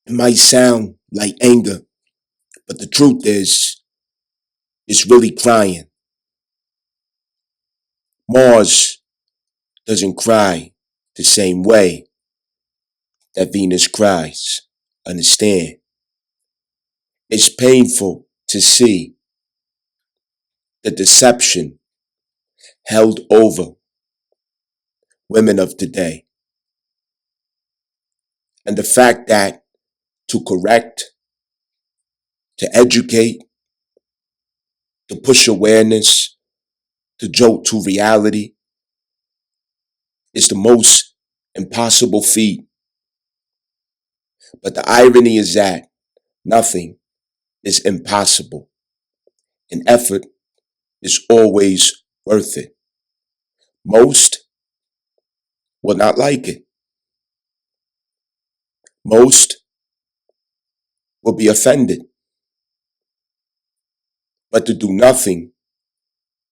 It might sound like anger, but the truth is, it's really crying. Mars doesn't cry the same way that Venus cries. Understand? It's painful to see the deception held over women of today. And the fact that to correct, to educate, to push awareness, to jolt to reality is the most impossible feat. But the irony is that nothing is impossible, and effort is always worth it. Most will not like it. Most will be offended. But to do nothing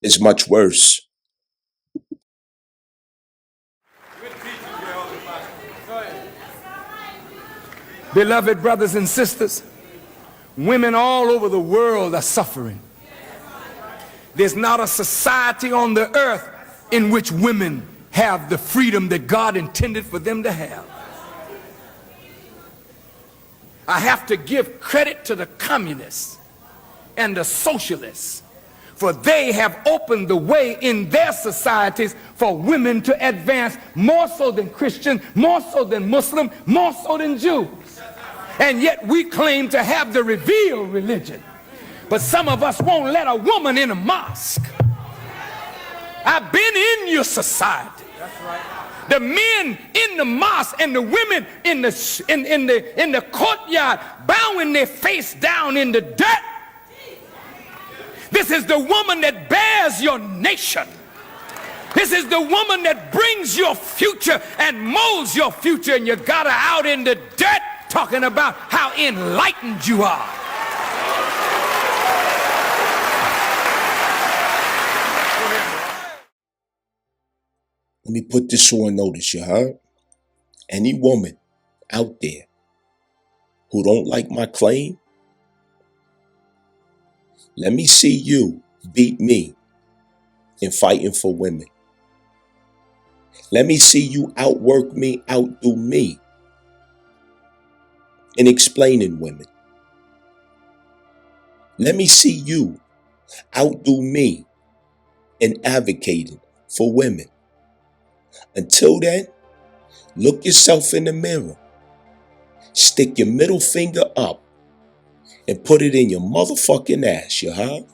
is much worse. Beloved brothers and sisters, women all over the world are suffering. There's not a society on the earth in which women have the freedom that God intended for them to have. I have to give credit to the communists and the socialists, for they have opened the way in their societies for women to advance more so than Christian, more so than Muslim, more so than Jews. And yet we claim to have the revealed religion. But some of us won't let a woman in a mosque. I've been in your society. The men in the mosque and the women in the courtyard bowing their face down in the dirt. This is the woman that bears your nation. This is the woman that brings your future and molds your future, and you got her out in the dirt talking about how enlightened you are. Let me put this on notice, you heard? Any woman out there who don't like my claim, let me see you beat me in fighting for women. Let me see you outwork me, outdo me in explaining women. Let me see you outdo me in advocating for women. Until then, look yourself in the mirror, stick your middle finger up, and put it in your motherfucking ass, you heard?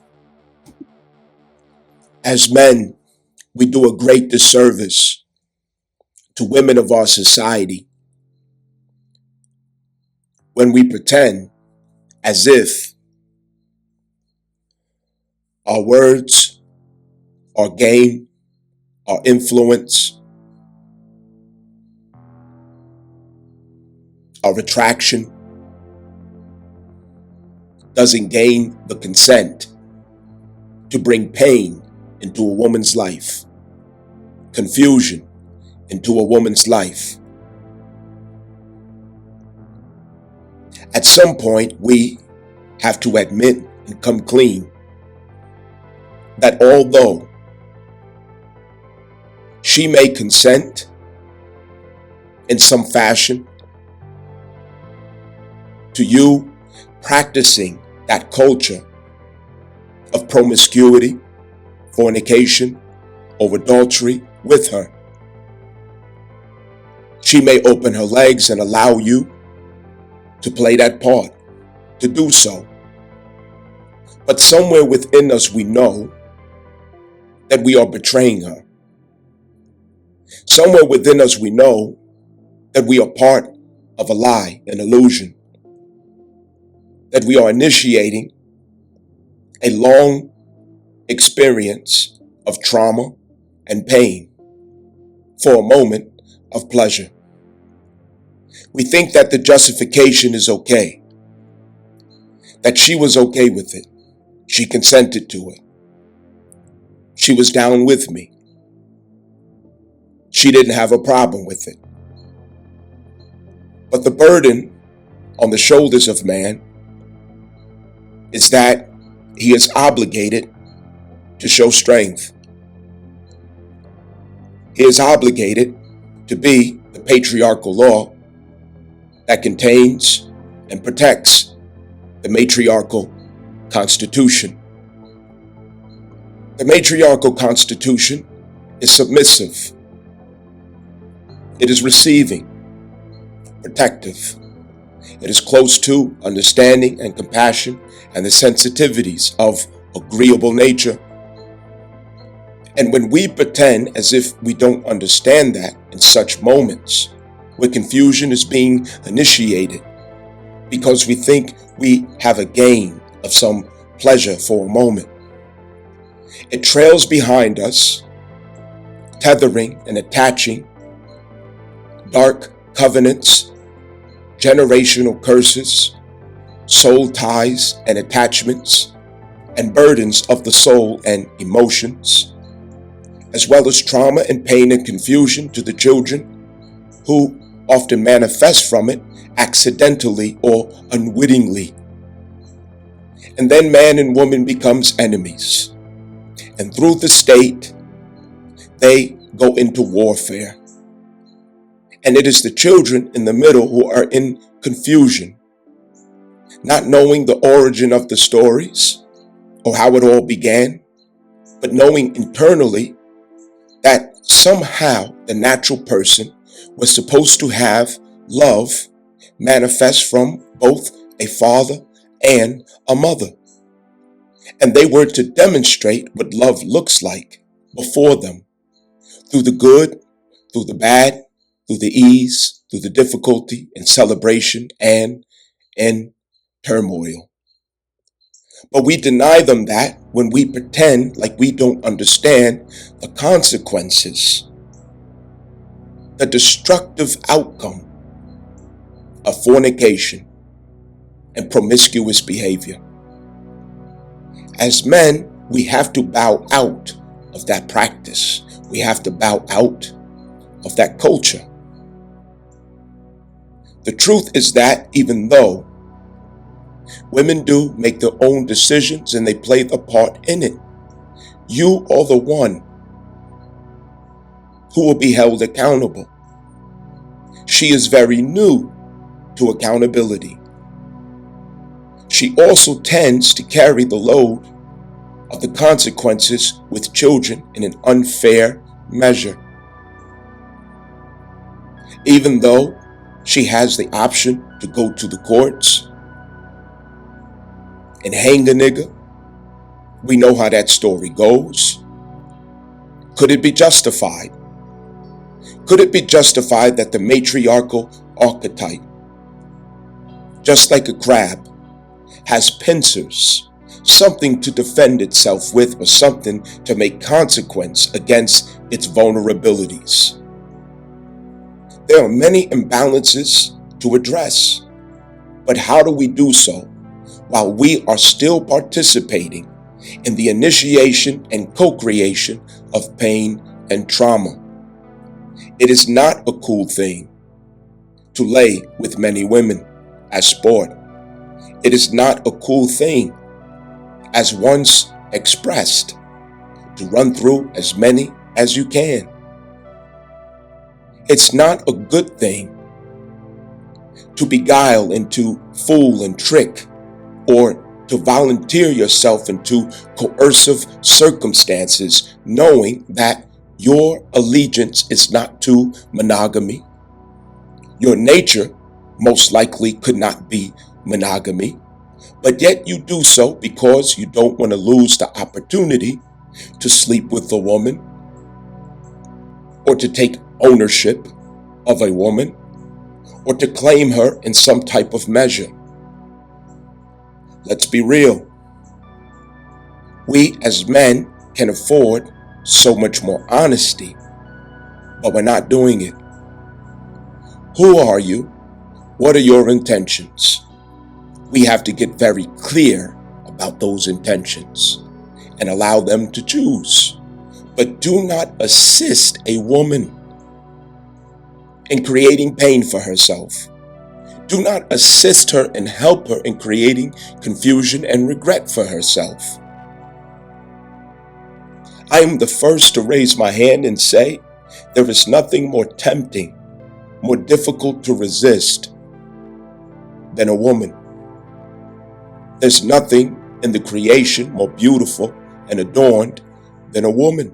As men, we do a great disservice to women of our society when we pretend as if our words, our game, our influence, our attraction doesn't gain the consent to bring pain into a woman's life, confusion into a woman's life. At some point, we have to admit and come clean that although she may consent in some fashion to you practicing that culture of promiscuity, fornication, or adultery with her, she may open her legs and allow you to play that part, to do so. But somewhere within us we know that we are betraying her. Somewhere within us we know that we are part of a lie, an illusion, that we are initiating a long experience of trauma and pain for a moment of pleasure. We think that the justification is okay, that she was okay with it. She consented to it. She was down with me. She didn't have a problem with it. But the burden on the shoulders of man is that he is obligated to show strength. He is obligated to be the patriarchal law that contains and protects the matriarchal constitution. The matriarchal constitution is submissive. It is receiving, protective. It is close to understanding and compassion and the sensitivities of agreeable nature. And when we pretend as if we don't understand that in such moments, where confusion is being initiated because we think we have a gain of some pleasure for a moment, it trails behind us, tethering and attaching dark covenants, generational curses, soul ties and attachments, and burdens of the soul and emotions, as well as trauma and pain and confusion to the children who often manifest from it accidentally or unwittingly. And then man and woman becomes enemies. And through the state, they go into warfare. And it is the children in the middle who are in confusion, not knowing the origin of the stories or how it all began, but knowing internally that somehow the natural person was supposed to have love manifest from both a father and a mother. And they were to demonstrate what love looks like before them, through the good, through the bad, through the ease, through the difficulty and celebration and in turmoil. But we deny them that when we pretend like we don't understand the consequences, the destructive outcome of fornication and promiscuous behavior. As men, we have to bow out of that practice. We have to bow out of that culture. The truth is that even though women do make their own decisions and they play the part in it, you are the one who will be held accountable. She is very new to accountability. She also tends to carry the load of the consequences with children in an unfair measure. Even though she has the option to go to the courts and hang a nigga, we know how that story goes. Could it be justified? Could it be justified that the matriarchal archetype, just like a crab, has pincers, something to defend itself with or something to make consequence against its vulnerabilities? There are many imbalances to address, but how do we do so while we are still participating in the initiation and co-creation of pain and trauma? It is not a cool thing to lay with many women as sport. It is not a cool thing, as once expressed, to run through as many as you can. It's not a good thing to beguile and to fool and trick, or to volunteer yourself into coercive circumstances, knowing that your allegiance is not to monogamy. Your nature most likely could not be monogamy, but yet you do so because you don't want to lose the opportunity to sleep with a woman or to take ownership of a woman or to claim her in some type of measure. Let's be real. We as men can afford so much more honesty, but we're not doing it. Who are you? What are your intentions? We have to get very clear about those intentions and allow them to choose. But do not assist a woman in creating pain for herself. Do not assist her and help her in creating confusion and regret for herself. I am the first to raise my hand and say, there is nothing more tempting, more difficult to resist than a woman. There's nothing in the creation more beautiful and adorned than a woman.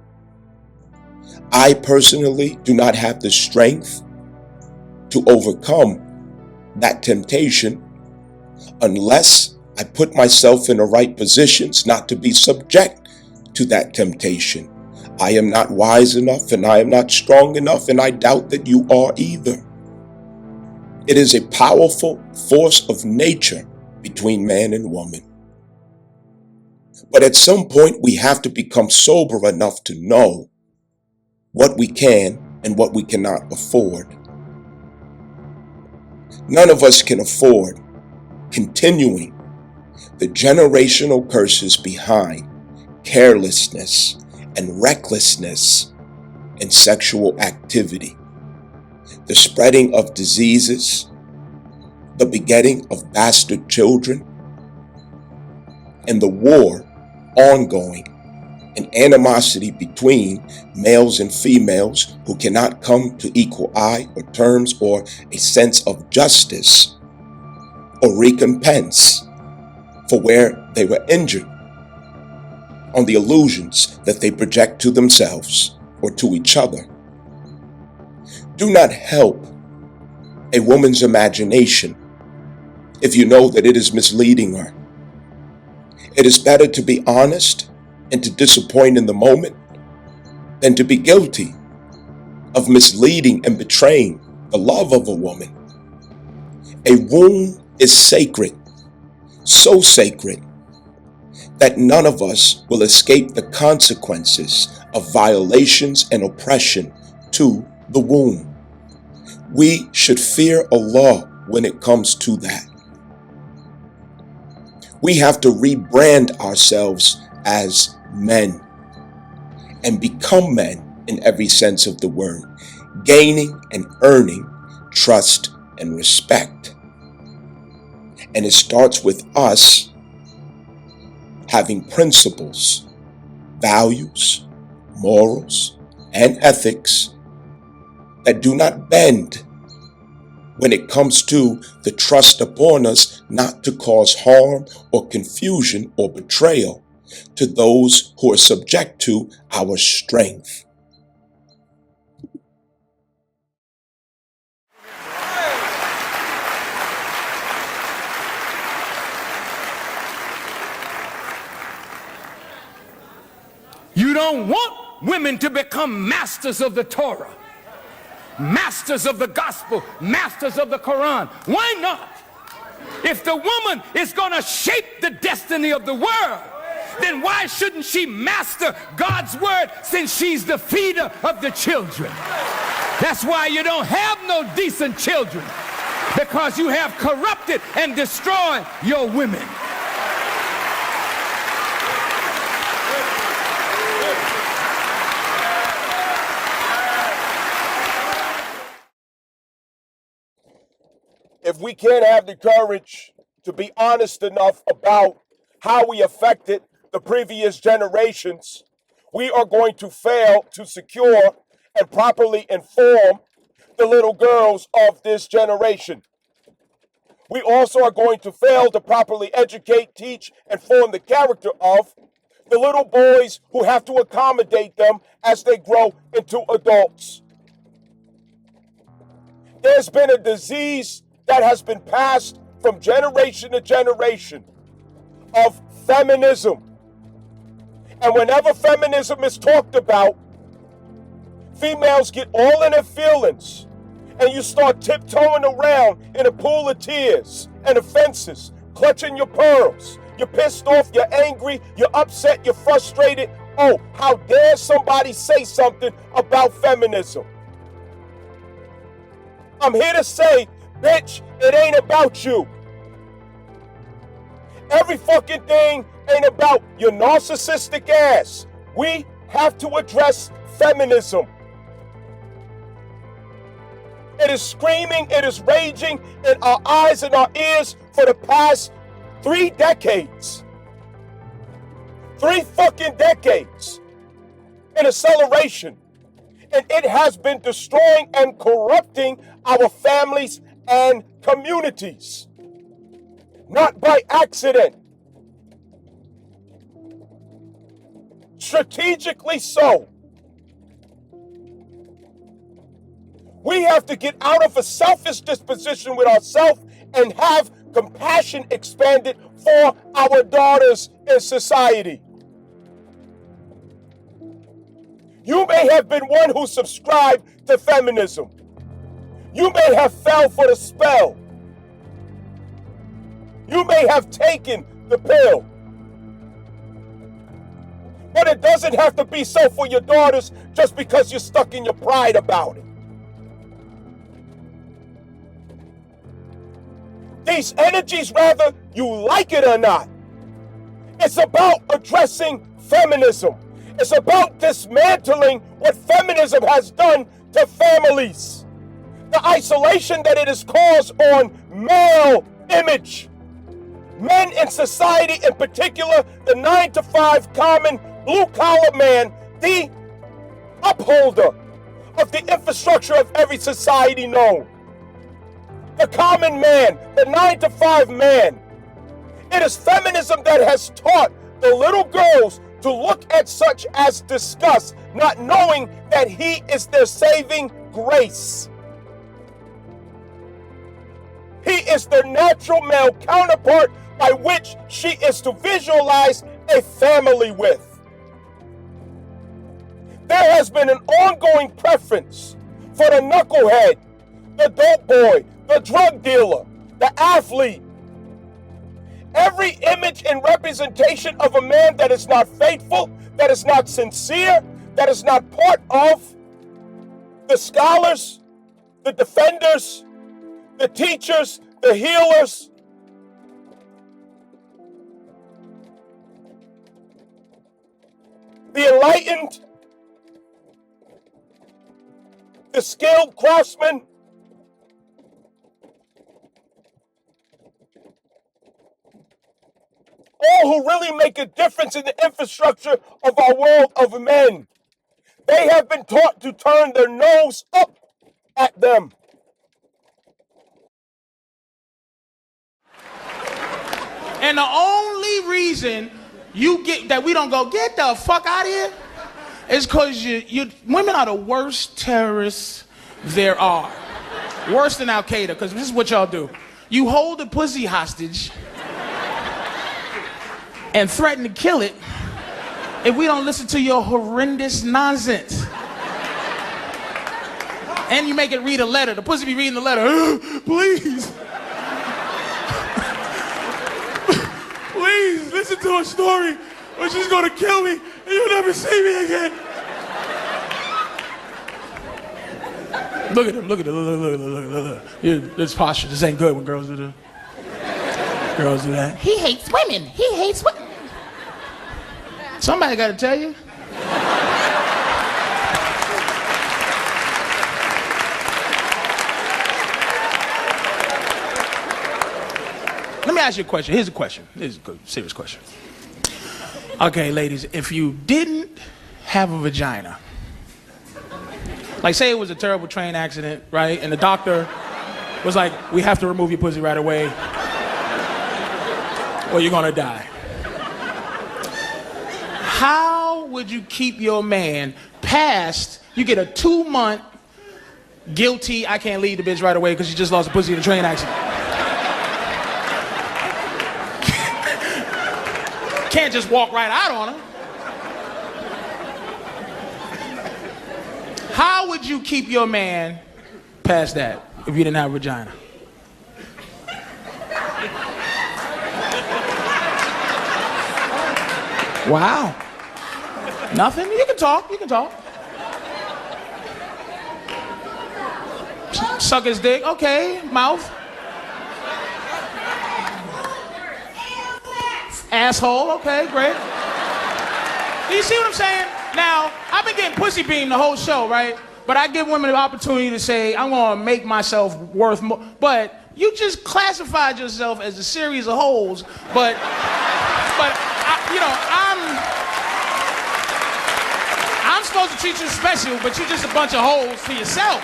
I personally do not have the strength to overcome that temptation unless I put myself in the right positions not to be subject to that temptation. I am not wise enough and I am not strong enough, and I doubt that you are either. It is a powerful force of nature between man and woman. But at some point, we have to become sober enough to know what we can and what we cannot afford. None of us can afford continuing the generational curses behind carelessness and recklessness in sexual activity, the spreading of diseases, the begetting of bastard children, and the war ongoing, and animosity between males and females who cannot come to equal eye or terms or a sense of justice or recompense for where they were injured, on the illusions that they project to themselves or to each other. Do not help a woman's imagination if you know that it is misleading her. It is better to be honest and to disappoint in the moment than to be guilty of misleading and betraying the love of a woman. A womb is sacred, so sacred that none of us will escape the consequences of violations and oppression to the womb. We should fear Allah when it comes to that. We have to rebrand ourselves as men and become men in every sense of the word, gaining and earning trust and respect. And it starts with us having principles, values, morals, and ethics that do not bend when it comes to the trust upon us not to cause harm or confusion or betrayal to those who are subject to our strength. You don't want women to become masters of the Torah, masters of the gospel, masters of the Quran. Why not? If the woman is going to shape the destiny of the world, then why shouldn't she master God's word, since she's the feeder of the children? That's why you don't have no decent children, because you have corrupted and destroyed your women. If we can't have the courage to be honest enough about how we affected the previous generations, we are going to fail to secure and properly inform the little girls of this generation. We also are going to fail to properly educate, teach, and form the character of the little boys who have to accommodate them as they grow into adults. There's been a disease that has been passed from generation to generation of feminism. And whenever feminism is talked about, females get all in their feelings, and you start tiptoeing around in a pool of tears and offenses, clutching your pearls. You're pissed off, you're angry, you're upset, you're frustrated. Oh, how dare somebody say something about feminism? I'm here to say, bitch, it ain't about you. Every fucking thing ain't about your narcissistic ass. We have to address feminism. It is screaming, it is raging in our eyes and our ears for the past 3 decades. 3 fucking decades in acceleration. And it has been destroying and corrupting our families and communities. Not by accident. Strategically so. We have to get out of a selfish disposition with ourselves and have compassion expanded for our daughters in society. You may have been one who subscribed to feminism. You may have fell for the spell. You may have taken the pill. But it doesn't have to be so for your daughters just because you're stuck in your pride about it. These energies, whether you like it or not, it's about addressing feminism. It's about dismantling what feminism has done to families. The isolation that it has caused on male image. Men in society, in particular, the 9-to-5 common blue-collar man, the upholder of the infrastructure of every society known. The common man, the 9-to-5 man. It is feminism that has taught the little girls to look at such as disgust, not knowing that he is their saving grace. He is their natural male counterpart by which she is to visualize a family with. There has been an ongoing preference for the knucklehead, the dope boy, the drug dealer, the athlete. Every image and representation of a man that is not faithful, that is not sincere, that is not part of the scholars, the defenders, the teachers, the healers, the enlightened, the skilled craftsman, all who really make a difference in the infrastructure of our world of men. They have been taught to turn their nose up at them. And the only reason you get that we don't go, get the fuck out of here, is because women are the worst terrorists there are. Worse than Al Qaeda, because this is what y'all do. You hold a pussy hostage and threaten to kill it if we don't listen to your horrendous nonsense. And you make it read a letter. The pussy be reading the letter. Please. Please listen to her story or she's gonna kill me and you'll never see me again. Look at him, look at him, look. Yeah, this posture, this ain't good when girls do that. Girls do that. He hates women, he hates women. Somebody gotta tell you. Let me ask you a question. Here's a question. Here's a good, serious question. Okay, ladies, if you didn't have a vagina, like say it was a terrible train accident, right? And the doctor was like, we have to remove your pussy right away or you're gonna die. How would you keep your man past, you get a 2-month guilty, I can't leave the bitch right away because she just lost a pussy in a train accident. Can't just walk right out on her. How would you keep your man past that if you didn't have a vagina? Wow. Nothing? You can talk, you can talk. Suck his dick, okay, mouth. Asshole, okay, great. Do you see what I'm saying? Now, I've been getting pussy beamed the whole show, right? But I give women the opportunity to say, I'm going to make myself worth more. But you just classified yourself as a series of holes. But I'm supposed to treat you special, but you're just a bunch of holes to yourself.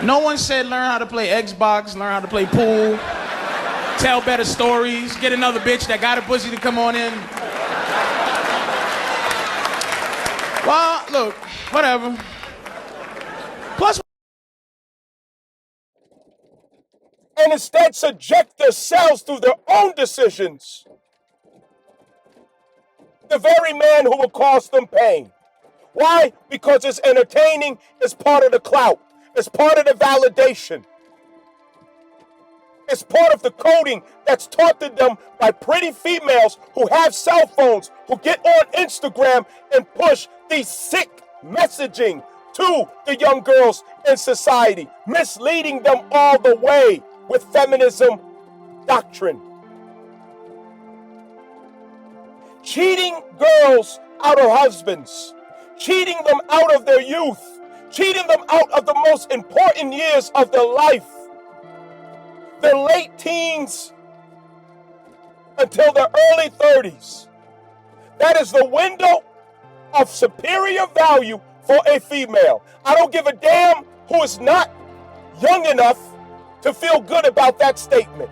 No one said learn how to play Xbox, learn how to play pool, tell better stories, get another bitch that got a pussy to come on in. Well, look, whatever. Plus, and instead subject themselves through their own decisions. The very man who will cause them pain. Why? Because it's entertaining, it's part of the clout, it's part of the validation. It's part of the coding that's taught to them by pretty females who have cell phones, who get on Instagram and push these sick messaging to the young girls in society, misleading them all the way with feminism doctrine. Cheating girls out of husbands, cheating them out of their youth, cheating them out of the most important years of their life. Their late teens until their early 30s. That is the window of superior value for a female. I don't give a damn who is not young enough to feel good about that statement.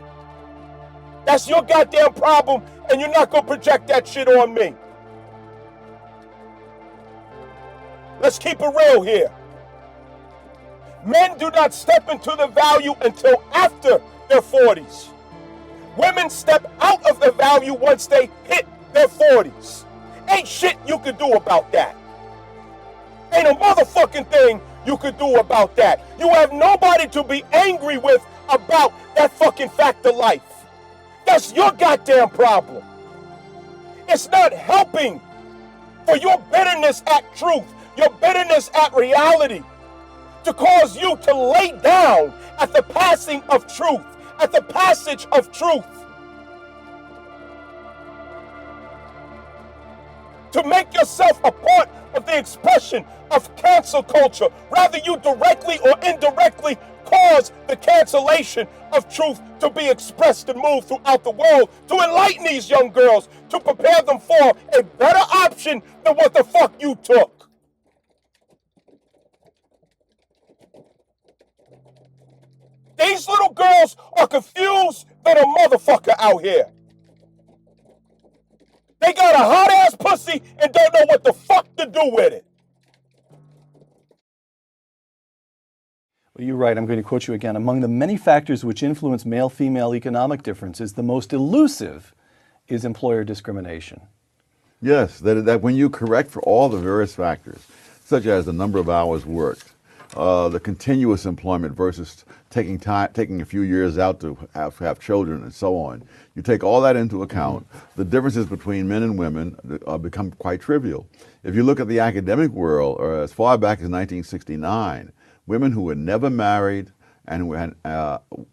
That's your goddamn problem, and you're not gonna project that shit on me. Let's keep it real here. Men do not step into the value until after their 40s. Women step out of the value once they hit their 40s. Ain't shit you could do about that. Ain't a motherfucking thing you could do about that. You have nobody to be angry with about that fucking fact of life. That's your goddamn problem. It's not helping for your bitterness at truth, your bitterness at reality, to cause you to lay down at the passing of truth, at the passage of truth. To make yourself a part of the expression of cancel culture. Rather, you directly or indirectly cause the cancellation of truth to be expressed and moved throughout the world, to enlighten these young girls, to prepare them for a better option than what the fuck you took. These little girls are confused than a motherfucker out here. They got a hot ass pussy and don't know what the fuck to do with it. Well, you're right. I'm going to quote you again. Among the many factors which influence male-female economic differences, the most elusive is employer discrimination. Yes, that when you correct for all the various factors, such as the number of hours worked, the continuous employment versus taking a few years out to have children and so on. You take all that into account, the differences between men and women become quite trivial. If you look at the academic world, or as far back as 1969, women who were never married and who had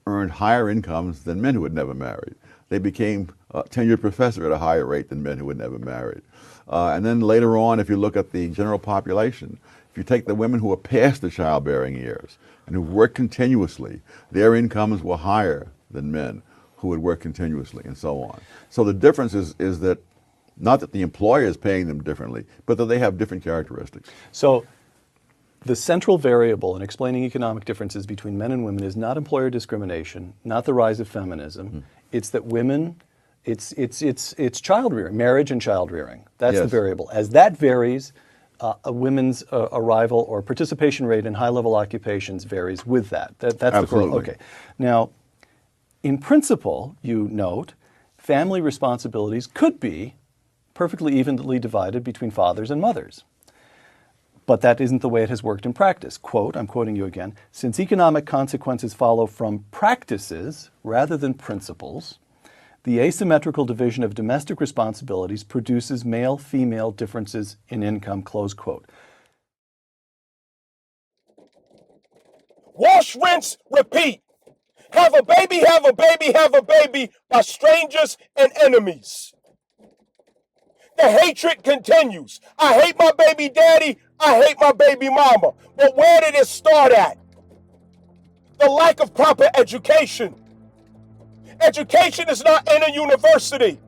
earned higher incomes than men who had never married. They became a tenured professor at a higher rate than men who had never married. And then later on, if you look at the general population, if you take the women who are past the childbearing years and who work continuously, their incomes were higher than men who would work continuously and so on. So the difference is that not that the employer is paying them differently, but that they have different characteristics. So the central variable in explaining economic differences between men and women is not employer discrimination, not the rise of feminism. It's that women, it's child rearing, marriage and child rearing. That's the variable. As that varies, a women's arrival or participation rate in high-level occupations varies with that. That's Absolutely. the okay. Now, in principle, you note, family responsibilities could be perfectly evenly divided between fathers and mothers. But that isn't the way it has worked in practice. Quote, I'm quoting you again, since economic consequences follow from practices rather than principles, the asymmetrical division of domestic responsibilities produces male-female differences in income, close quote. Wash, rinse, repeat. Have a baby, have a baby, have a baby by strangers and enemies. The hatred continues. I hate my baby daddy. I hate my baby mama. But where did it start at? The lack of proper education. Education is not in a university.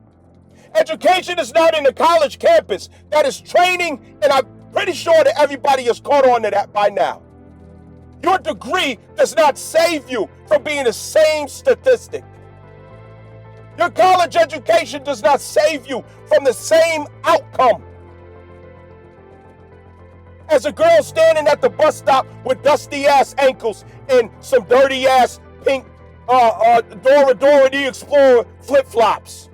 Education is not in the college campus. That is training, and I'm pretty sure that everybody has caught on to that by now. Your degree does not save you from being the same statistic. Your college education does not save you from the same outcome. As a girl standing at the bus stop with dusty ass ankles and some dirty ass pink Dora the Explorer flip flops.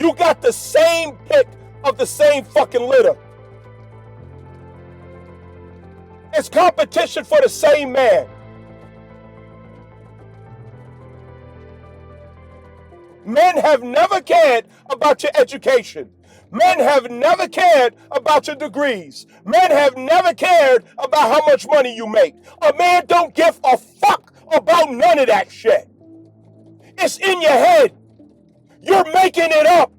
You got the same pick of the same fucking litter. It's competition for the same man. Men have never cared about your education. Men have never cared about your degrees. Men have never cared about how much money you make. A man don't give a fuck about none of that shit. It's in your head. You're making it up.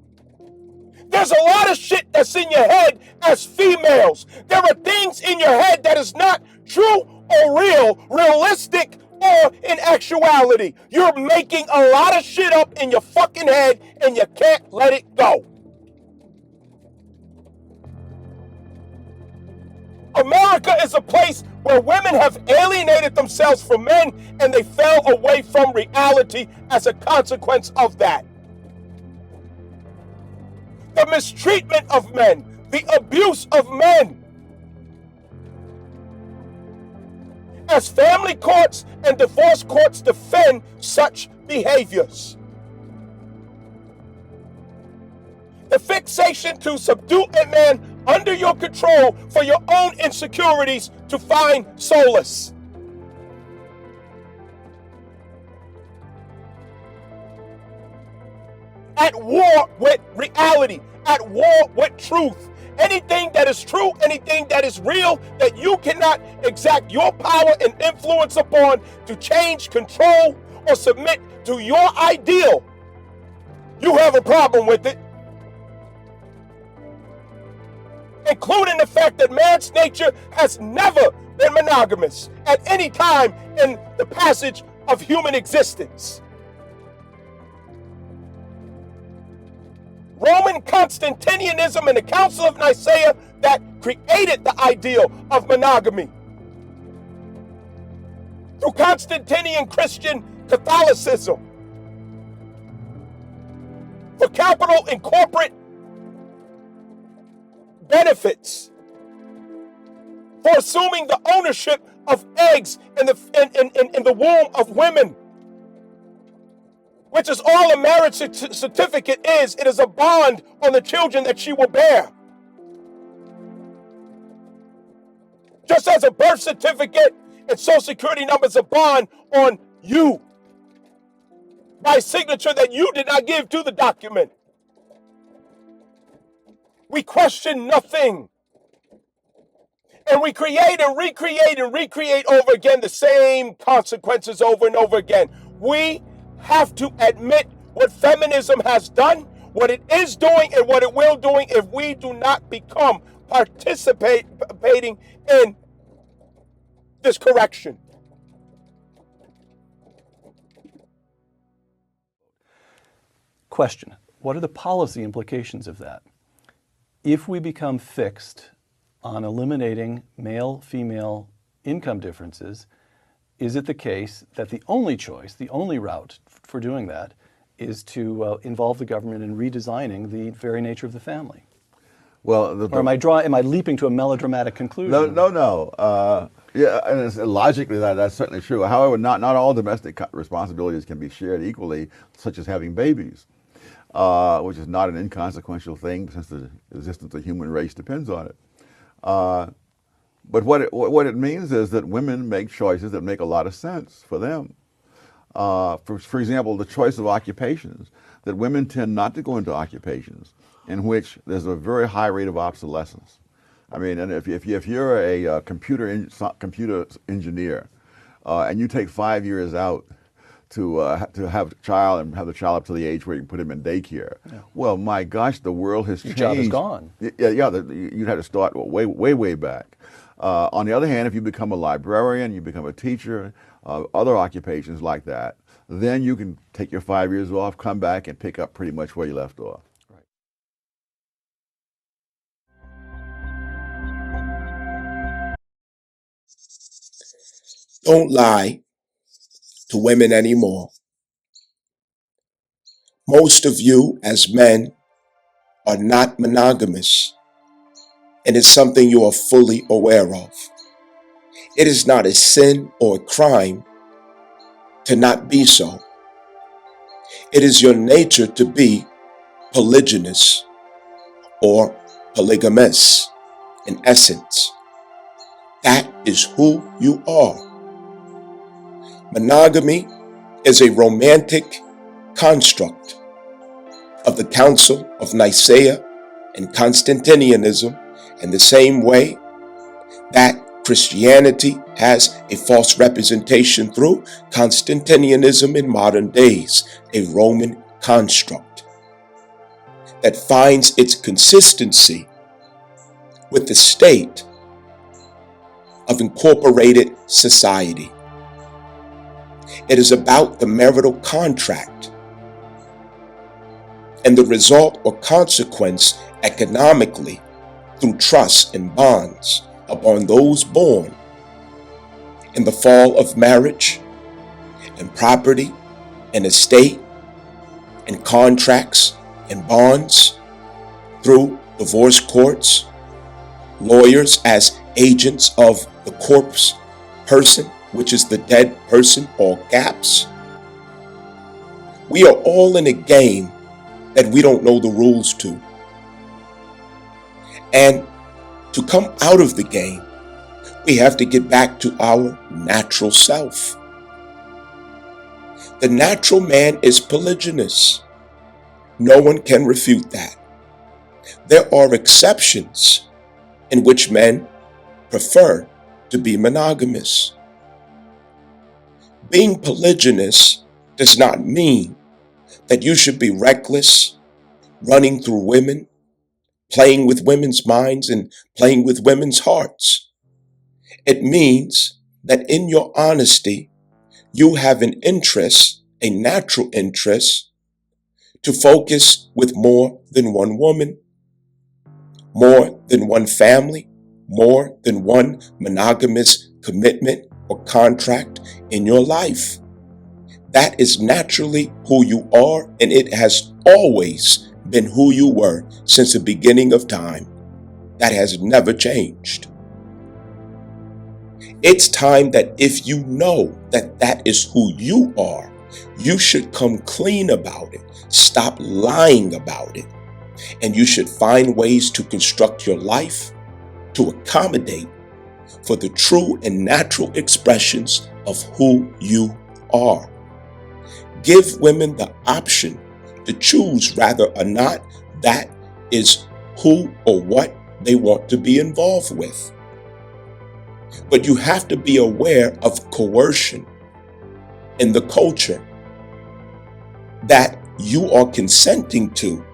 There's a lot of shit that's in your head as females. There are things in your head that is not true or real, realistic or in actuality. You're making a lot of shit up in your fucking head and you can't let it go. America is a place where women have alienated themselves from men and they fell away from reality as a consequence of that. The mistreatment of men, the abuse of men. As family courts and divorce courts defend such behaviors. The fixation to subdue a man under your control for your own insecurities to find solace. At war with reality, at war with truth. Anything that is true, anything that is real, that you cannot exact your power and influence upon to change, control, or submit to your ideal, you have a problem with it. Including the fact that man's nature has never been monogamous at any time in the passage of human existence. Roman Constantinianism and the Council of Nicaea that created the ideal of monogamy. Through Constantinian Christian Catholicism. For capital and corporate benefits. For assuming the ownership of eggs in the womb of women. Which is all a marriage certificate is. It is a bond on the children that she will bear. Just as a birth certificate and social security number is a bond on you. By signature that you did not give to the document. We question nothing. And we create and recreate over again the same consequences over and over again. We have to admit what feminism has done, what it is doing, and what it will doing if we do not become participating in this correction. Question: what are the policy implications of that? If we become fixed on eliminating male-female income differences, is it the case that the only choice, the only route for doing that is to involve the government in redesigning the very nature of the family? Well, or am I leaping to a melodramatic conclusion? No. Yeah, and logically that's certainly true. However, not all domestic responsibilities can be shared equally, such as having babies, which is not an inconsequential thing since the existence of the human race depends on it. But what it means is that women make choices that make a lot of sense for them. For example, the choice of occupations, that women tend not to go into occupations in which there's a very high rate of obsolescence. I mean, and if you're a computer engineer and you take 5 years out to have a child and have the child up to the age where you can put him in daycare. Yeah. Well, my gosh, the world has changed. Your job is gone. You'd have to start way back. On the other hand, if you become a librarian, you become a teacher, other occupations like that, then you can take your 5 years off, come back, and pick up pretty much where you left off. Don't lie to women anymore. Most of you as men are not monogamous, and it's something you are fully aware of. It is not a sin or a crime to not be so. It is your nature to be polygynous or polygamous in essence. That is who you are. Monogamy is a romantic construct of the Council of Nicaea and Constantinianism, in the same way that Christianity has a false representation through Constantinianism in modern days, a Roman construct that finds its consistency with the state of incorporated society. It is about the marital contract and the result or consequence economically through trusts and bonds upon those born in the fall of marriage, and property and estate and contracts and bonds through divorce courts, lawyers as agents of the corpse person, which is the dead person, or gaps. We are all in a game that we don't know the rules to. And to come out of the game, we have to get back to our natural self. The natural man is polygynous. No one can refute that. There are exceptions in which men prefer to be monogamous. Being polygynous does not mean that you should be reckless, running through women, playing with women's minds and playing with women's hearts. It means that in your honesty, you have an interest, a natural interest, to focus with more than one woman, more than one family, more than one monogamous commitment or contract in your life. That is naturally who you are, and it has always been who you were since the beginning of time. That has never changed. It's time that if you know that that is who you are, you should come clean about it. Stop lying about it. And you should find ways to construct your life to accommodate for the true and natural expressions of who you are. Give women the option to choose whether or not that is who or what they want to be involved with. But you have to be aware of coercion in the culture that you are consenting to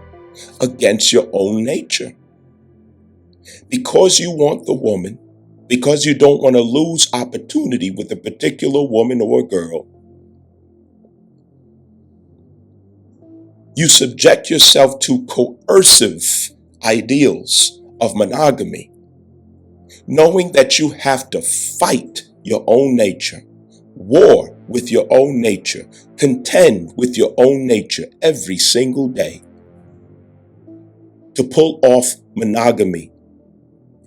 against your own nature. Because you want the woman, because you don't want to lose opportunity with a particular woman or a girl, you subject yourself to coercive ideals of monogamy, knowing that you have to fight your own nature, war with your own nature, contend with your own nature every single day to pull off monogamy,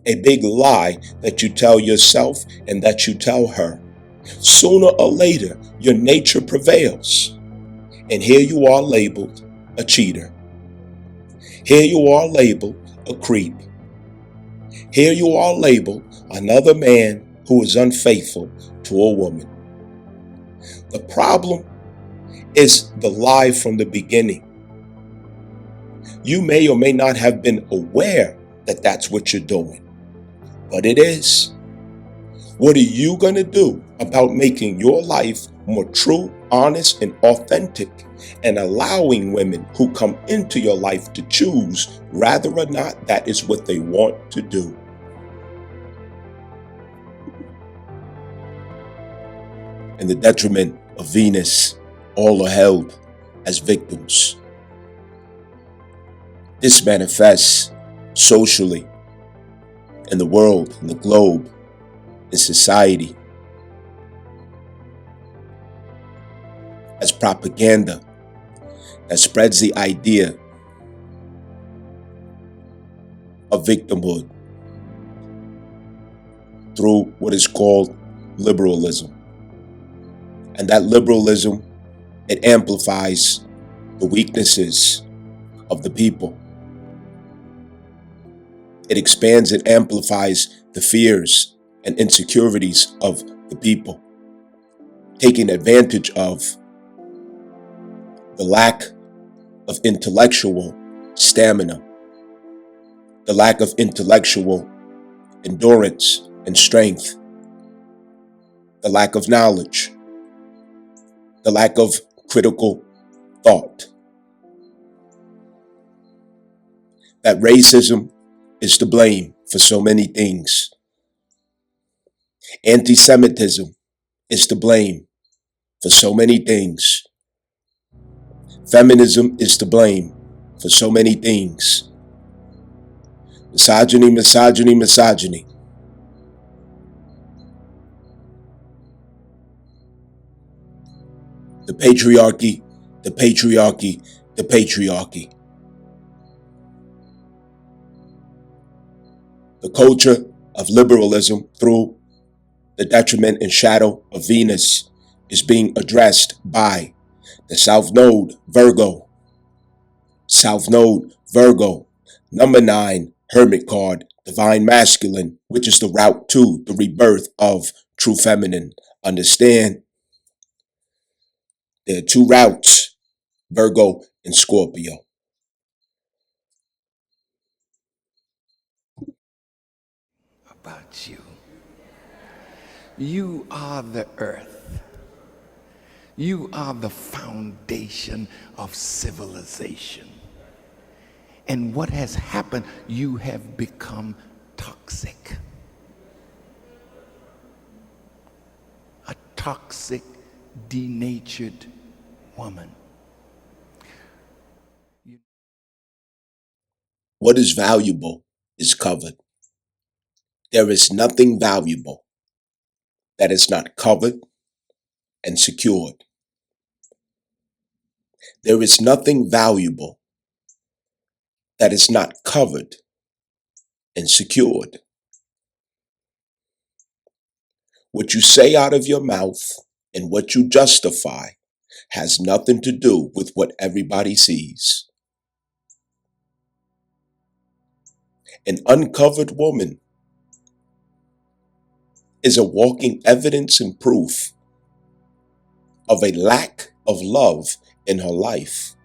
a big lie that you tell yourself and that you tell her. Sooner or later, your nature prevails. And here you are labeled a cheater. Here you are labeled a creep. Here you are labeled another man who is unfaithful to a woman. The problem is the lie from the beginning. You may or may not have been aware that that's what you're doing, but it is. What are you going to do about making your life more true, honest, and authentic, and allowing women who come into your life to choose whether or not that is what they want to do. And the detriment of Venus, all are held as victims. This manifests socially, in the world, in the globe, in society, as propaganda that spreads the idea of victimhood through what is called liberalism. And that liberalism, it amplifies the weaknesses of the people. It expands and amplifies the fears and insecurities of the people, taking advantage of the lack of intellectual stamina, the lack of intellectual endurance and strength, the lack of knowledge, the lack of critical thought. That racism is to blame for so many things. Anti-Semitism is to blame for so many things. Feminism is to blame for so many things. Misogyny, misogyny, misogyny. The patriarchy, the patriarchy, the patriarchy. The culture of liberalism through the detriment and shadow of Venus is being addressed by the South Node Virgo. South Node Virgo, number 9, Hermit card, Divine Masculine, which is the route to the rebirth of true feminine. Understand, there are 2 routes, Virgo and Scorpio. About you. You are the earth. You are the foundation of civilization. And what has happened, you have become toxic. A toxic, denatured woman. What is valuable is covered. There is nothing valuable that is not covered and secured. There is nothing valuable that is not covered and secured. What you say out of your mouth and what you justify has nothing to do with what everybody sees. An uncovered woman is a walking evidence and proof of a lack of love in her life.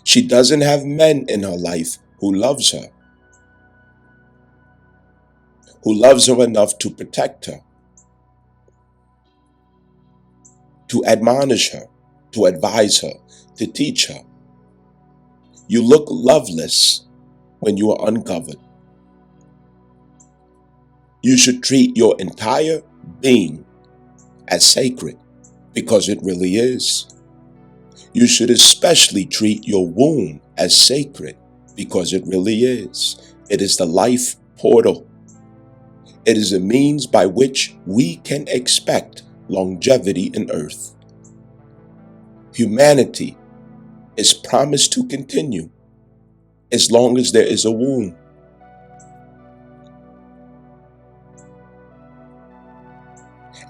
She doesn't have men in her life who loves her enough to protect her, to admonish her, to advise her, to teach her. You look loveless when you are uncovered. You should treat your entire being as sacred, because it really is. You should especially treat your womb as sacred, because it really is. It is the life portal. It is a means by which we can expect longevity in earth. Humanity is promised to continue as long as there is a womb.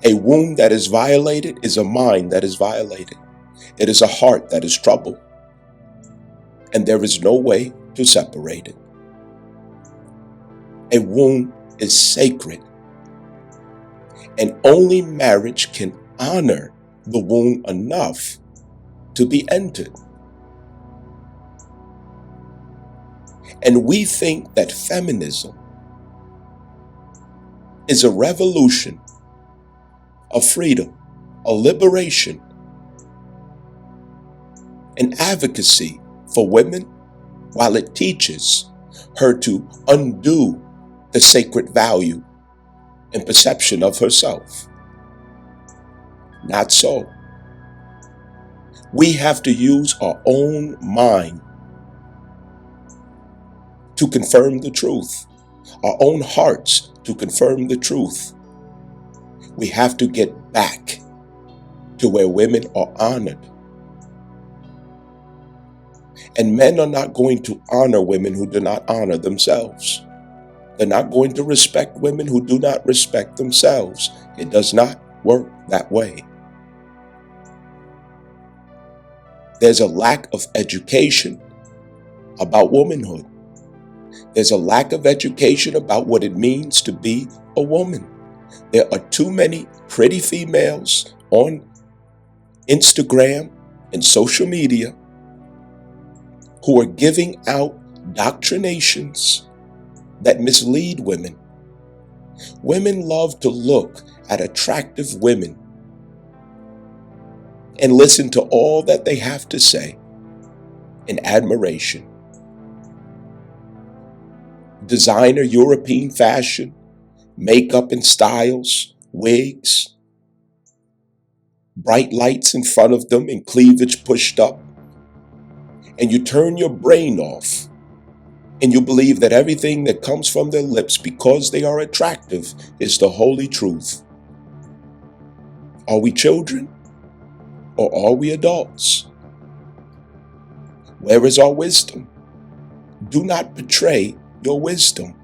A womb that is violated is a mind that is violated. It is a heart that is troubled. And there is no way to separate it. A womb is sacred. And only marriage can honor the womb enough to be entered. And we think that feminism is a revolution of freedom. a liberation, an advocacy for women, while it teaches her to undo the sacred value and perception of herself. Not so. We have to use our own mind to confirm the truth, our own hearts to confirm the truth. We have to get back to where women are honored. And men are not going to honor women who do not honor themselves. They're not going to respect women who do not respect themselves. It does not work that way. There's a lack of education about womanhood. There's a lack of education about what it means to be a woman. There are too many pretty females on Instagram and social media who are giving out doctrinations that mislead women. Women love to look at attractive women and listen to all that they have to say in admiration. Designer European fashion, makeup and styles, wigs, bright lights in front of them and cleavage pushed up. And you turn your brain off and you believe that everything that comes from their lips because they are attractive is the holy truth. Are we children or are we adults? Where is our wisdom? Do not betray your wisdom.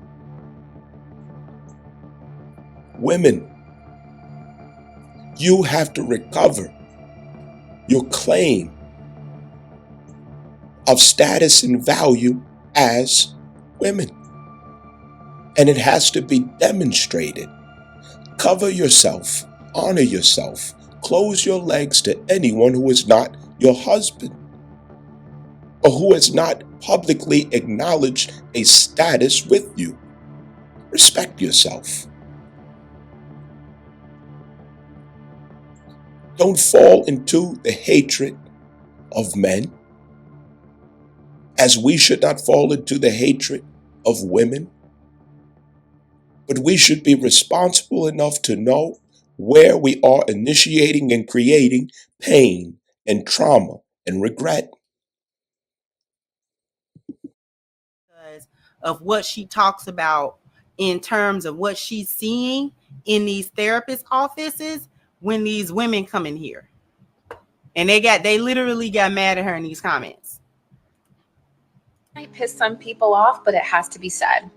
Women, you have to recover your claim of status and value as women. And it has to be demonstrated. Cover yourself, honor yourself, close your legs to anyone who is not your husband or who has not publicly acknowledged a status with you. Respect yourself. Don't fall into the hatred of men, as we should not fall into the hatred of women. But we should be responsible enough to know where we are initiating and creating pain and trauma and regret. Of what she talks about in terms of what she's seeing in these therapist offices when these women come in here. And they literally got mad at her in these comments. Might piss some people off, but it has to be said.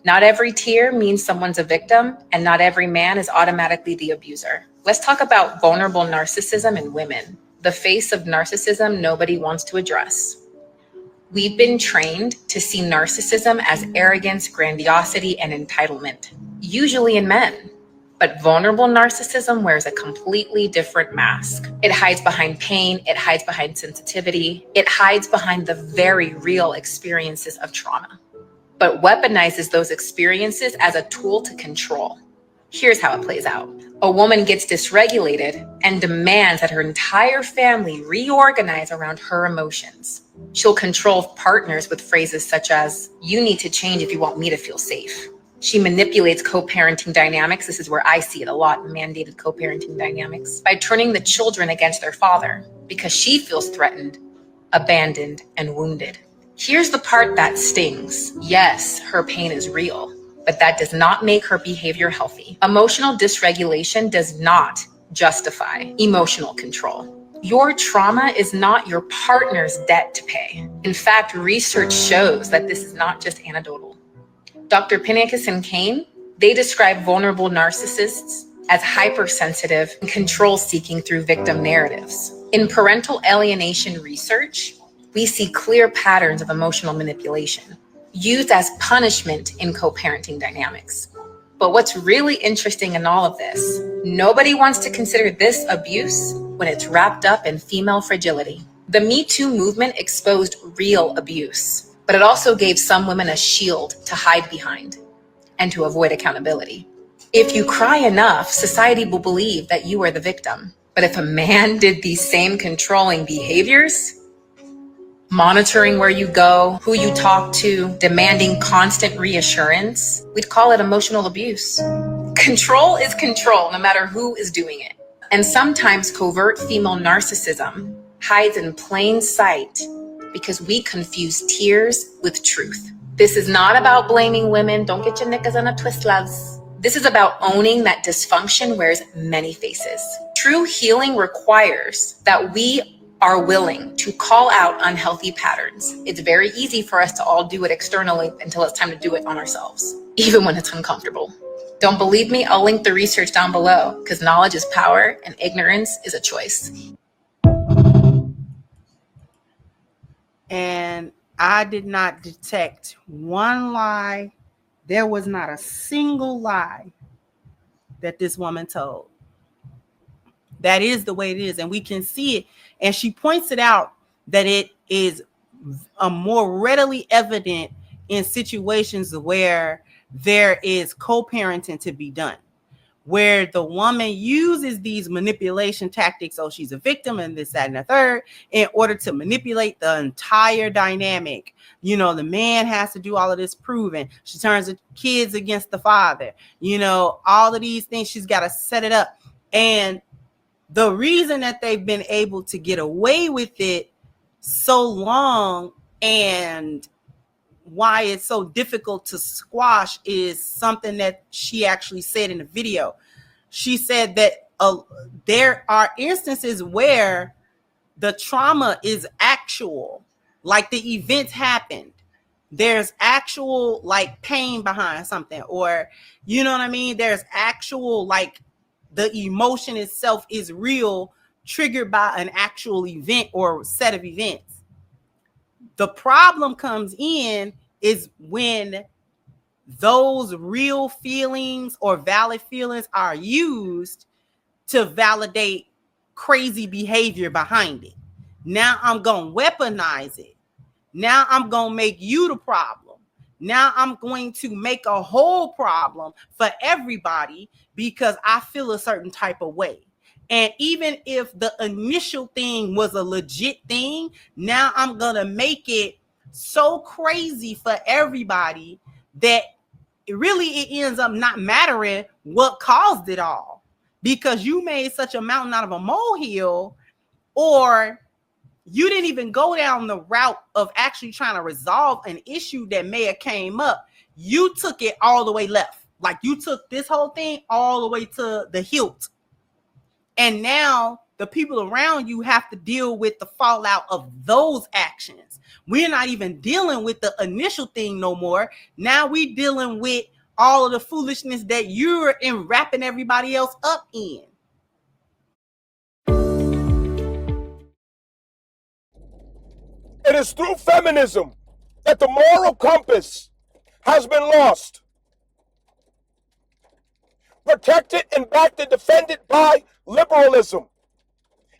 Not every tear means someone's a victim, and not every man is automatically the abuser. Let's talk about vulnerable narcissism in women, the face of narcissism nobody wants to address. We've been trained to see narcissism as arrogance, grandiosity, and entitlement, usually in men. But vulnerable narcissism wears a completely different mask. It hides behind pain, it hides behind sensitivity, it hides behind the very real experiences of trauma, but weaponizes those experiences as a tool to control. Here's how it plays out. A woman gets dysregulated and demands that her entire family reorganize around her emotions. She'll control partners with phrases such as, "You need to change if you want me to feel safe." She manipulates co-parenting dynamics. This is where I see it a lot, mandated co-parenting dynamics, by turning the children against their father because she feels threatened, abandoned, and wounded. Here's the part that stings. Yes, her pain is real, but that does not make her behavior healthy. Emotional dysregulation does not justify emotional control. Your trauma is not your partner's debt to pay. In fact, research shows that this is not just anecdotal. Dr. Pinnikus and Kane, they describe vulnerable narcissists as hypersensitive and control-seeking through victim narratives. In parental alienation research, we see clear patterns of emotional manipulation used as punishment in co-parenting dynamics. But what's really interesting in all of this, nobody wants to consider this abuse when it's wrapped up in female fragility. The Me Too movement exposed real abuse, but it also gave some women a shield to hide behind and to avoid accountability. If you cry enough, society will believe that you are the victim. But if a man did these same controlling behaviors, monitoring where you go, who you talk to, demanding constant reassurance, we'd call it emotional abuse. Control is control, no matter who is doing it. And sometimes covert female narcissism hides in plain sight because we confuse tears with truth. This is not about blaming women. Don't get your knickers in a twist, loves. This is about owning that dysfunction wears many faces. True healing requires that we are willing to call out unhealthy patterns. It's very easy for us to all do it externally until it's time to do it on ourselves, even when it's uncomfortable. Don't believe me? I'll link the research down below, because knowledge is power and ignorance is a choice. And I did not detect one lie. There was not a single lie that this woman told. That is the way it is. And we can see it. And she points it out that it is more readily evident in situations where there is co-parenting to be done, where the woman uses these manipulation tactics. Oh, she's a victim and this, that, and the third, in order to manipulate the entire dynamic. You know, the man has to do all of this proving. She turns the kids against the father. You know, all of these things, she's got to set it up. And the reason that they've been able to get away with it so long and why it's so difficult to squash is something that she actually said in the video. She said that there are instances where the trauma is actual, like the events happened. There's actual like pain behind something, or you know what I mean? There's actual like the emotion itself is real, triggered by an actual event or set of events. The problem comes in is when those real feelings or valid feelings are used to validate crazy behavior behind it. Now I'm going to weaponize it. Now I'm going to make you the problem. Now I'm going to make a whole problem for everybody because I feel a certain type of way. And even if the initial thing was a legit thing, now I'm going to make it so crazy for everybody that it ends up not mattering what caused it all, because you made such a mountain out of a molehill, or you didn't even go down the route of actually trying to resolve an issue that may have came up. You took it all the way left. Like you took this whole thing all the way to the hilt. And now the people around you have to deal with the fallout of those actions. We're not even dealing with the initial thing no more. Now we're dealing with all of the foolishness that you're wrapping everybody else up in. It is through feminism that the moral compass has been lost, protected and backed and defended by liberalism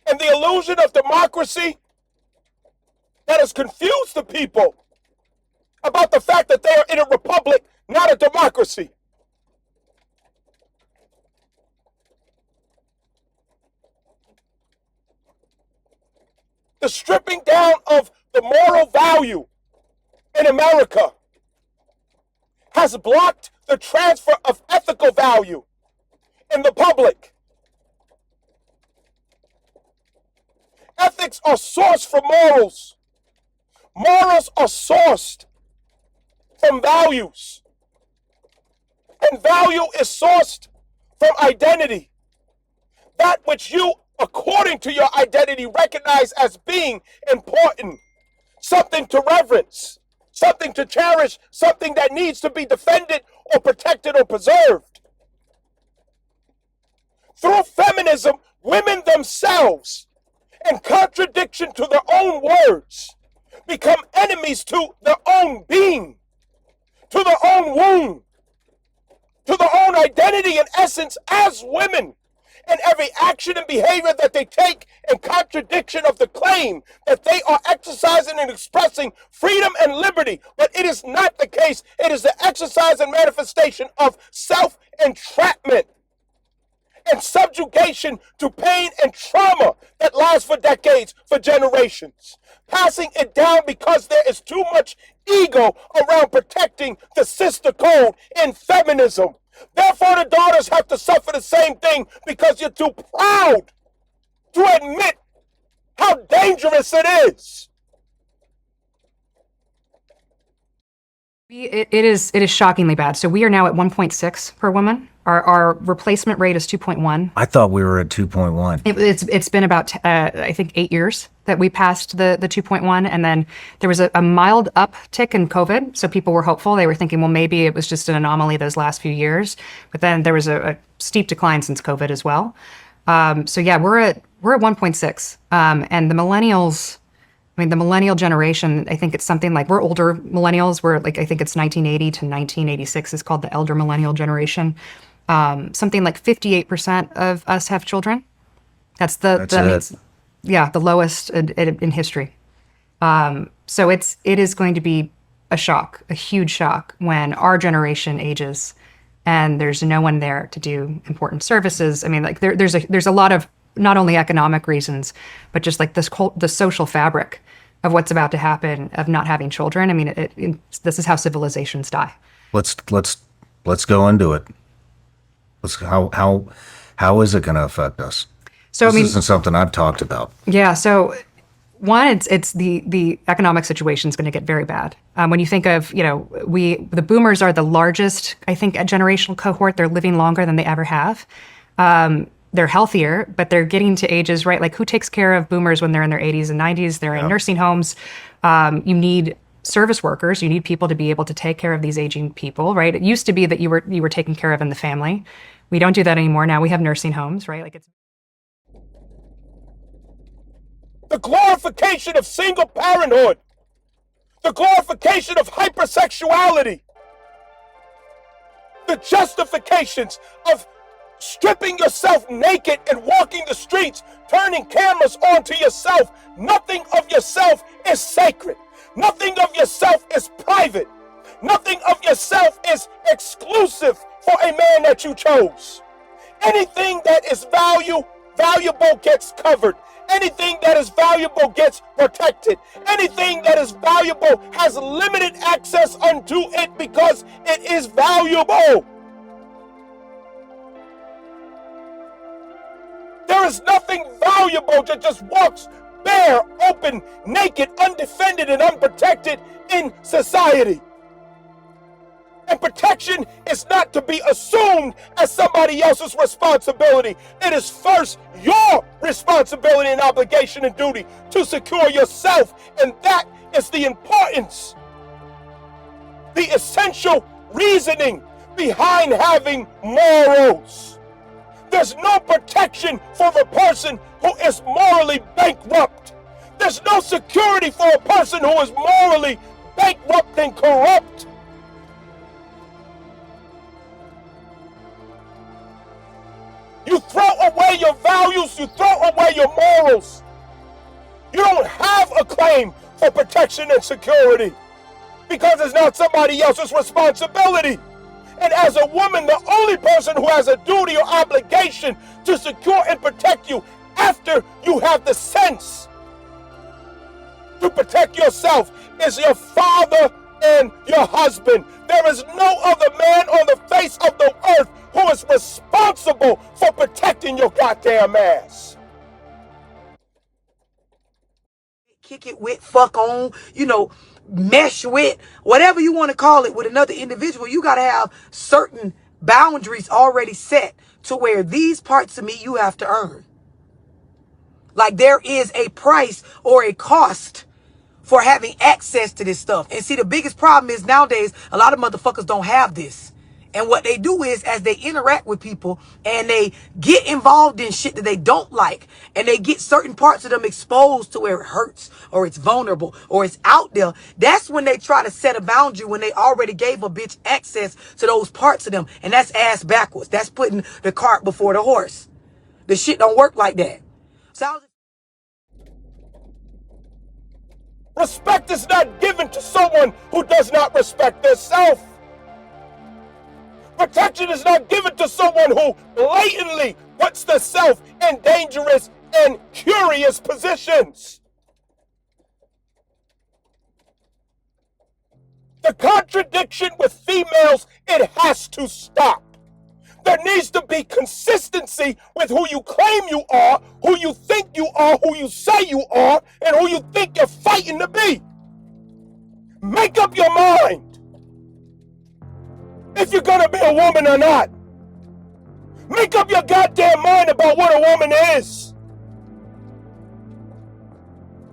and the illusion of democracy that has confused the people about the fact that they are in a republic, not a democracy. The stripping down of the moral value in America has blocked the transfer of ethical value in the public. Ethics are sourced from morals. Morals are sourced from values. And value is sourced from identity. That which you, according to your identity, recognize as being important, something to reverence, something to cherish, something that needs to be defended or protected or preserved. Through feminism, women themselves, in contradiction to their own words, become enemies to their own being, to their own womb, to their own identity and essence as women. And every action and behavior that they take in contradiction of the claim that they are exercising and expressing freedom and liberty. But it is not the case. It is the exercise and manifestation of self-entrapment. and subjugation to pain and trauma that lasts for decades, for generations. Passing it down because there is too much ego around protecting the sister code in feminism. Therefore, the daughters have to suffer the same thing because you're too proud to admit how dangerous it is. It is shockingly bad. So we are now at 1.6 per woman. Our replacement rate is 2.1. I thought we were at 2.1. It's been about I think 8 years that we passed the 2.1, and then there was a mild uptick in COVID. So people were hopeful. They were thinking, well, maybe it was just an anomaly those last few years. But then there was a steep decline since COVID as well. So yeah, we're at 1.6, and the millennials. I mean, the millennial generation, I think it's something like, we're older millennials. We're like, I think it's 1980 to 1986 is called the elder millennial generation. Something like 58% of us have children. That means, yeah, the lowest in history. So it is going to be a shock, a huge shock when our generation ages and there's no one there to do important services. I mean, like there's a lot of not only economic reasons, but just like the social fabric of what's about to happen of not having children. I mean, this is how civilizations die. Let's go into it. How is it going to affect us? So this I mean, isn't something I've talked about. Yeah. So one, it's the economic situation is going to get very bad. When you think of, the boomers are the largest, I think, generational cohort. They're living longer than they ever have. They're healthier, but they're getting to ages, right? Like, who takes care of boomers when they're in their 80s and 90s? They're in nursing homes. You need service workers. You need people to be able to take care of these aging people, right? It used to be that you were taken care of in the family. We don't do that anymore. Now we have nursing homes, right? Like, it's the glorification of single parenthood, the glorification of hypersexuality, the justifications of stripping yourself naked and walking the streets, turning cameras onto yourself. Nothing of yourself is sacred. Nothing of yourself is private. Nothing of yourself is exclusive for a man that you chose. Anything that is valuable gets covered. Anything that is valuable gets protected. Anything that is valuable has limited access unto it because it is valuable. There is nothing valuable that just walks bare, open, naked, undefended, and unprotected in society. And protection is not to be assumed as somebody else's responsibility. It is first your responsibility and obligation and duty to secure yourself. And that is the importance, the essential reasoning behind having morals. There's no protection for the person who is morally bankrupt. There's no security for a person who is morally bankrupt and corrupt. You throw away your values, you throw away your morals. You don't have a claim for protection and security because it's not somebody else's responsibility. And as a woman, the only person who has a duty or obligation to secure and protect you after you have the sense to protect yourself is your father and your husband. There is no other man on the face of the earth who is responsible for protecting your goddamn ass. Kick it with, fuck on, mesh with, whatever you want to call it with another individual. You got to have certain boundaries already set to where these parts of me you have to earn. Like, there is a price or a cost for having access to this stuff. And see, the biggest problem is nowadays a lot of motherfuckers don't have this. And what they do is, as they interact with people and they get involved in shit that they don't like, and they get certain parts of them exposed to where it hurts or it's vulnerable or it's out there, that's when they try to set a boundary when they already gave a bitch access to those parts of them. And that's ass backwards. That's putting the cart before the horse. The shit don't work like that. Respect is not given to someone who does not respect their self. Protection is not given to someone who blatantly puts the self in dangerous and curious positions. The contradiction with females, it has to stop. There needs to be consistency with who you claim you are, who you think you are, who you say you are, and who you think you're fighting to be. Make up your mind if you're gonna be a woman or not. Make up your goddamn mind about what a woman is.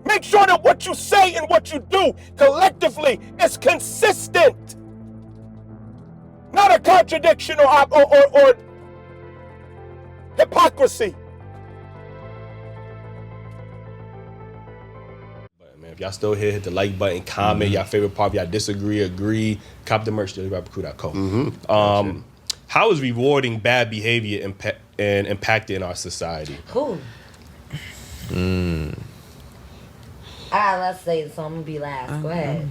Make sure that what you say and what you do collectively is consistent. Not a contradiction or hypocrisy. Man, if y'all still here, hit the like button, comment y'all favorite part. If y'all disagree, agree, cop the merch, rappercrew.co. How is rewarding bad behavior and impacting our society? Cool. Let's say it, so I'm gonna be last. Go ahead.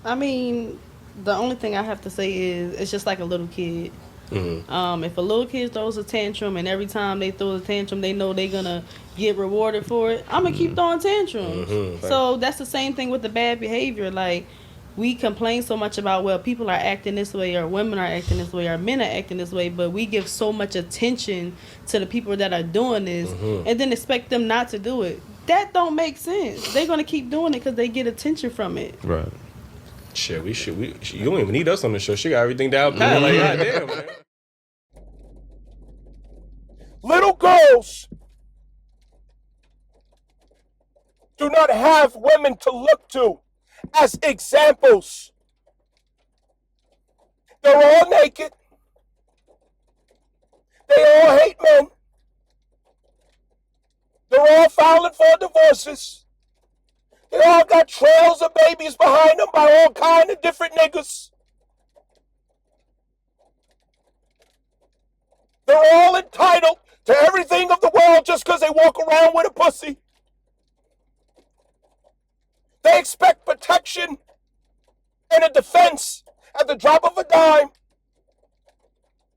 I mean, the only thing I have to say is it's just like a little kid. If a little kid throws a tantrum and every time they throw a tantrum they know they're gonna get rewarded for it, I'm gonna keep throwing tantrums. So that's the same thing with the bad behavior. Like, we complain so much about, well, people are acting this way, or women are acting this way, or men are acting this way, but we give so much attention to the people that are doing this and then expect them not to do it. That don't make sense. They're gonna keep doing it because they get attention from it. Right. Shit, you don't even need us on the show. She got everything down pat. Like, goddamn, man. Little girls do not have women to look to as examples. They're all naked. They all hate men. They're all filing for divorces. They all got trails of babies behind them by all kind of different niggas. They're all entitled to everything of the world just because they walk around with a pussy. They expect protection and a defense at the drop of a dime,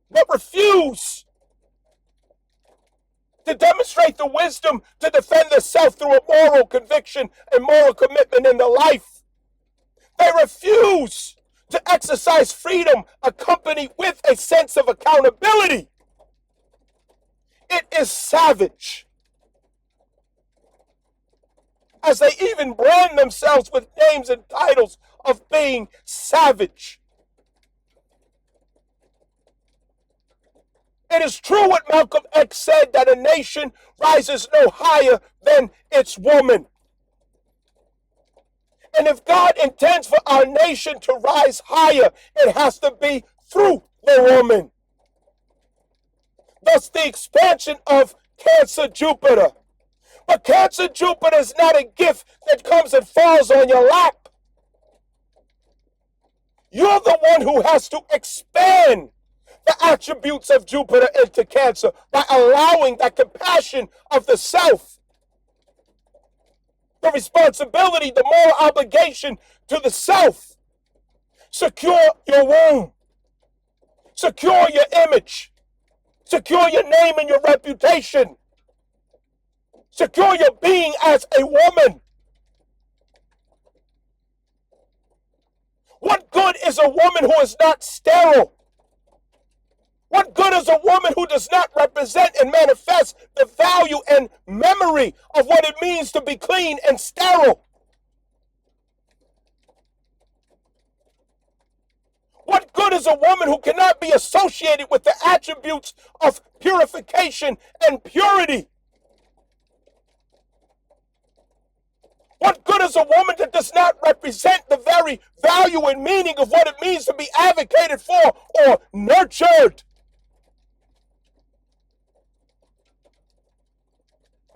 but refuse to demonstrate the wisdom to defend themselves through a moral conviction and moral commitment in their life. They refuse to exercise freedom accompanied with a sense of accountability. It is savage. As they even brand themselves with names and titles of being savage. It is true what Malcolm X said, that a nation rises no higher than its woman. And if God intends for our nation to rise higher, it has to be through the woman. Thus the expansion of Cancer Jupiter. But Cancer Jupiter is not a gift that comes and falls on your lap. You're the one who has to expand the attributes of Jupiter into Cancer by allowing that compassion of the self, the responsibility, the moral obligation to the self. Secure your womb. Secure your image. Secure your name and your reputation. Secure your being as a woman. What good is a woman who is not sterile? What good is a woman who does not represent and manifest the value and memory of what it means to be clean and sterile? What good is a woman who cannot be associated with the attributes of purification and purity? What good is a woman that does not represent the very value and meaning of what it means to be advocated for or nurtured?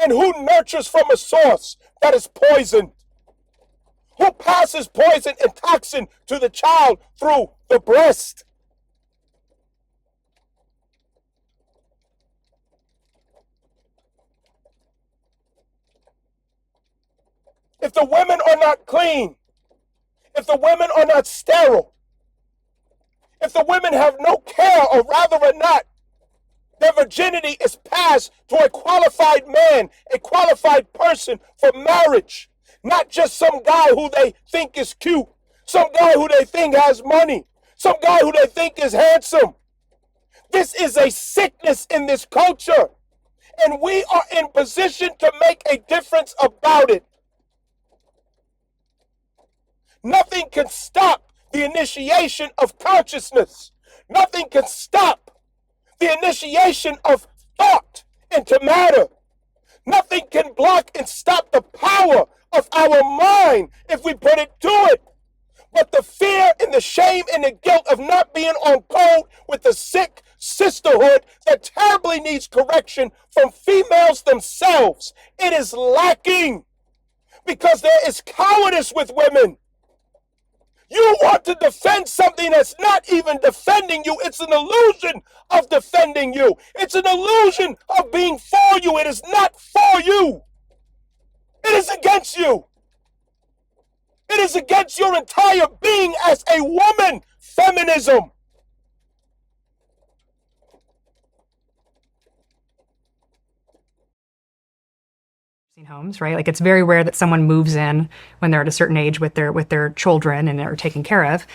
And who nurtures from a source that is poisoned? Who passes poison and toxin to the child through the breast? If the women are not clean, if the women are not sterile, if the women have no care, or rather are not Their virginity is passed to a qualified man, a qualified person for marriage. Not just some guy who they think is cute, some guy who they think has money, some guy who they think is handsome. This is a sickness in this culture, and we are in position to make a difference about it. Nothing can stop the initiation of consciousness. Nothing can stop the initiation of thought into matter. Nothing can block and stop the power of our mind if we put it to it. But the fear and the shame and the guilt of not being on code with the sick sisterhood that terribly needs correction from females themselves. It is lacking because there is cowardice with women. You want to defend something that's not even defending you. It's an illusion of defending you. It's an illusion of being for you. It is not for you. It is against you. It is against your entire being as a woman. Feminism. Homes, right? Like it's very rare that someone moves in when they're at a certain age with their children and are taken care of.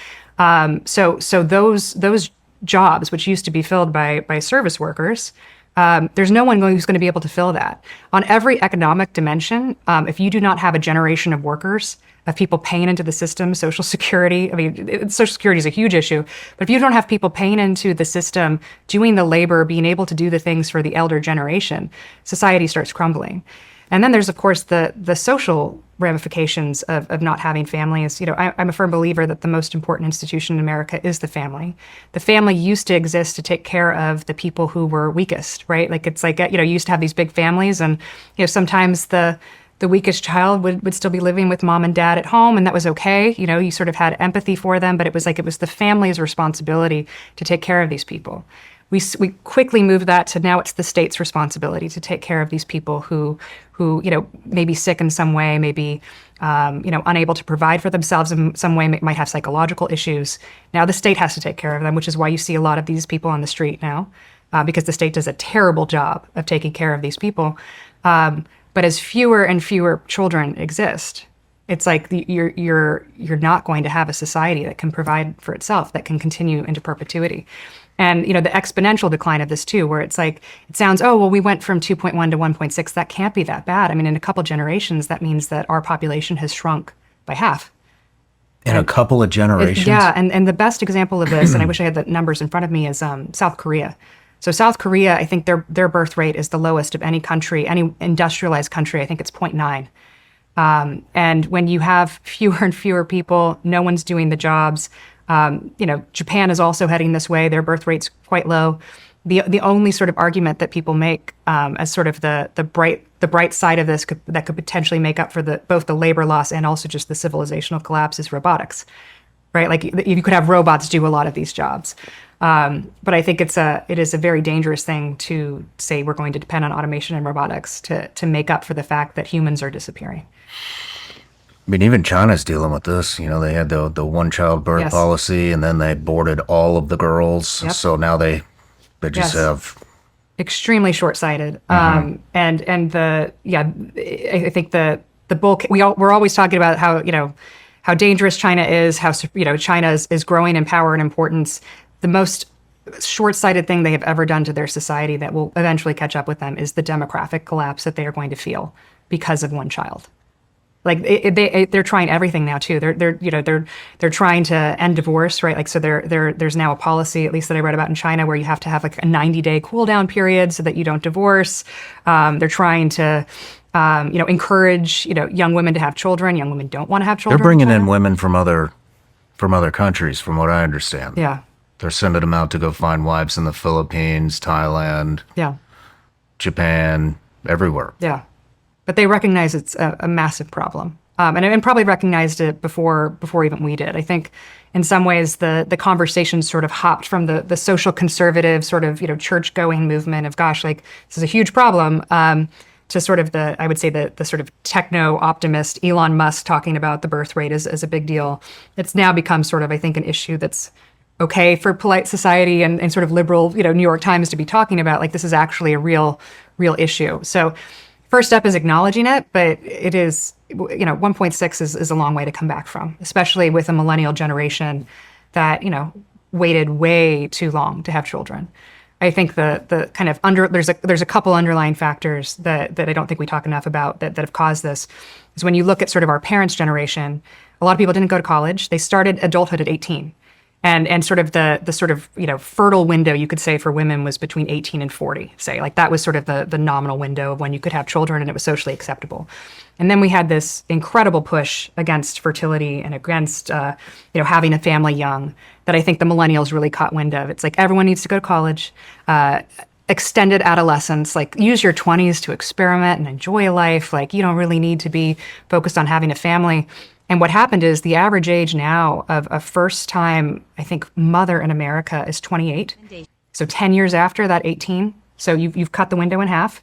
So those jobs, which used to be filled by service workers, there's no one who's going to be able to fill that. On every economic dimension, if you do not have a generation of workers, of people paying into the system, Social Security, I mean, Social Security is a huge issue, but if you don't have people paying into the system, doing the labor, being able to do the things for the elder generation, society starts crumbling. And then there's, of course, the social ramifications of not having families. You know, I'm a firm believer that the most important institution in America is the family. The family used to exist to take care of the people who were weakest, right? Like it's like, you know, you used to have these big families and, you know, sometimes the weakest child would still be living with mom and dad at home, and that was okay. You know, you sort of had empathy for them, but it was the family's responsibility to take care of these people. We quickly moved that to now it's the state's responsibility to take care of these people who you know, may be sick in some way, may be you know, unable to provide for themselves in some way, might have psychological issues. Now the state has to take care of them, which is why you see a lot of these people on the street now, because the state does a terrible job of taking care of these people. But as fewer and fewer children exist, it's like you're not going to have a society that can provide for itself, that can continue into perpetuity. And, you know, the exponential decline of this too, where it's like, it sounds, oh, well, we went from 2.1 to 1.6. That can't be that bad. I mean, in a couple generations, that means that our population has shrunk by half. In a couple of generations? Yeah, and the best example of this, and I wish I had the numbers in front of me, is South Korea. So South Korea, I think their birth rate is the lowest of any country, any industrialized country. I think it's 0.9. And when you have fewer and fewer people, no one's doing the jobs. You know, Japan is also heading this way. Their birth rate's quite low. The only sort of argument that people make as sort of the bright side of this that could potentially make up for both the labor loss and also just the civilizational collapse is robotics, right? Like you could have robots do a lot of these jobs. But I think it is a very dangerous thing to say we're going to depend on automation and robotics to make up for the fact that humans are disappearing. I mean, even China's dealing with this. You know, they had the one-child birth policy, and then they boarded all of the girls. Yep. So now they just have extremely short-sighted. I think the bulk. We're always talking about how dangerous China is. How China is growing in power and importance. The most short-sighted thing they have ever done to their society that will eventually catch up with them is the demographic collapse that they are going to feel because of one child. Like they're trying everything now too. They're trying to end divorce, right? Like so there's now a policy, at least that I read about in China, where you have to have like a 90-day cool down period so that you don't divorce. They're trying to encourage young women to have children. Young women don't want to have children. They're bringing in women from other countries, from what I understand. Yeah. They're sending them out to go find wives in the Philippines, Thailand, Japan, everywhere. Yeah. But they recognize it's a massive problem, and probably recognized it before even we did. I think in some ways the conversation sort of hopped from the social conservative sort of church-going movement of gosh, like this is a huge problem, to sort of the sort of techno-optimist Elon Musk talking about the birth rate as a big deal. It's now become sort of, I think, an issue that's okay for polite society and sort of liberal, New York Times to be talking about. Like, this is actually a real issue. So first step is acknowledging it, but it is, 1.6 is a long way to come back from, especially with a millennial generation that, waited way too long to have children. I think the kind of there's a couple underlying factors that I don't think we talk enough about that have caused this. Is when you look at sort of our parents' generation, a lot of people didn't go to college. They started adulthood at 18. And sort of the sort of, fertile window, you could say, for women was between 18 and 40, say. Like, that was sort of the nominal window of when you could have children and it was socially acceptable. And then we had this incredible push against fertility and against, having a family young that I think the millennials really caught wind of. It's like everyone needs to go to college, extended adolescence, like use your 20s to experiment and enjoy life. Like, you don't really need to be focused on having a family. And what happened is the average age now of a first-time, I think, mother in America is 28. So 10 years after that, 18. So you've cut the window in half.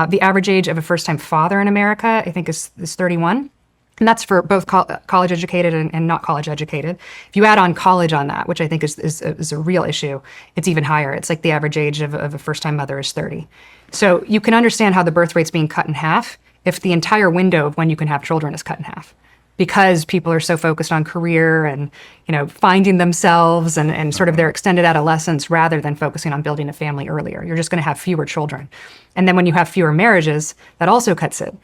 The average age of a first-time father in America, I think, is 31. And that's for both college educated and not college educated. If you add on college on that, which I think is a real issue, it's even higher. It's like the average age of a first-time mother is 30. So you can understand how the birth rate's being cut in half if the entire window of when you can have children is cut in half. Because people are so focused on career and, finding themselves and sort of their extended adolescence rather than focusing on building a family earlier. You're just going to have fewer children. And then when you have fewer marriages, that also cuts it.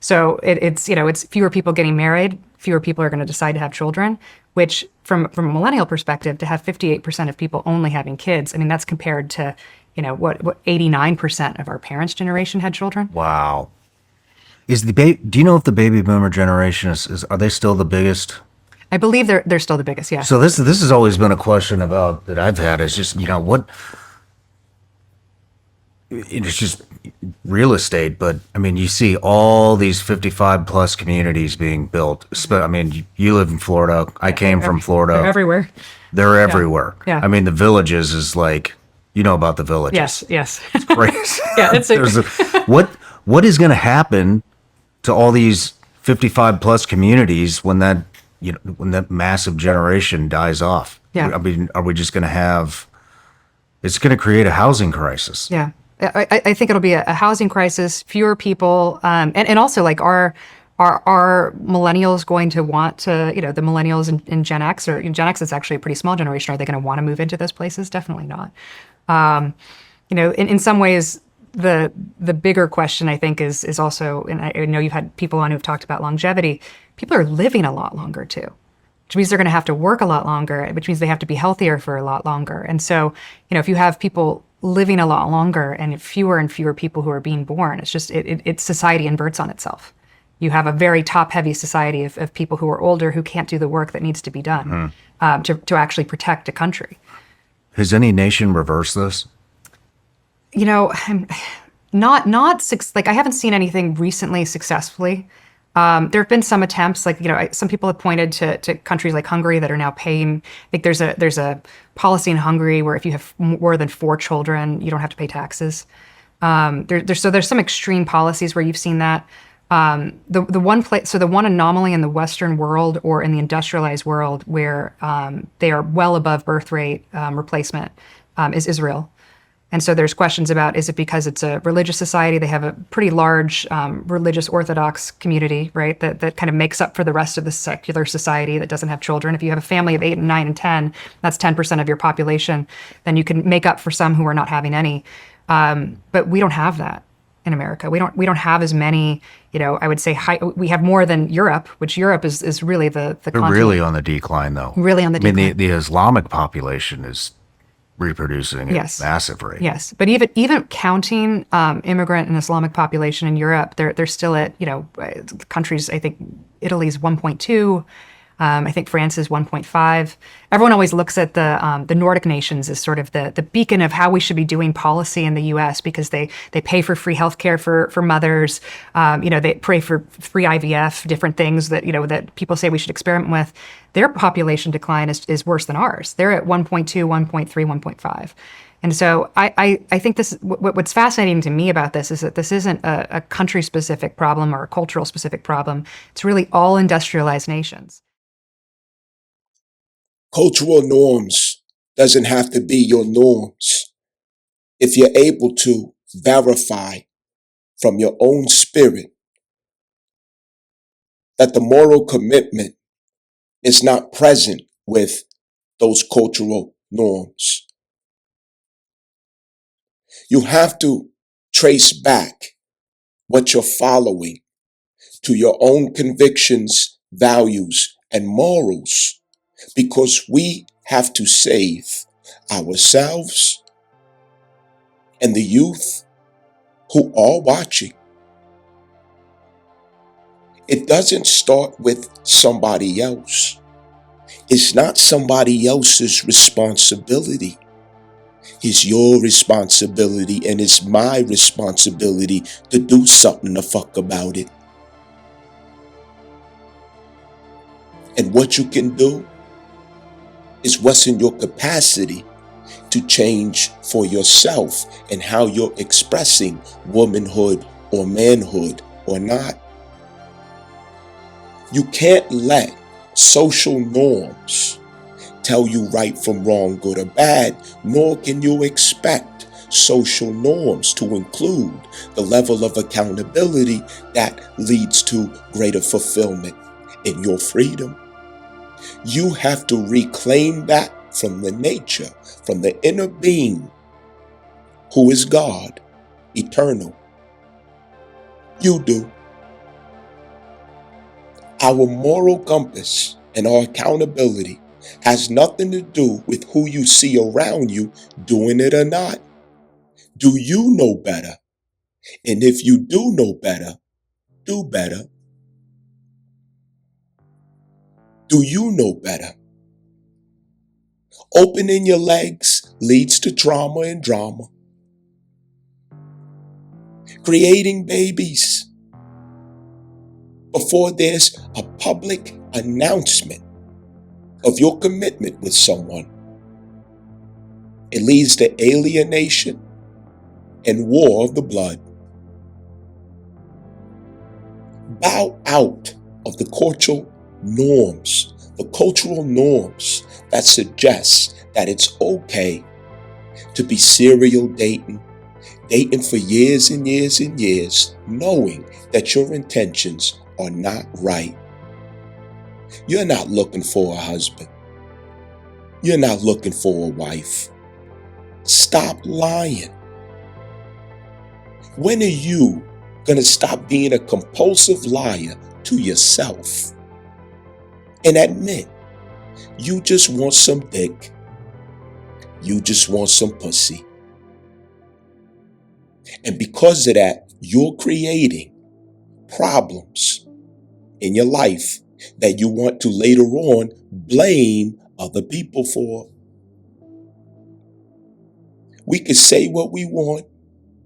So it's fewer people getting married, fewer people are going to decide to have children, which from a millennial perspective, to have 58% of people only having kids, I mean, that's compared to, what 89% of our parents' generation had children. Wow. Do you know if the baby boomer generation are they still the biggest? I believe they're still the biggest, yeah. So this has always been a question about that I've had is just, what it's just real estate, but I mean, you see all these 55 plus communities being built. I mean, you live in Florida. I came from Florida. They're everywhere. They're everywhere. Yeah. I mean, the Villages is like, about the Villages. Yes. It's crazy. Yeah, what is going to happen to all these 55 plus communities when that massive generation dies off? Yeah. I mean, are we just going to have? It's going to create a housing crisis. Yeah. I think it'll be a housing crisis, fewer people, and also like are millennials going to want to, the millennials and Gen X, or Gen X is actually a pretty small generation. Are they going to want to move into those places? Definitely not. In some ways, the bigger question I think is also, and I know you've had people on who've talked about longevity. People are living a lot longer too, which means they're going to have to work a lot longer, which means they have to be healthier for a lot longer. And so, if you have people living a lot longer and fewer people who are being born, it's just, it's society inverts on itself. You have a very top-heavy society of people who are older who can't do the work that needs to be done to actually protect a country. Has any nation reversed this? Not like I haven't seen anything recently successfully. There have been some attempts, like, some people have pointed to countries like Hungary that are now paying. I think there's a policy in Hungary where if you have more than 4 children, you don't have to pay taxes. There's some extreme policies where you've seen that. The one anomaly in the Western world or in the industrialized world where they are well above birth rate replacement is Israel. And so there's questions about, is it because it's a religious society? They have a pretty large religious Orthodox community, right, that kind of makes up for the rest of the secular society that doesn't have children. If you have a family of 8 and 9 and 10, that's 10% of your population, then you can make up for some who are not having any. But we don't have that in America. We don't have as many, I would say we have more than Europe, which Europe is really the They're continent. really on the decline, though. Really on the decline. I mean, the Islamic population is reproducing at Yes. a massive rate. Yes, but even counting immigrant and Islamic population in Europe, they're still at countries. I think Italy's 1.2. I think France is 1.5. Everyone always looks at the Nordic nations as sort of the beacon of how we should be doing policy in the U.S. because they pay for free healthcare for mothers. They pay for free IVF, different things that that people say we should experiment with. Their population decline is worse than ours. They're at 1.2, 1.3, 1.5. And so I think what's fascinating to me about this is that this isn't a country-specific problem or a cultural-specific problem. It's really all industrialized nations. Cultural norms doesn't have to be your norms. If you're able to verify from your own spirit that the moral commitment is not present with those cultural norms. You have to trace back what you're following to your own convictions, values, and morals, because we have to save ourselves and the youth who are watching. It doesn't start with somebody else. It's not somebody else's responsibility. It's your responsibility, and it's my responsibility to do something the fuck about it. And what you can do is what's in your capacity to change for yourself and how you're expressing womanhood or manhood or not. You can't let social norms tell you right from wrong, good or bad, nor can you expect social norms to include the level of accountability that leads to greater fulfillment in your freedom. You have to reclaim that from the nature, from the inner being who is God, eternal. You do. Our moral compass and our accountability has nothing to do with who you see around you doing it or not. Do you know better? And if you do know better, do better. Do you know better? Opening your legs leads to trauma and drama. Creating babies before there's a public announcement of your commitment with someone, it leads to alienation and war of the blood. Bow out of the cultural norms that suggest that it's okay to be serial dating for years and years and years, knowing that your intentions are not right. You're not looking for a husband. You're not looking for a wife. Stop lying. When are you going to stop being a compulsive liar to yourself and admit you just want some dick? You just want some pussy. And because of that, you're creating problems in your life that you want to later on blame other people for. We could say what we want,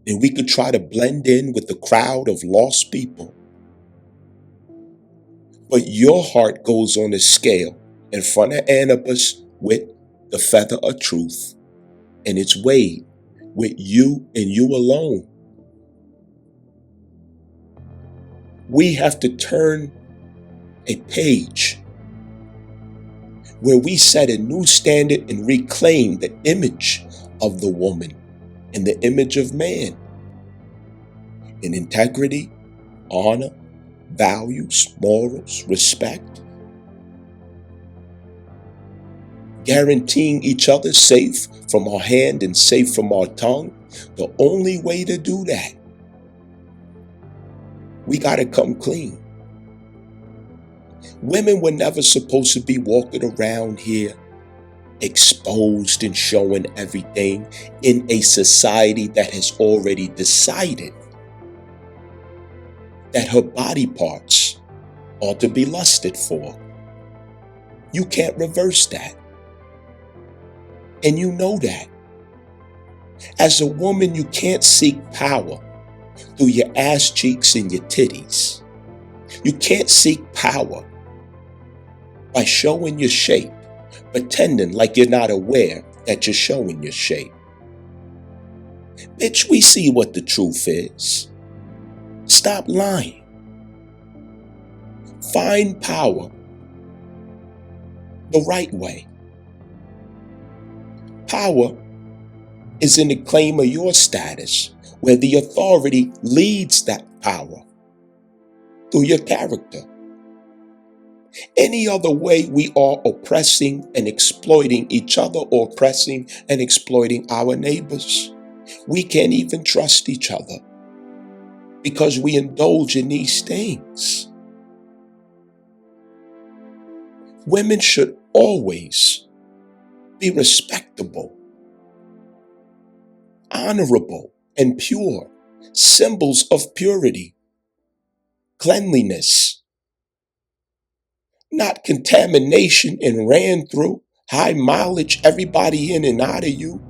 and we could try to blend in with the crowd of lost people. But your heart goes on a scale in front of Anubis with the feather of truth, and it's weighed with you and you alone. We have to turn a page where we set a new standard and reclaim the image of the woman and the image of man in integrity, honor, values, morals, respect, guaranteeing each other safe from our hand and safe from our tongue. The only way to do that, we got to come clean. Women were never supposed to be walking around here exposed and showing everything in a society that has already decided that her body parts are to be lusted for. You can't reverse that. And you know that. As a woman, you can't seek power through your ass cheeks and your titties. You can't seek power by showing your shape, pretending like you're not aware that you're showing your shape. Bitch, we see what the truth is. Stop lying. Find power the right way. Power is in the claim of your status, where the authority leads that power through your character. Any other way, we are oppressing and exploiting each other, or oppressing and exploiting our neighbors. We can't even trust each other because we indulge in these things. Women should always be respectable, honorable, and pure, symbols of purity, cleanliness, not contamination and ran through, high mileage, everybody in and out of you.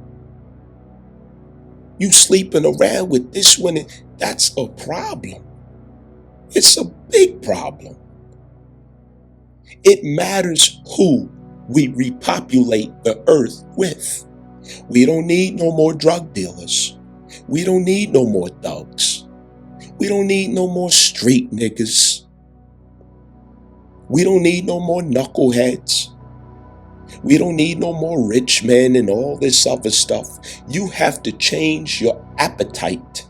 You sleeping around with this one, that's a problem. It's a big problem. It matters who we repopulate the earth with. We don't need no more drug dealers. We don't need no more thugs. We don't need no more street niggas. We don't need no more knuckleheads. We don't need no more rich men and all this other stuff. You have to change your appetite.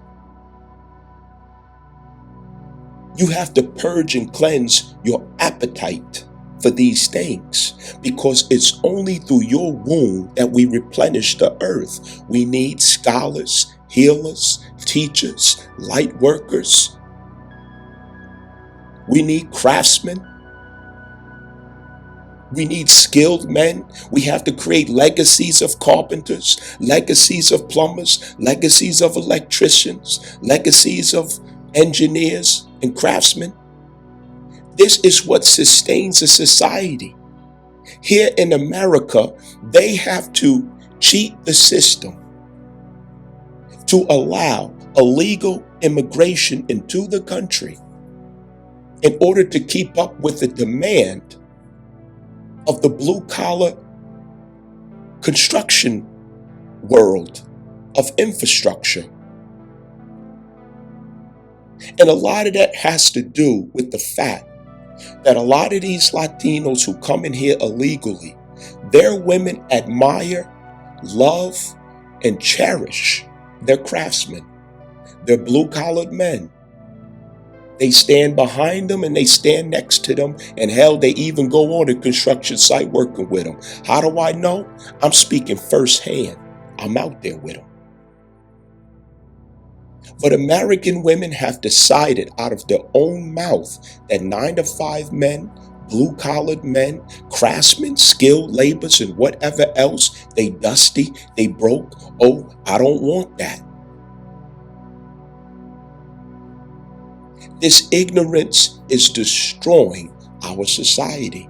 You have to purge and cleanse your appetite for these things, because it's only through your womb that we replenish the earth. We need scholars, healers, teachers, light workers. We need craftsmen. We need skilled men. We have to create legacies of carpenters, legacies of plumbers, legacies of electricians, legacies of engineers and craftsmen. This is what sustains a society. Here in America, they have to cheat the system to allow illegal immigration into the country in order to keep up with the demand of the blue-collar construction world of infrastructure. And a lot of that has to do with the fact that a lot of these Latinos who come in here illegally, their women admire, love, and cherish their craftsmen, their blue-collared men. They stand behind them and they stand next to them, and hell, they even go on a construction site working with them. How do I know? I'm speaking firsthand. I'm out there with them. But American women have decided out of their own mouth that 9-to-5 men, blue-collared men, craftsmen, skilled laborers, and whatever else, they dusty, they broke. Oh, I don't want that. This ignorance is destroying our society.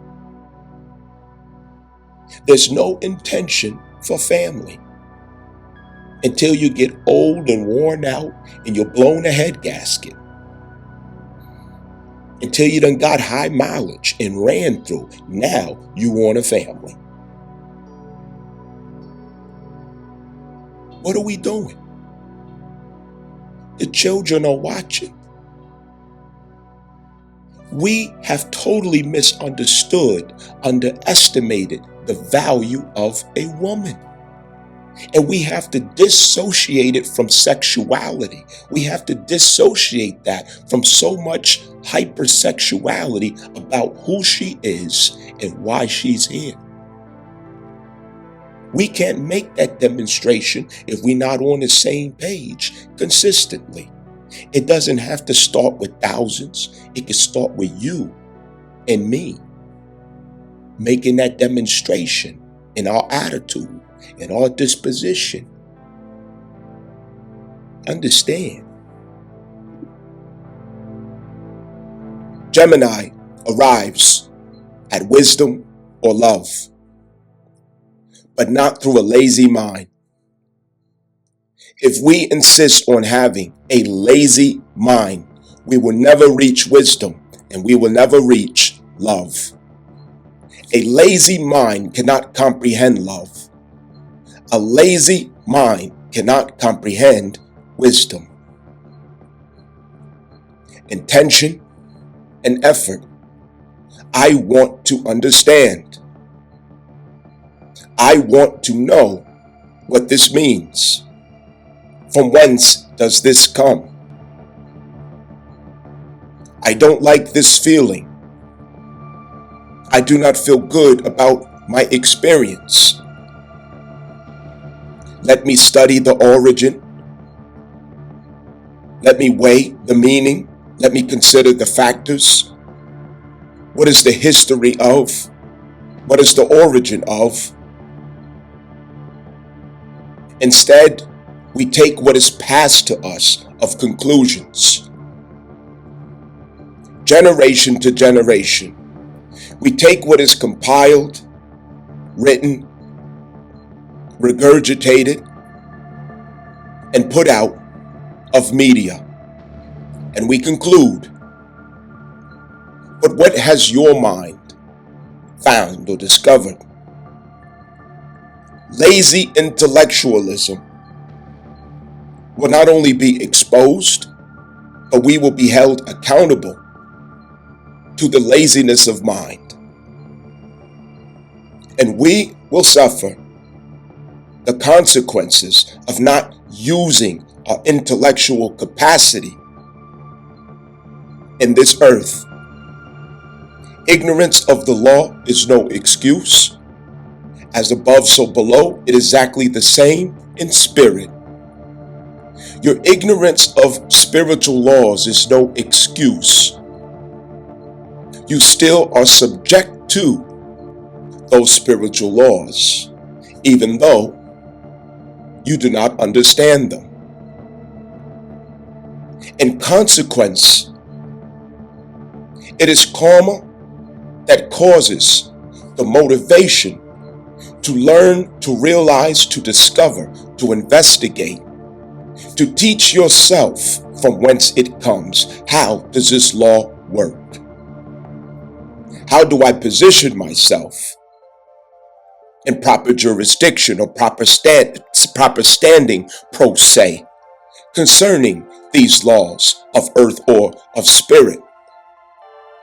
There's no intention for family until you get old and worn out and you're blown a head gasket. Until you done got high mileage and ran through. Now you want a family. What are we doing? The children are watching. We have totally misunderstood, underestimated the value of a woman. And we have to dissociate it from sexuality. We have to dissociate that from so much hypersexuality about who she is and why she's here. We can't make that demonstration if we're not on the same page consistently. It doesn't have to start with thousands. It can start with you and me making that demonstration in our attitude, in our disposition. Understand. Gemini arrives at wisdom or love, but not through a lazy mind. If we insist on having a lazy mind, we will never reach wisdom and we will never reach love. A lazy mind cannot comprehend love. A lazy mind cannot comprehend wisdom. Intention and effort. I want to understand. I want to know what this means. From whence does this come? I don't like this feeling. I do not feel good about my experience. Let me study the origin. Let me weigh the meaning. Let me consider the factors. What is the history of? What is the origin of? Instead, we take what is passed to us of conclusions. Generation to generation, we take what is compiled, written, regurgitated, and put out of media, and we conclude. But what has your mind found or discovered? Lazy intellectualism will not only be exposed, but we will be held accountable to the laziness of mind. And we will suffer the consequences of not using our intellectual capacity in this earth. Ignorance of the law is no excuse. As above, so below, it is exactly the same in spirit. Your ignorance of spiritual laws is no excuse. You still are subject to those spiritual laws, even though you do not understand them. In consequence, it is karma that causes the motivation to learn, to realize, to discover, to investigate, to teach yourself from whence it comes. How does this law work? How do I position myself in proper jurisdiction or proper standing, pro se, concerning these laws of earth or of spirit?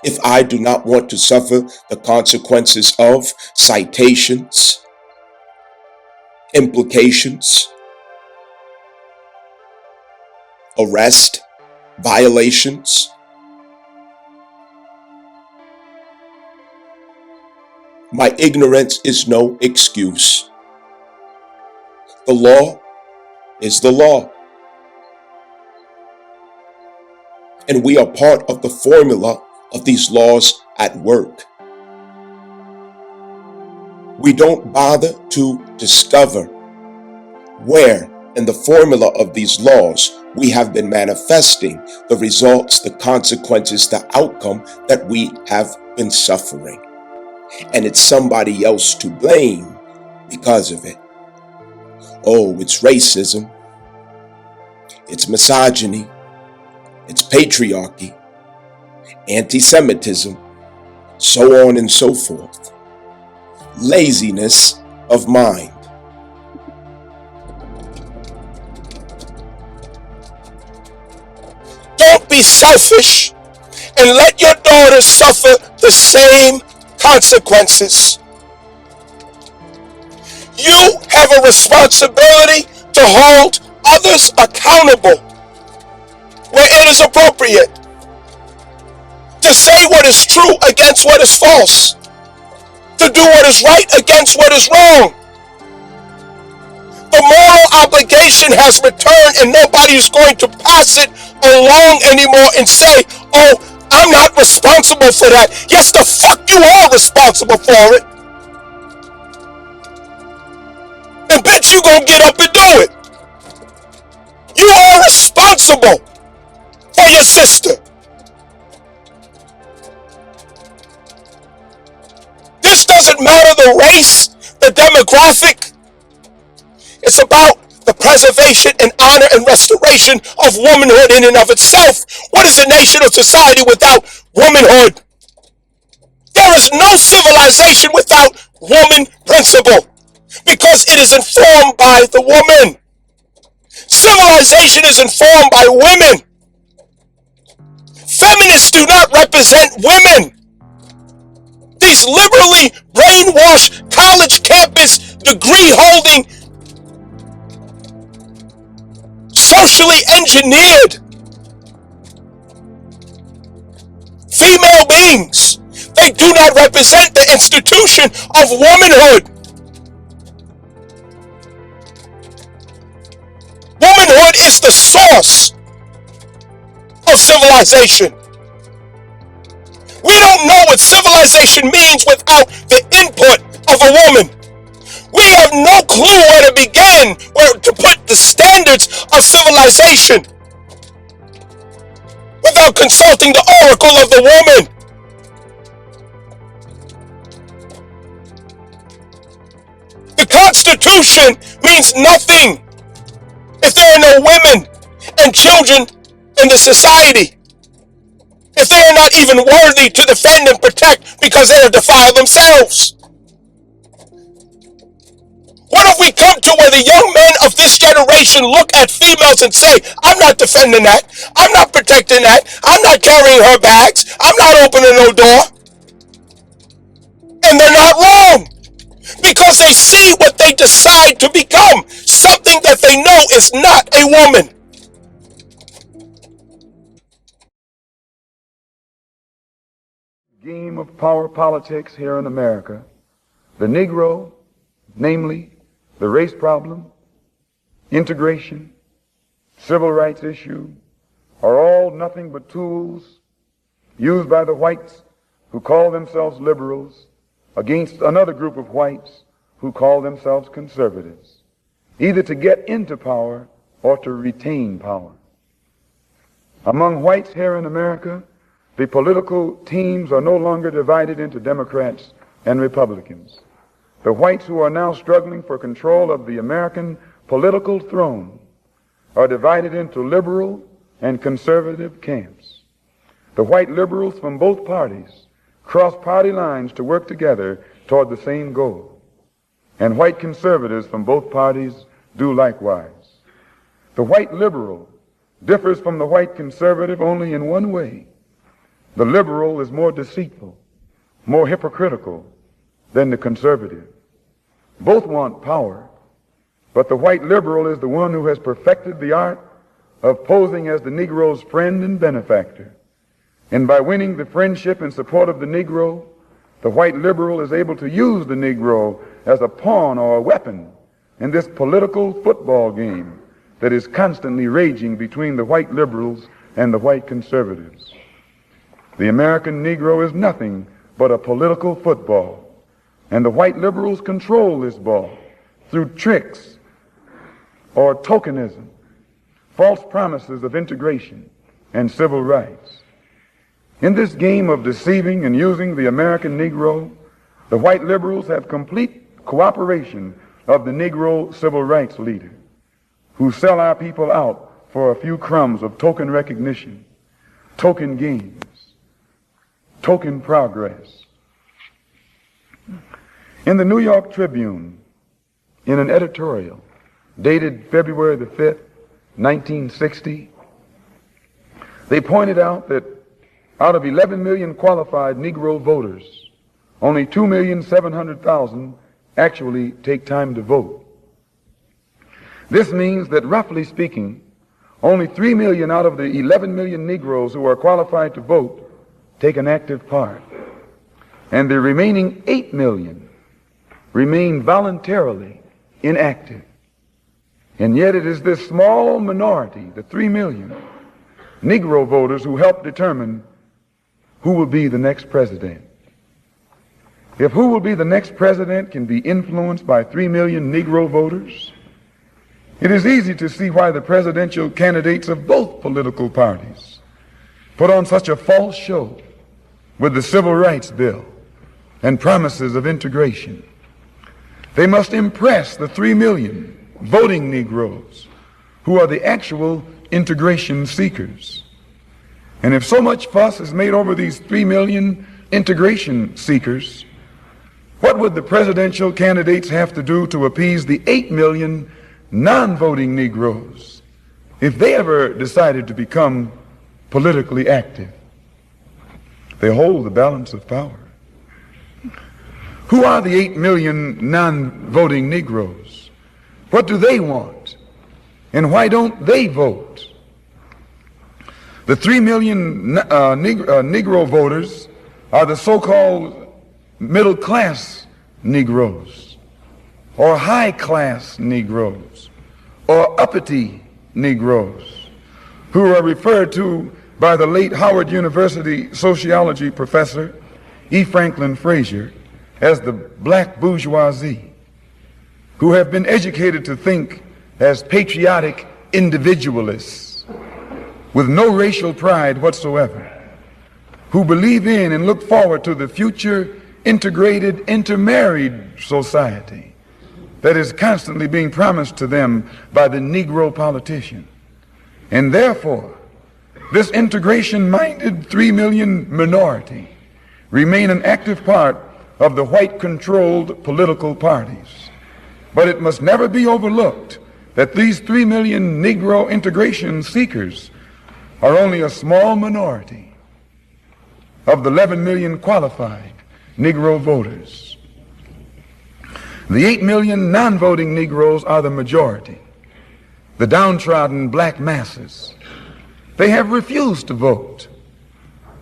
If I do not want to suffer the consequences of citations, implications, arrest, violations, my ignorance is no excuse. The law is the law. And we are part of the formula of these laws at work. We don't bother to discover where in the formula of these laws we have been manifesting the results, the consequences, the outcome that we have been suffering. And it's somebody else to blame because of it. Oh, it's racism, it's misogyny, it's patriarchy, anti-Semitism, so on and so forth. Laziness of mind. Don't be selfish and let your daughter suffer the same consequences. You have a responsibility to hold others accountable where it is appropriate, to say what is true against what is false, to do what is right against what is wrong. The moral obligation has returned, and nobody is going to pass it along anymore and say, oh, I'm not responsible for that. Yes, the fuck you are responsible for it. And bitch, you gonna get up and do it. You are responsible for your sister. This doesn't matter the race, the demographic. It's about the preservation and honor and restoration of womanhood in and of itself. What is a nation or society without womanhood? There is no civilization without woman principle, because it is informed by the woman. Civilization is informed by women. Feminists do not represent women. These liberally brainwashed college campus degree holding socially engineered female beings. They do not represent the institution of womanhood. Womanhood is the source of civilization. We don't know what civilization means without the input of a woman. We have no clue where to begin, where to put the standards of civilization without consulting the oracle of the woman. The Constitution means nothing if there are no women and children in the society. If they are not even worthy to defend and protect because they are defiled themselves. What if we come to where the young men of this generation look at females and say, I'm not defending that, I'm not protecting that, I'm not carrying her bags, I'm not opening no door. And they're not wrong. Because they see what they decide to become, something that they know is not a woman. Game of power politics here in America, the Negro, namely the race problem, integration, civil rights issue, are all nothing but tools used by the whites who call themselves liberals against another group of whites who call themselves conservatives, either to get into power or to retain power. Among whites here in America, the political teams are no longer divided into Democrats and Republicans. The whites who are now struggling for control of the American political throne are divided into liberal and conservative camps. The white liberals from both parties cross party lines to work together toward the same goal. And white conservatives from both parties do likewise. The white liberal differs from the white conservative only in one way. The liberal is more deceitful, more hypocritical than the conservative. Both want power, but the white liberal is the one who has perfected the art of posing as the Negro's friend and benefactor. And by winning the friendship and support of the Negro, the white liberal is able to use the Negro as a pawn or a weapon in this political football game that is constantly raging between the white liberals and the white conservatives. The American Negro is nothing but a political football, and the white liberals control this ball through tricks or tokenism, false promises of integration and civil rights. In this game of deceiving and using the American Negro, the white liberals have complete cooperation of the Negro civil rights leader, who sell our people out for a few crumbs of token recognition, token gains, token progress. In the New York Tribune, in an editorial dated February the 5th, 1960, they pointed out that out of 11 million qualified Negro voters, only 2,700,000 actually take time to vote. This means that, roughly speaking, only 3 million out of the 11 million Negroes who are qualified to vote take an active part. And the remaining 8 million remain voluntarily inactive. And yet it is this small minority, the 3 million Negro voters, who help determine who will be the next president. If who will be the next president can be influenced by 3 million Negro voters, it is easy to see why the presidential candidates of both political parties put on such a false show with the Civil Rights Bill and promises of integration. They must impress the 3 million voting Negroes who are the actual integration seekers. And if so much fuss is made over these 3 million integration seekers, what would the presidential candidates have to do to appease the 8 million non-voting Negroes if they ever decided to become politically active? They hold the balance of power. Who are the 8 million non-voting Negroes? What do they want? And why don't they vote? The 3 million Negro voters are the so-called middle class Negroes, or high class Negroes, or uppity Negroes, who are referred to by the late Howard University sociology professor E. Franklin Frazier as the black bourgeoisie, who have been educated to think as patriotic individualists with no racial pride whatsoever, who believe in and look forward to the future integrated, intermarried society that is constantly being promised to them by the Negro politician. And therefore, this integration-minded 3 million minority remain an active part of the white-controlled political parties. But it must never be overlooked that these 3 million Negro integration seekers are only a small minority of the 11 million qualified Negro voters. The 8 million non-voting Negroes are the majority, the downtrodden black masses. They have refused to vote.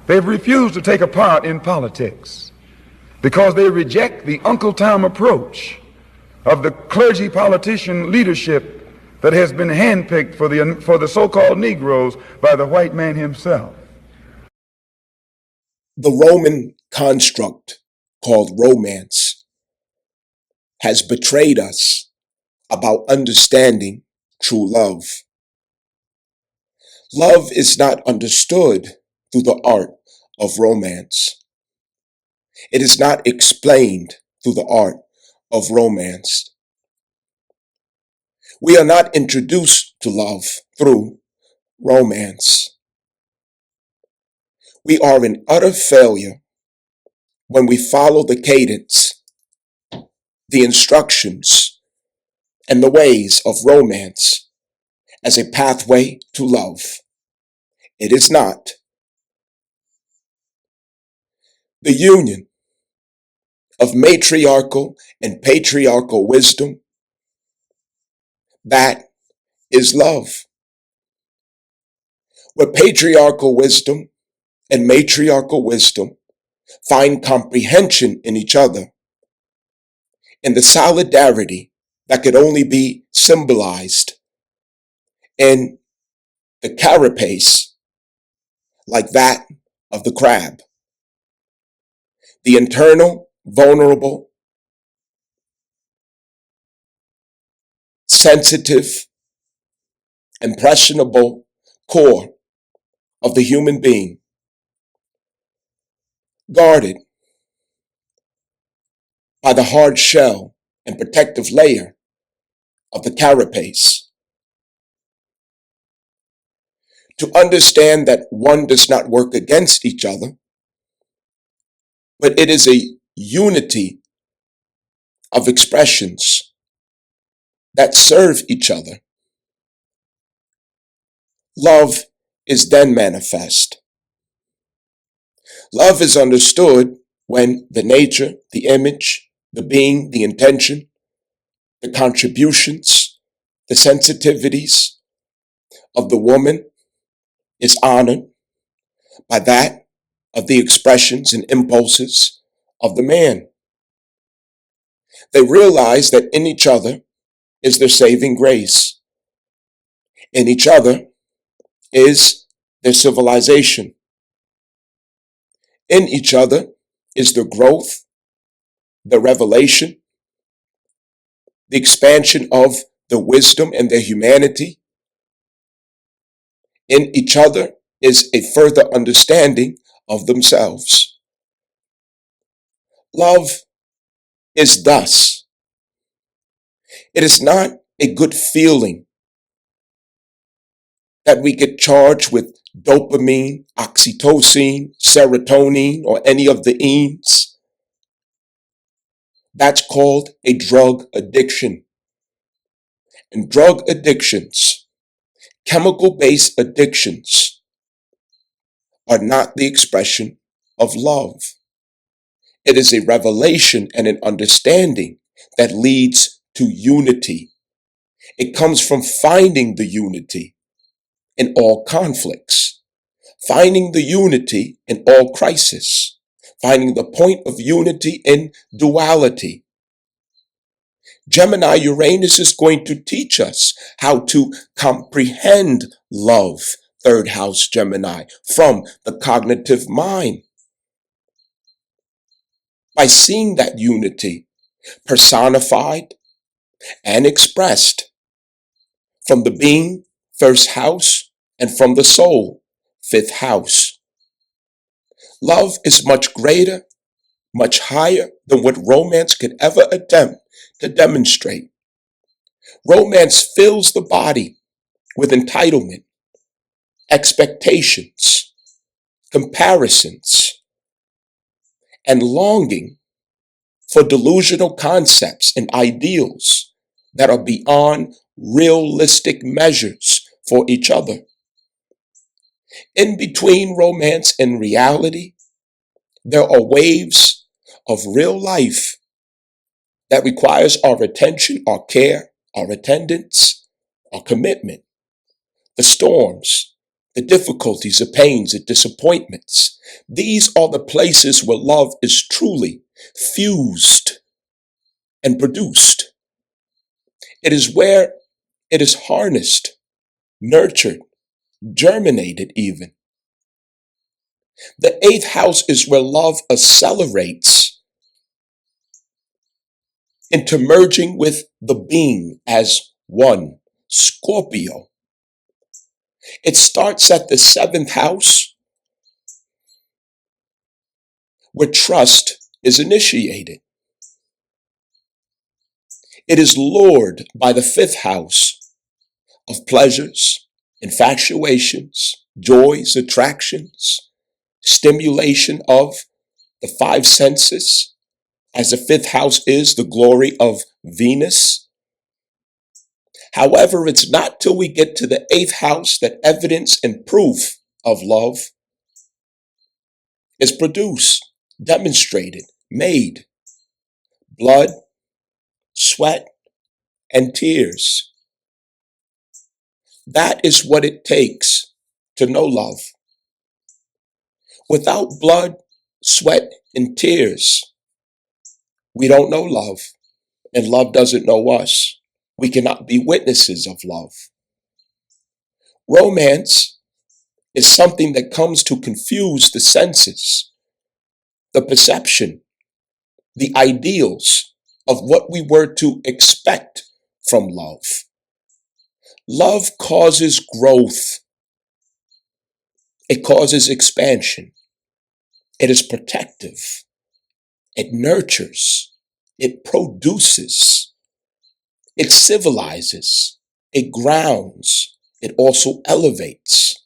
They've refused to take a part in politics because they reject the Uncle Tom approach of the clergy politician leadership that has been handpicked for the so-called Negroes by the white man himself. The Roman construct called romance has betrayed us about understanding true love. Love is not understood through the art of romance. It is not explained through the art of romance. We are not introduced to love through romance. We are in utter failure when we follow the cadence, the instructions, and the ways of romance as a pathway to love. It is not. The union of matriarchal and patriarchal wisdom, that is love. Where patriarchal wisdom and matriarchal wisdom find comprehension in each other, in the solidarity that could only be symbolized in the carapace like that of the crab. The internal, vulnerable, sensitive, impressionable core of the human being, guarded by the hard shell and protective layer of the carapace. To understand that one does not work against each other, but it is a unity of expressions that serve each other. Love is then manifest. Love is understood when the nature, the image, the being, the intention, the contributions, the sensitivities of the woman is honored by that of the expressions and impulses of the man. They realize that in each other is their saving grace. In each other is their civilization. In each other is their growth, the revelation, the expansion of their wisdom and their humanity. In each other is a further understanding of themselves. Love is thus. It is not a good feeling that we get charged with dopamine, oxytocin, serotonin, or any of the enes. That's called a drug addiction. And drug addictions, chemical-based addictions, are not the expression of love. It is a revelation and an understanding that leads to unity. It comes from finding the unity in all conflicts, finding the unity in all crisis, finding the point of unity in duality. Gemini Uranus is going to teach us how to comprehend love, third house Gemini, from the cognitive mind. By seeing that unity personified and expressed from the being, first house, and from the soul, fifth house. Love is much greater, much higher than what romance could ever attempt to demonstrate. Romance fills the body with entitlement, expectations, comparisons, and longing for delusional concepts and ideals that are beyond realistic measures for each other. In between romance and reality, there are waves of real life that requires our attention, our care, our attendance, our commitment. The storms, the difficulties, the pains, the disappointments. These are the places where love is truly fused and produced. It is where it is harnessed, nurtured, germinated even. The eighth house is where love accelerates into merging with the being as one, Scorpio. It starts at the seventh house where trust is initiated. It is lured by the fifth house of pleasures, infatuations, joys, attractions, stimulation of the five senses, as the fifth house is the glory of Venus. However, it's not till we get to the eighth house that evidence and proof of love is produced, demonstrated, made. Blood, sweat, and tears. That is what it takes to know love. Without blood, sweat, and tears, we don't know love, and love doesn't know us. We cannot be witnesses of love. Romance is something that comes to confuse the senses, the perception, the ideals of what we were to expect from love. Love causes growth. It causes expansion. It is protective. It nurtures. It produces. It civilizes. It grounds. It also elevates.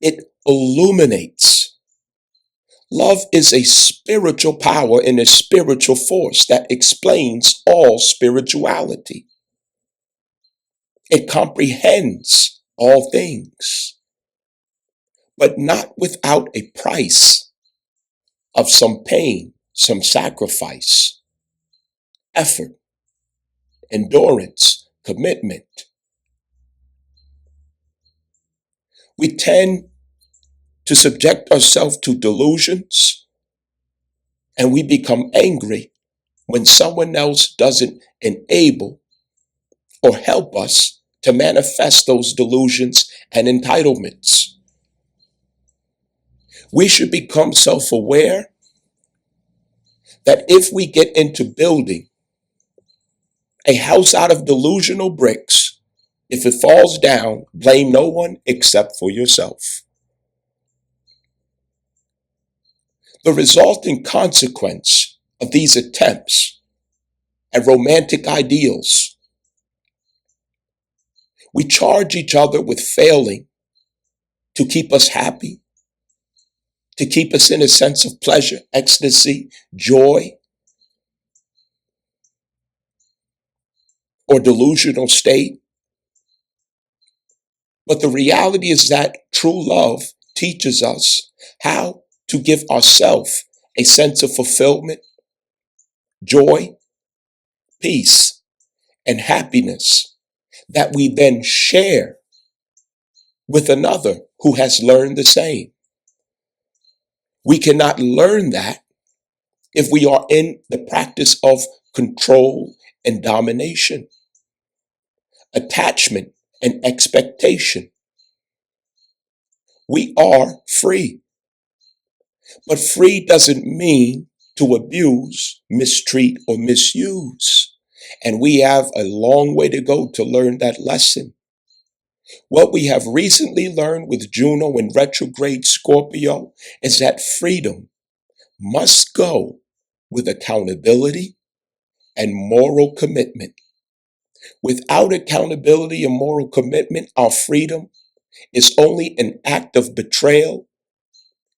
It illuminates. Love is a spiritual power and a spiritual force that explains all spirituality. It comprehends all things, but not without a price of some pain, some sacrifice, effort, endurance, commitment. We tend to subject ourselves to delusions, and we become angry when someone else doesn't enable or help us to manifest those delusions and entitlements. We should become self-aware that if we get into building a house out of delusional bricks, if it falls down, blame no one except for yourself. The resulting consequence of these attempts at romantic ideals, we charge each other with failing to keep us happy, to keep us in a sense of pleasure, ecstasy, joy, or delusional state. But the reality is that true love teaches us how to give ourselves a sense of fulfillment, joy, peace, and happiness that we then share with another who has learned the same. We cannot learn that if we are in the practice of control and domination, attachment and expectation. We are free, but free doesn't mean to abuse, mistreat, or misuse. And we have a long way to go to learn that lesson. What we have recently learned with Juno in retrograde Scorpio is that freedom must go with accountability and moral commitment. Without accountability and moral commitment, our freedom is only an act of betrayal,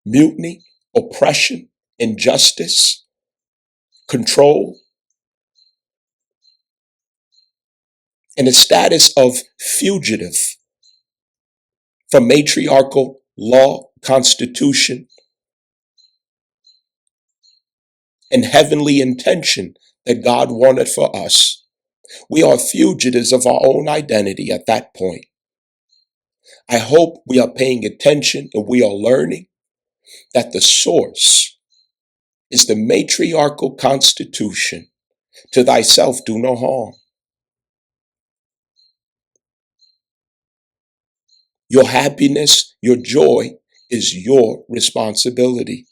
mutiny, oppression, injustice, control, and a status of fugitive from matriarchal law, constitution, and heavenly intention that God wanted for us. We are fugitives of our own identity at that point. I hope we are paying attention and we are learning that the source is the matriarchal constitution. To thyself do no harm. Your happiness, your joy is your responsibility.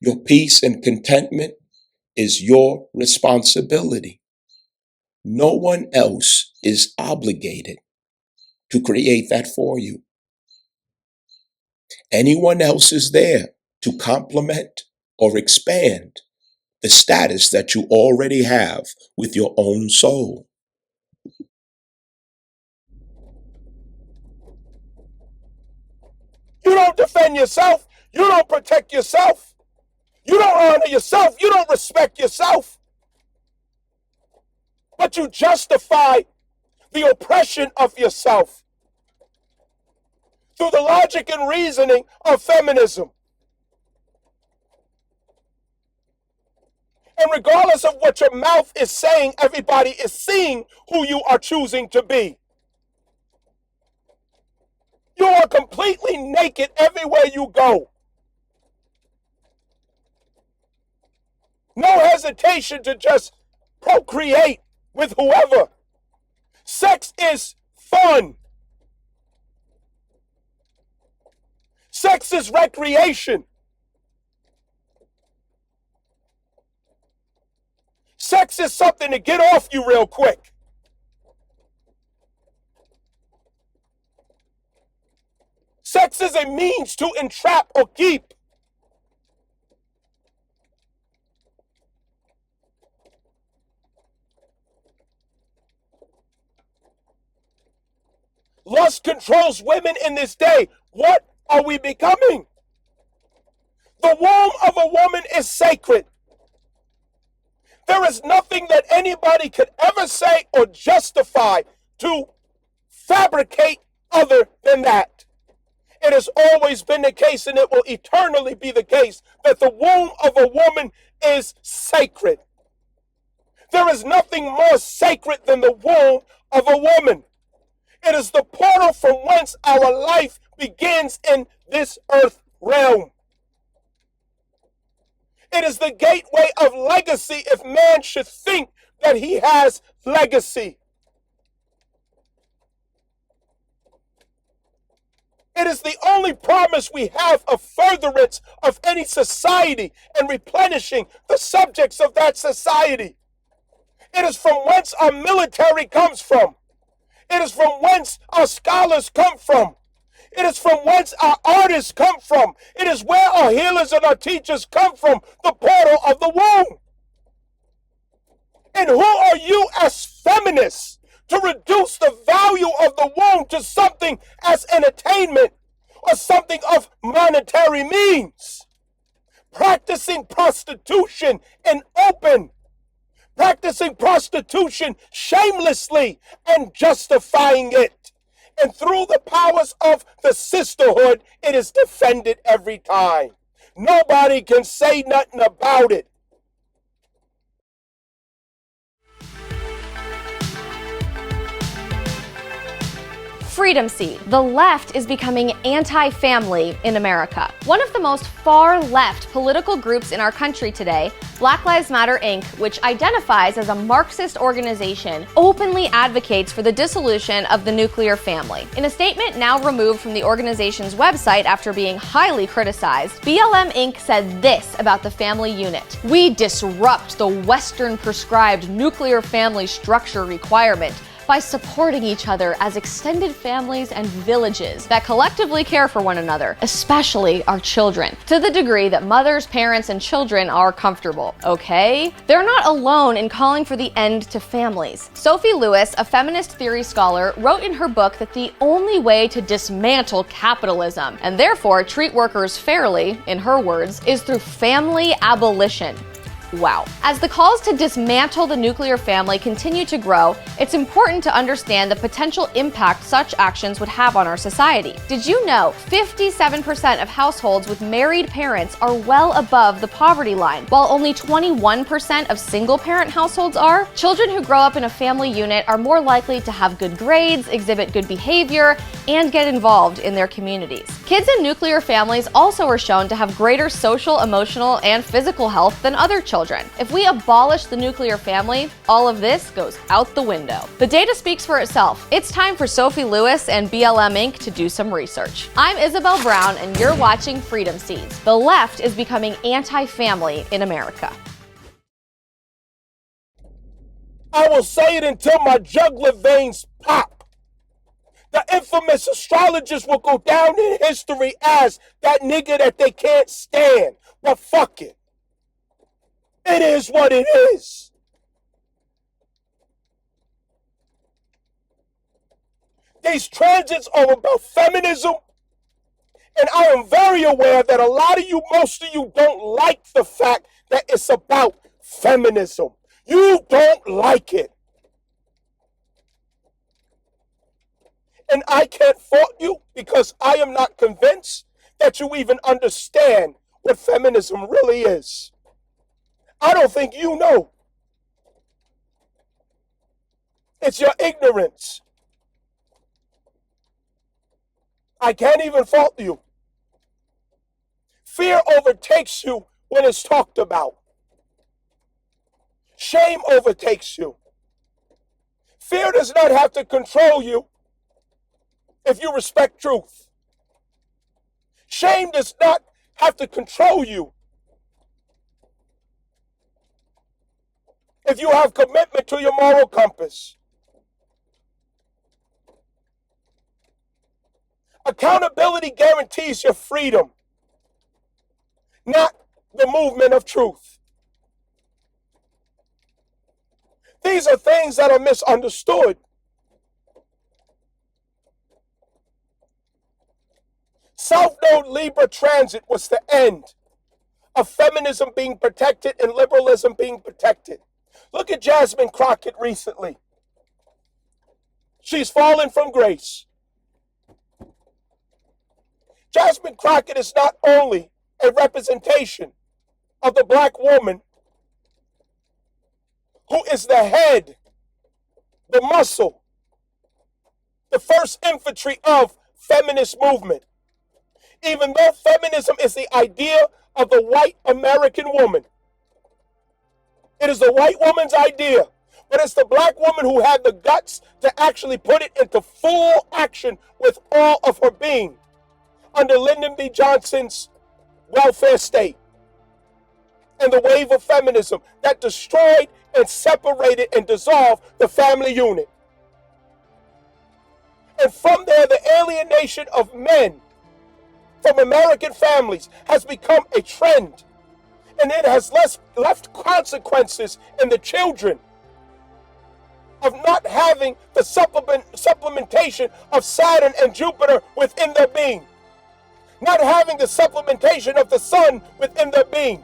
Your peace and contentment is your responsibility. No one else is obligated to create that for you. Anyone else is there to complement or expand the status that you already have with your own soul. You don't defend yourself. You don't protect yourself. You don't honor yourself. You don't respect yourself. But you justify the oppression of yourself through the logic and reasoning of feminism. And regardless of what your mouth is saying, everybody is seeing who you are choosing to be. You are completely naked everywhere you go. No hesitation to just procreate with whoever. Sex is fun. Sex is recreation. Sex is something to get off you real quick. Sex is a means to entrap or keep. Lust controls women in this day. What are we becoming? The womb of a woman is sacred. There is nothing that anybody could ever say or justify to fabricate other than that. It has always been the case, and it will eternally be the case, that the womb of a woman is sacred. There is nothing more sacred than the womb of a woman. It is the portal from whence our life begins in this earth realm. It is the gateway of legacy if man should think that he has legacy. It is the only promise we have of furtherance of any society and replenishing the subjects of that society. It is from whence our military comes from. It is from whence our scholars come from. It is from whence our artists come from. It is where our healers and our teachers come from, the portal of the womb. And who are you as feminists to reduce the value of the womb to something as entertainment or something of monetary means? Practicing prostitution in open, practicing prostitution shamelessly and justifying it. And through the powers of the sisterhood, it is defended every time. Nobody can say nothing about it. Freedom Seed. The left is becoming anti-family in America. One of the most far-left political groups in our country today, Black Lives Matter Inc., which identifies as a Marxist organization, openly advocates for the dissolution of the nuclear family. In a statement now removed from the organization's website after being highly criticized, BLM Inc. said this about the family unit: "We disrupt the Western prescribed nuclear family structure requirement by supporting each other as extended families and villages that collectively care for one another, especially our children, to the degree that mothers, parents, and children are comfortable." Okay? They're not alone in calling for the end to families. Sophie Lewis, a feminist theory scholar, wrote in her book that the only way to dismantle capitalism, and therefore treat workers fairly, in her words, is through family abolition. Wow. As the calls to dismantle the nuclear family continue to grow, it's important to understand the potential impact such actions would have on our society. Did you know 57% of households with married parents are well above the poverty line, while only 21% of single-parent households are? Children who grow up in a family unit are more likely to have good grades, exhibit good behavior, and get involved in their communities. Kids in nuclear families also are shown to have greater social, emotional, and physical health than other children. If we abolish the nuclear family, all of this goes out the window. The data speaks for itself. It's time for Sophie Lewis and BLM Inc. to do some research. I'm Isabel Brown, and you're watching Freedom Seeds. The left is becoming anti-family in America. I will say it until my jugular veins pop. The infamous astrologist will go down in history as that nigga that they can't stand. But fuck it. It is what it is. These transits are about feminism, and I am very aware that a lot of you, most of you, don't like the fact that it's about feminism. You don't like it. And I can't fault you because I am not convinced that you even understand what feminism really is. I don't think you know. It's your ignorance. I can't even fault you. Fear overtakes you when it's talked about. Shame overtakes you. Fear does not have to control you if you respect truth. Shame does not have to control you if you have commitment to your moral compass. Accountability guarantees your freedom, not the movement of truth. These are things that are misunderstood. South Node Libra transit was the end of feminism being protected and liberalism being protected. Look at Jasmine Crockett recently. She's fallen from grace. Jasmine Crockett is not only a representation of the black woman who is the head, the muscle, the first infantry of feminist movement. Even though feminism is the idea of the white American woman, it is the white woman's idea, but it's the black woman who had the guts to actually put it into full action with all of her being under Lyndon B. Johnson's welfare state and the wave of feminism that destroyed and separated and dissolved the family unit. And from there, the alienation of men from American families has become a trend. And it has left consequences in the children of not having the supplementation of Saturn and Jupiter within their being. Not having the supplementation of the sun within their being.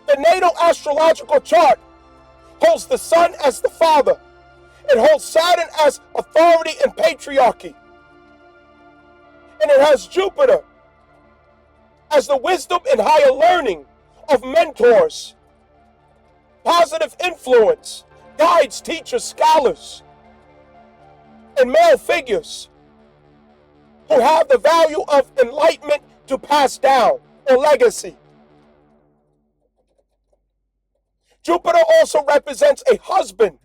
The natal astrological chart holds the sun as the father. It holds Saturn as authority and patriarchy. And it has Jupiter as the wisdom and higher learning of mentors, positive influence, guides, teachers, scholars. and male figures who have the value of enlightenment to pass down or legacy. Jupiter also represents a husband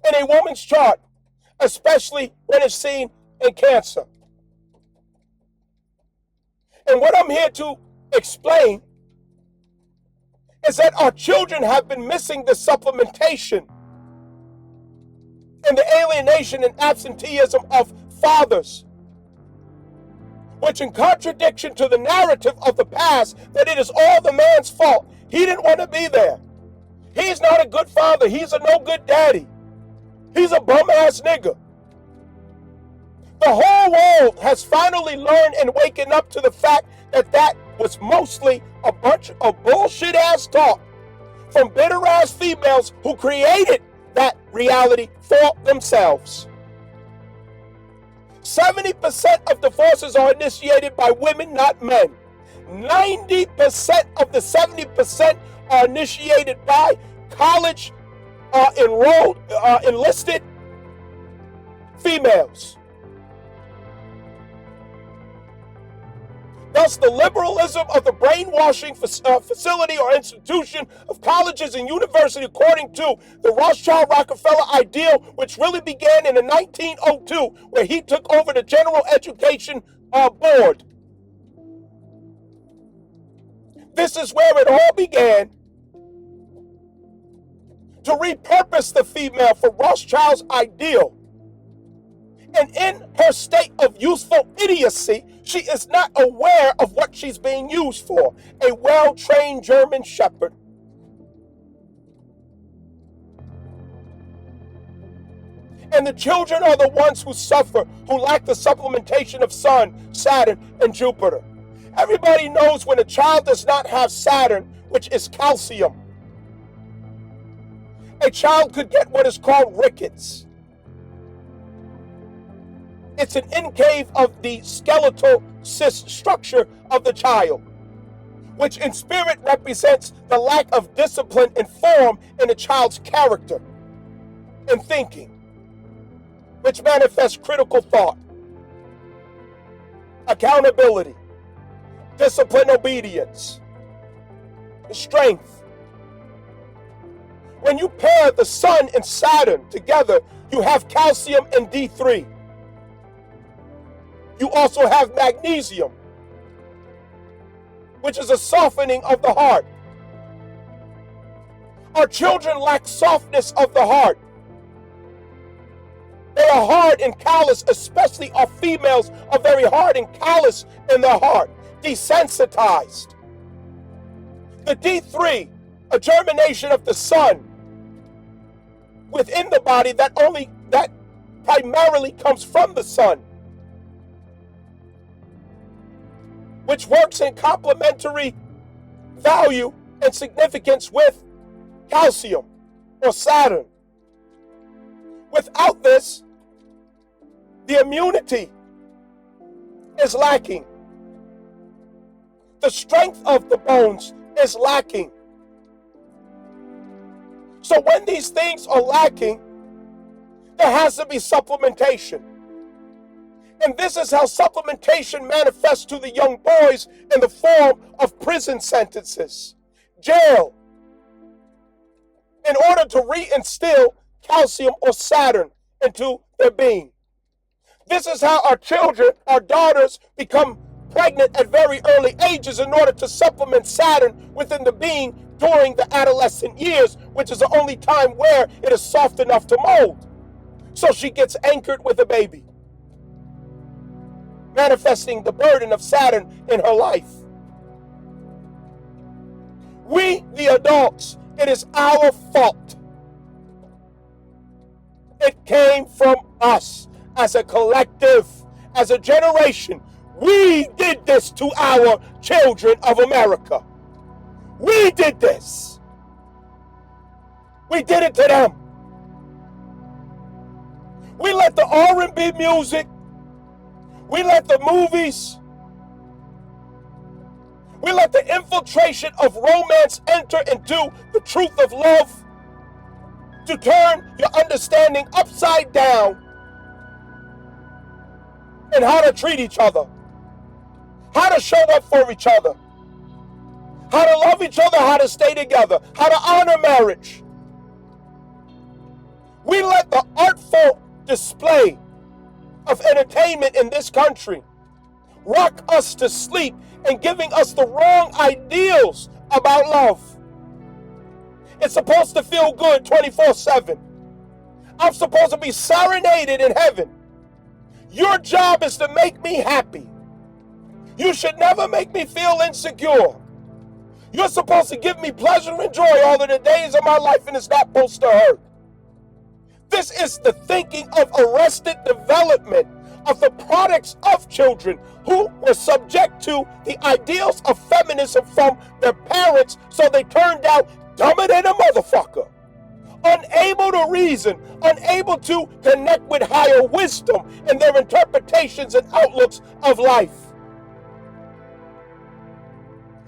in a woman's chart, especially when it's seen in Cancer. And what I'm here to explain is that our children have been missing the supplementation and the alienation and absenteeism of fathers, which in contradiction to the narrative of the past that it is all the man's fault. He didn't want to be there. He's not a good father. He's a no good daddy. He's a bum ass nigga. The whole world has finally learned and waken up to the fact that that was mostly a bunch of bullshit ass talk from bitter ass females who created that reality for themselves. 70% of divorces are initiated by women, not men. 90% of the 70% are initiated by college enlisted females. Thus, the liberalism of the brainwashing facility or institution of colleges and universities, according to the Rothschild Rockefeller ideal, which really began in 1902, where he took over the General Education Board. This is where it all began, to repurpose the female for Rothschild's ideal. And in her state of useful idiocy, she is not aware of what she's being used for. A well-trained German shepherd. And the children are the ones who suffer, who lack the supplementation of Sun, Saturn, and Jupiter. Everybody knows when a child does not have Saturn, which is calcium, a child could get what is called rickets. It's an incave of the skeletal structure of the child, which in spirit represents the lack of discipline and form in a child's character and thinking, which manifests critical thought, accountability, discipline, obedience, strength. When you pair the Sun and Saturn together, you have calcium and D3. You also have magnesium, which is a softening of the heart. Our children lack softness of the heart. They are hard and callous, especially our females are very hard and callous in their heart, desensitized. The D3, a germination of the Sun within the body that primarily comes from the Sun, which works in complementary value and significance with calcium or Saturn. Without this, the immunity is lacking. The strength of the bones is lacking. So when these things are lacking, there has to be supplementation. And this is how supplementation manifests to the young boys in the form of prison sentences, jail, in order to reinstill calcium or Saturn into their being. This is how our children, our daughters, become pregnant at very early ages in order to supplement Saturn within the being during the adolescent years, which is the only time where it is soft enough to mold. So she gets anchored with a baby, manifesting the burden of Saturn in her life. We, the adults, it is our fault. It came from us as a collective, as a generation. We did this to our children of America. We did this. We did it to them. We let the R&B music, we let the movies, we let the infiltration of romance enter into the truth of love to turn your understanding upside down and how to treat each other, how to show up for each other, how to love each other, how to stay together, how to honor marriage. We let the artful display of entertainment in this country rock us to sleep and giving us the wrong ideals about love. It's supposed to feel good 24/7. I'm supposed to be serenaded in heaven. Your job is to make me happy. You should never make me feel insecure. You're supposed to give me pleasure and joy all of the days of my life, and it's not supposed to hurt. This is the thinking of arrested development of the products of children who were subject to the ideals of feminism from their parents, so they turned out dumber than a motherfucker, unable to reason, unable to connect with higher wisdom in their interpretations and outlooks of life.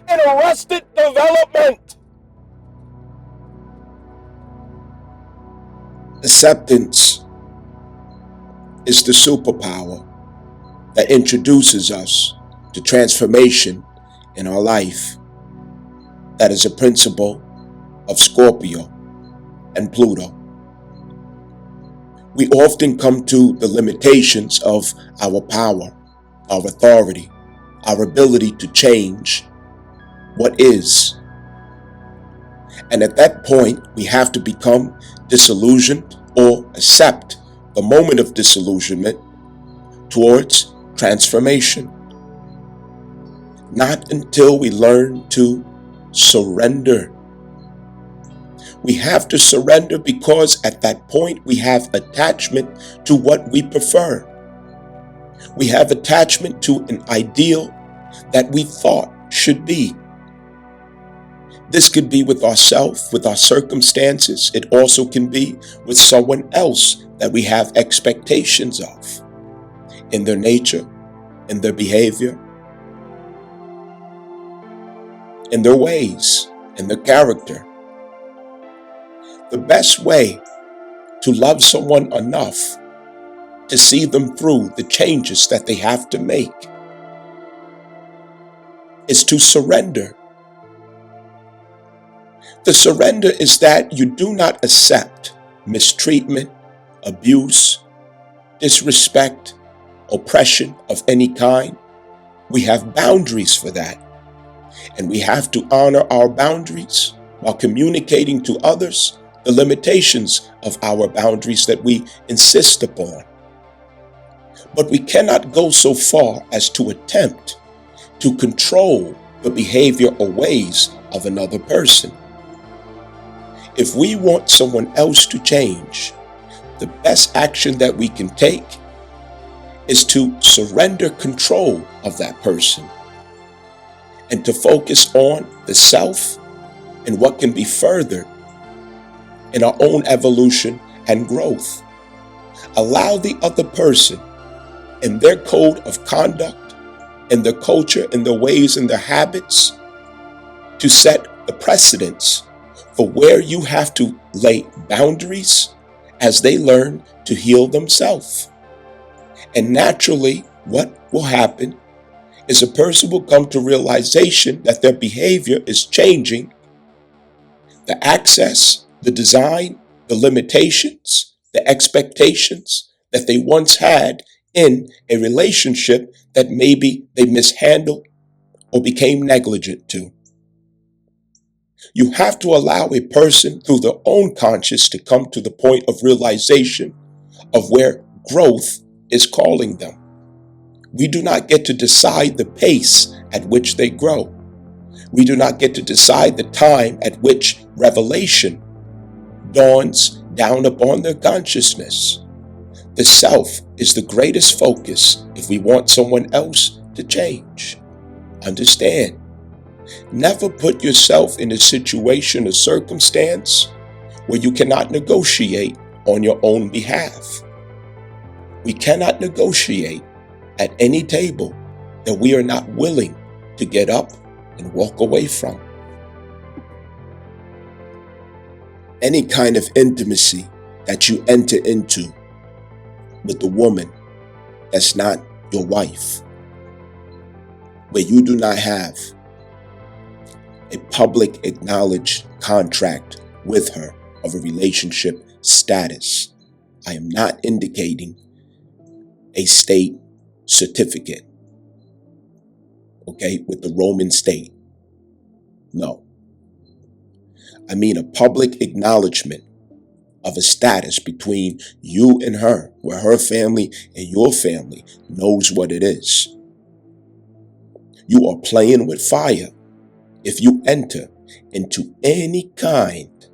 An arrested development. Acceptance is the superpower that introduces us to transformation in our life. That is a principle of Scorpio and Pluto. We often come to the limitations of our power, our authority, our ability to change what is. And at that point, we have to become disillusioned or accept the moment of disillusionment towards transformation. Not until we learn to surrender. We have to surrender because at that point we have attachment to what we prefer. We have attachment to an ideal that we thought should be. This could be with ourselves, with our circumstances. It also can be with someone else that we have expectations of in their nature, in their behavior, in their ways, in their character. The best way to love someone enough to see them through the changes that they have to make is to surrender. The surrender is that you do not accept mistreatment, abuse, disrespect, oppression of any kind. We have boundaries for that. And we have to honor our boundaries while communicating to others the limitations of our boundaries that we insist upon. But we cannot go so far as to attempt to control the behavior or ways of another person. If we want someone else to change, the best action that we can take is to surrender control of that person and to focus on the self and what can be furthered in our own evolution and growth. Allow the other person in their code of conduct, in their culture, in their ways, in their habits, to set the precedence for where you have to lay boundaries as they learn to heal themselves. And naturally, what will happen is a person will come to realization that their behavior is changing. The access, the design, the limitations, the expectations that they once had in a relationship that maybe they mishandled or became negligent to. You have to allow a person through their own conscience to come to the point of realization of where growth is calling them. We do not get to decide the pace at which they grow. We do not get to decide the time at which revelation dawns down upon their consciousness. The self is the greatest focus if we want someone else to change. Understand, never put yourself in a situation or circumstance where you cannot negotiate on your own behalf. We cannot negotiate at any table that we are not willing to get up and walk away from. Any kind of intimacy that you enter into with a woman that's not your wife, where you do not have a public acknowledged contract with her of a relationship status, I am not indicating a state certificate, okay, with the Roman state. No. I mean a public acknowledgement of a status between you and her, where her family and your family knows what it is. You are playing with fire if you enter into any kind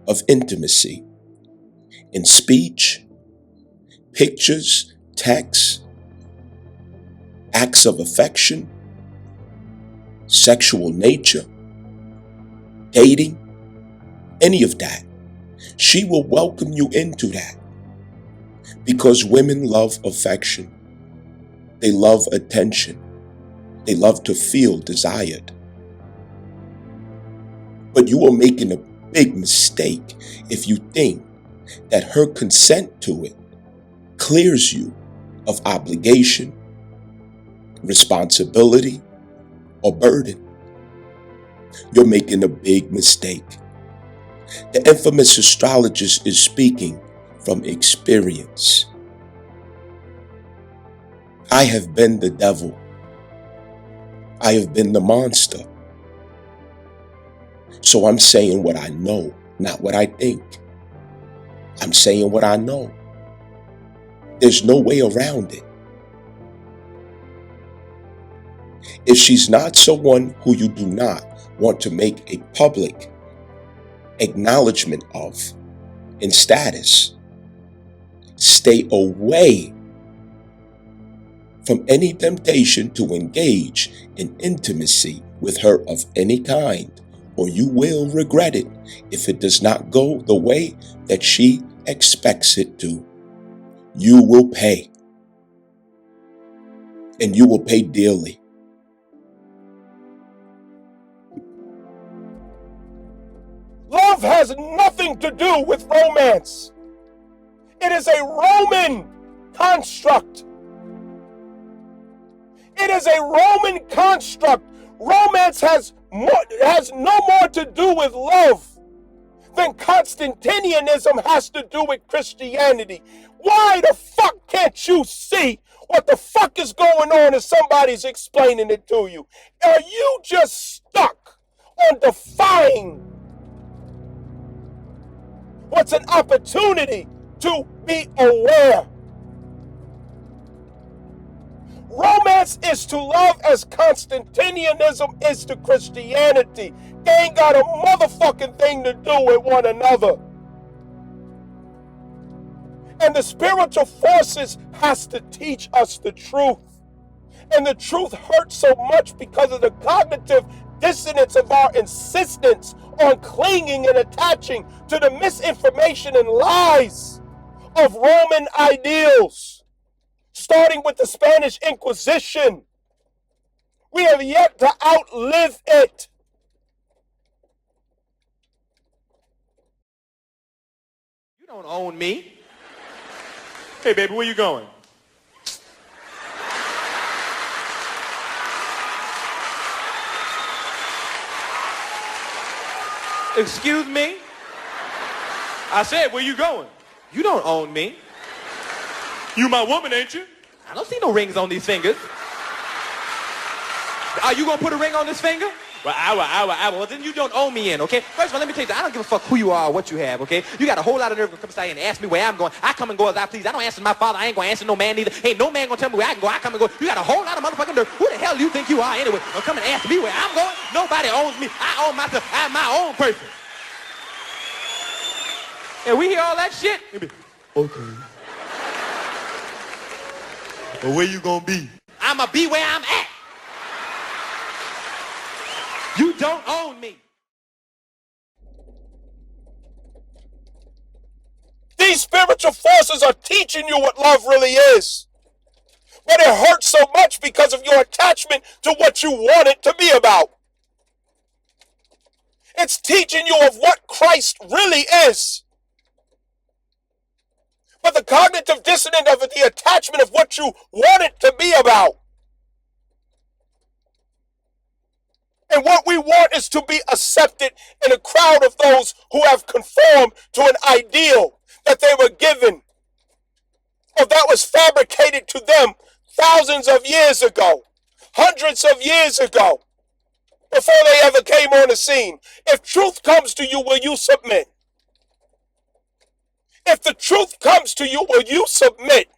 of intimacy in speech, pictures, texts, acts of affection, sexual nature, dating, any of that. She will welcome you into that because women love affection. They love attention. They love to feel desired. But you are making a big mistake if you think that her consent to it clears you of obligation, responsibility, or burden. You're making a big mistake. The infamous astrologist is speaking from experience. I have been the devil. I have been the monster. So I'm saying what I know, not what I think. I'm saying what I know. There's no way around it. If she's not someone who you do not want to make a public acknowledgement of in status, stay away from any temptation to engage in intimacy with her of any kind, or you will regret it if it does not go the way that she expects it to. You will pay, and you will pay dearly. Love has nothing to do with romance. It is a Roman construct. It is a Roman construct. Romance has no more to do with love than Constantinianism has to do with Christianity. Why the fuck can't you see what the fuck is going on if somebody's explaining it to you? Are you just stuck on defying what's an opportunity to be aware? Romance is to love as Constantinianism is to Christianity. They ain't got a motherfucking thing to do with one another. And the spiritual forces has to teach us the truth. And the truth hurts so much because of the cognitive dissonance of our insistence on clinging and attaching to the misinformation and lies of Roman ideals, starting with the Spanish Inquisition. We have yet to outlive it. You don't own me. Hey, baby, where you going? Excuse me? I said, where you going? You don't own me. You my woman, ain't you? I don't see no rings on these fingers. Are you gonna put a ring on this finger? Well, well, then you don't own me in, okay? First of all, let me tell you, I don't give a fuck who you are or what you have, okay? You got a whole lot of nerve to come inside and ask me where I'm going. I come and go as I please. I don't answer my father. I ain't gonna answer no man either. Ain't no man gonna tell me where I can go. I come and go. You got a whole lot of motherfucking nerve. Who the hell do you think you are anyway? Or come and ask me where I'm going? Nobody owns me. I own myself. I'm my own person. And we hear all that shit. Okay. Well, where you gonna be? I'ma be where I'm at. You don't own me. These spiritual forces are teaching you what love really is. But it hurts so much because of your attachment to what you want it to be about. It's teaching you of what Christ really is. but the cognitive dissonance of the attachment of what you want it to be about. And what we want is to be accepted in a crowd of those who have conformed to an ideal that they were given or that was fabricated to them thousands of years ago, hundreds of years ago, before they ever came on the scene. If truth comes to you, will you submit? If the truth comes to you, will you submit?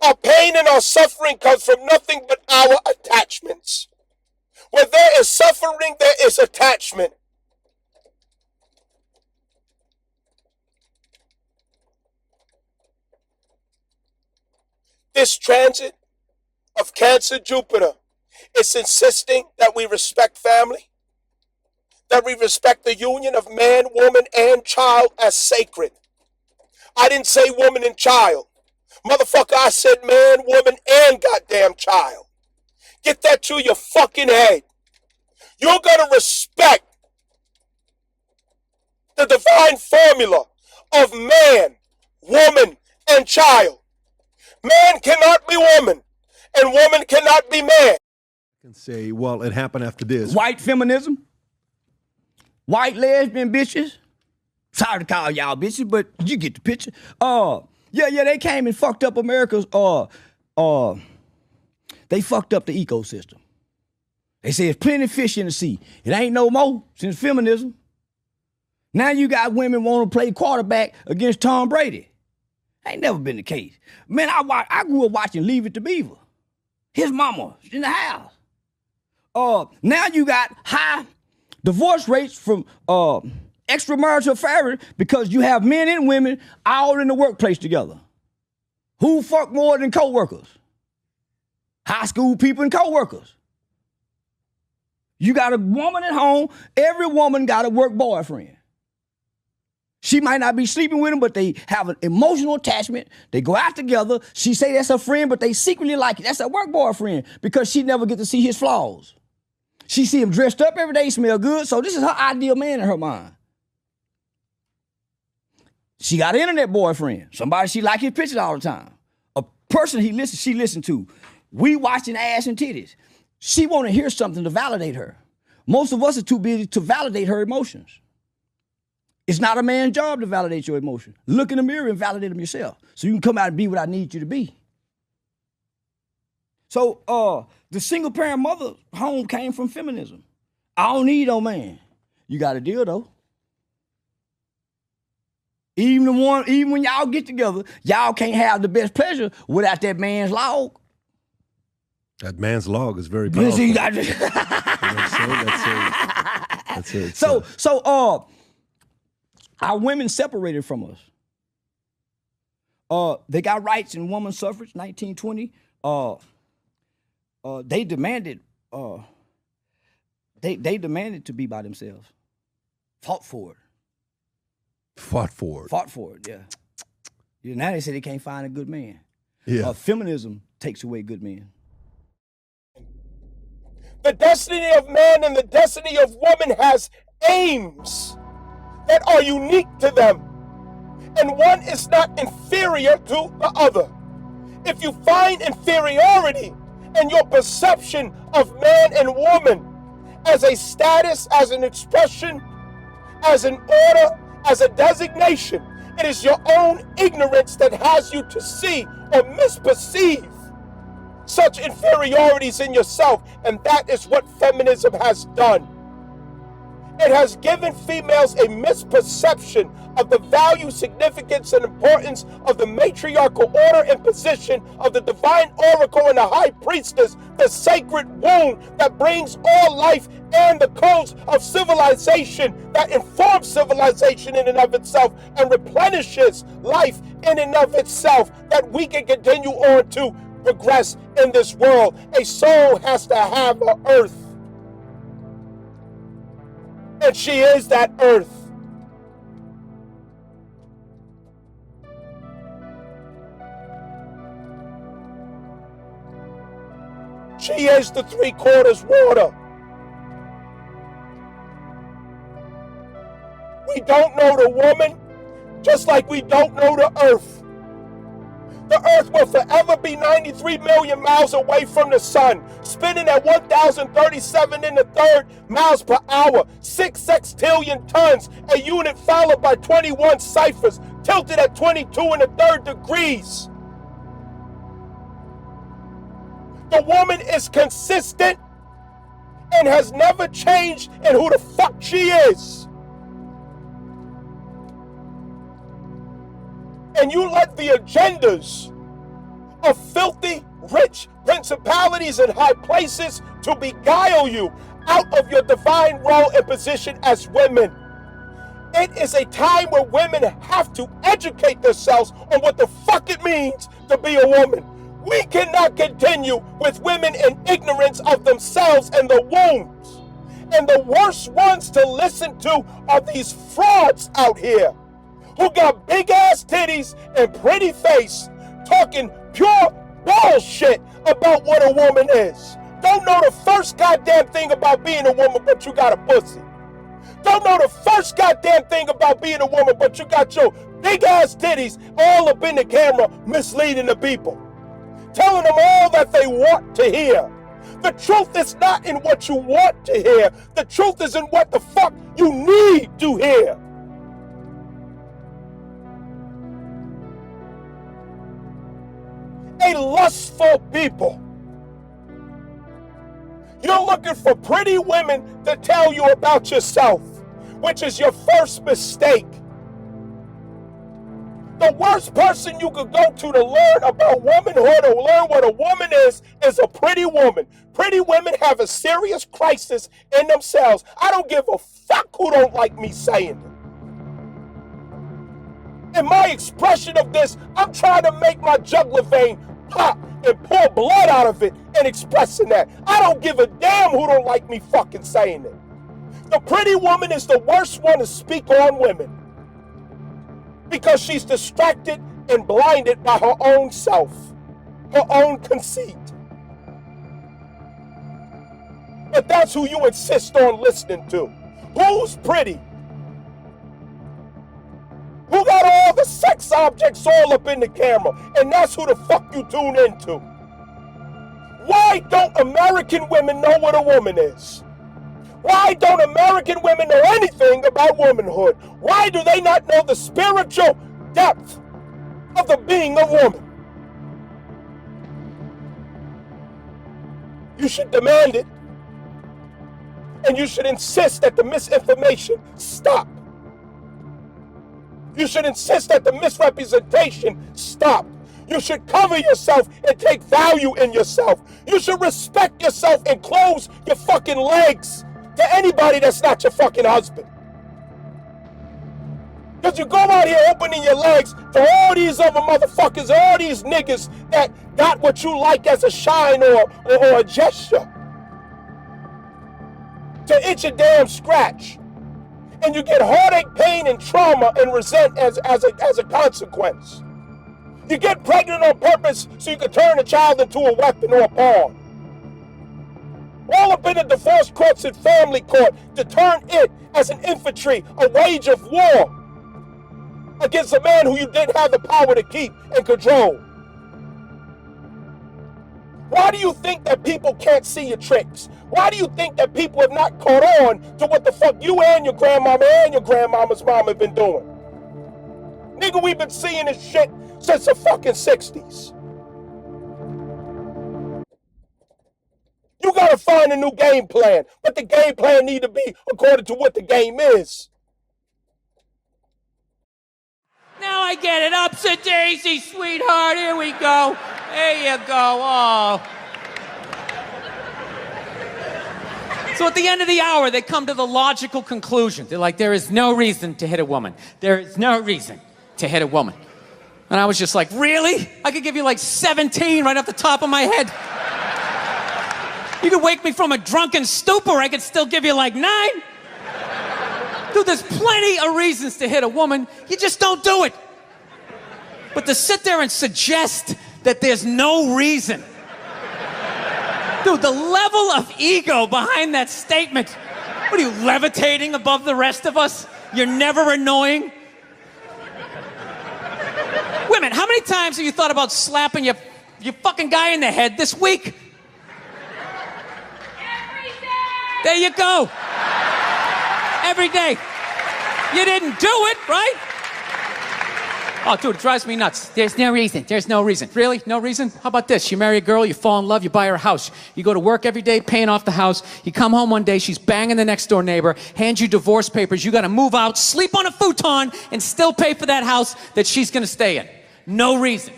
Our pain and our suffering comes from nothing but our attachments. Where there is suffering, there is attachment. This transit of Cancer Jupiter is insisting that we respect family, that we respect the union of man, woman, and child as sacred. I didn't say woman and child. Motherfucker, I said man, woman, and goddamn child. Get that to your fucking head. You're gonna respect the divine formula of man, woman, and child. Man cannot be woman, and woman cannot be man. Can say, well, it happened after this. White feminism, white lesbian bitches. Sorry to call y'all bitches, but you get the picture. Yeah, they came and fucked up America's, they fucked up the ecosystem. They say there's plenty of fish in the sea. It ain't no more since feminism. Now you got women want to play quarterback against Tom Brady. Ain't never been the case. Man, I grew up watching Leave It to Beaver. His mama in the house. Now you got high divorce rates from extramarital affairs because you have men and women all in the workplace together. Who fuck more than co-workers? High school people and co-workers. You got a woman at home, every woman got a work boyfriend. She might not be sleeping with him, but they have an emotional attachment. They go out together. She say that's her friend, but they secretly like it. That's her work boyfriend because she never get to see his flaws. She see him dressed up every day, smell good, so this is her ideal man in her mind. She got an internet boyfriend, somebody she like his pictures all the time. A person she listen to. We watching ass and titties. She want to hear something to validate her. Most of us are too busy to validate her emotions. It's not a man's job to validate your emotion. Look in the mirror and validate them yourself so you can come out and be what I need you to be. So the single parent mother home came from feminism. I don't need no man. You got a deal though. Even when y'all get together, y'all can't have the best pleasure without that man's log. That man's log is very powerful. You got That's it. So our women separated from us. They got rights in women's suffrage, 1920. They demanded they demanded to be by themselves. Fought for it, yeah. Now they say they can't find a good man. Yeah. Feminism takes away good men. The destiny of man and the destiny of woman has aims that are unique to them. And one is not inferior to the other. If you find inferiority in your perception of man and woman as a status, as an expression, as an order, as a designation, it is your own ignorance that has you to see or misperceive such inferiorities in yourself, and that is what feminism has done. It has given females a misperception of the value, significance, and importance of the matriarchal order and position of the divine oracle and the high priestess, the sacred womb that brings all life and the codes of civilization that informs civilization in and of itself and replenishes life in and of itself, that we can continue on to progress in this world. A soul has to have an earth. And she is that earth. She is the 3/4 water. We don't know the woman, just like we don't know the earth. The earth will forever be 93 million miles away from the sun, spinning at 1,037 in the third miles per hour, 6 sextillion tons, a unit followed by 21 ciphers, tilted at 22 and a third degrees. The woman is consistent and has never changed in who the fuck she is. And you let the agendas of filthy, rich principalities and high places to beguile you out of your divine role and position as women. It is a time where women have to educate themselves on what the fuck it means to be a woman. We cannot continue with women in ignorance of themselves and the wombs. And the worst ones to listen to are these frauds out here who got big ass titties and pretty face, talking pure bullshit about what a woman is. Don't know the first goddamn thing about being a woman, but you got a pussy. Don't know the first goddamn thing about being a woman, but you got your big ass titties all up in the camera misleading the people. Telling them all that they want to hear. The truth is not in what you want to hear. The truth is in what the fuck you need to hear. A lustful people. You're looking for pretty women to tell you about yourself, which is your first mistake. The worst person you could go to learn about womanhood or learn what a woman is a pretty woman. Pretty women have a serious crisis in themselves. I don't give a fuck who don't like me saying it. In my expression of this, I'm trying to make my jugular vein pop and pour blood out of it and expressing that. I don't give a damn who don't like me fucking saying it. The pretty woman is the worst one to speak on women because she's distracted and blinded by her own self, her own conceit. But that's who you insist on listening to. Who's pretty? Who got all the sex objects all up in the camera? And that's who the fuck you tune into. Why don't American women know what a woman is? Why don't American women know anything about womanhood? Why do they not know the spiritual depth of the being of woman? You should demand it. And you should insist that the misinformation stop. You should insist that the misrepresentation stop. You should cover yourself and take value in yourself. You should respect yourself and close your fucking legs to anybody that's not your fucking husband. Because you go out here opening your legs to all these other motherfuckers, all these niggas that got what you like as a shine or a gesture. To itch a damn scratch. And you get heartache, pain, and trauma and resent as a consequence. You get pregnant on purpose so you can turn a child into a weapon or a pawn. All up in the divorce courts and family court to turn it as an infantry, a wage of war against a man who you didn't have the power to keep and control. Why do you think that people can't see your tricks? Why do you think that people have not caught on to what the fuck you and your grandmama and your grandmama's mom have been doing? Nigga, we've been seeing this shit since the fucking 60s. You gotta find a new game plan, but the game plan need to be according to what the game is. Now I get it. Upset daisy, sweetheart. Here we go. There you go. Oh. So at the end of the hour, they come to the logical conclusion. They're like, there is no reason to hit a woman. There is no reason to hit a woman. And I was just like, really? I could give you like 17 right off the top of my head. You could wake me from a drunken stupor, I could still give you like 9. Dude, there's plenty of reasons to hit a woman. You just don't do it. But to sit there and suggest that there's no reason. Dude, the level of ego behind that statement. What are you, levitating above the rest of us? You're never annoying. Women, how many times have you thought about slapping your fucking guy in the head this week? Every day! There you go. Every day. You didn't do it, right? Oh, dude, it drives me nuts. There's no reason. There's no reason. Really? No reason? How about this? You marry a girl, you fall in love, you buy her a house. You go to work every day, paying off the house. You come home one day, she's banging the next door neighbor, hands you divorce papers. You got to move out, sleep on a futon, and still pay for that house that she's going to stay in. No reason.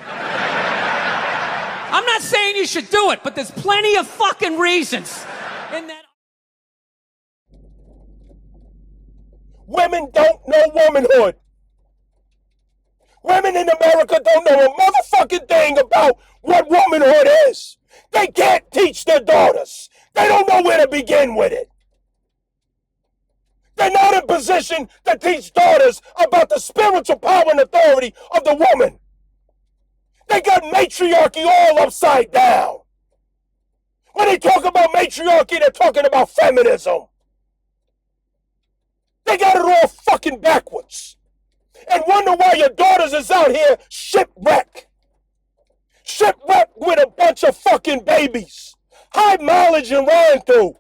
I'm not saying you should do it, but there's plenty of fucking reasons in that. Women don't know womanhood. Women in America don't know a motherfucking thing about what womanhood is. They can't teach their daughters. They don't know where to begin with it. They're not in position to teach daughters about the spiritual power and authority of the woman. They got matriarchy all upside down. When they talk about matriarchy, they're talking about feminism. They got it all fucking backwards. And wonder why your daughters is out here shipwrecked. Shipwrecked with a bunch of fucking babies. High mileage and ran through.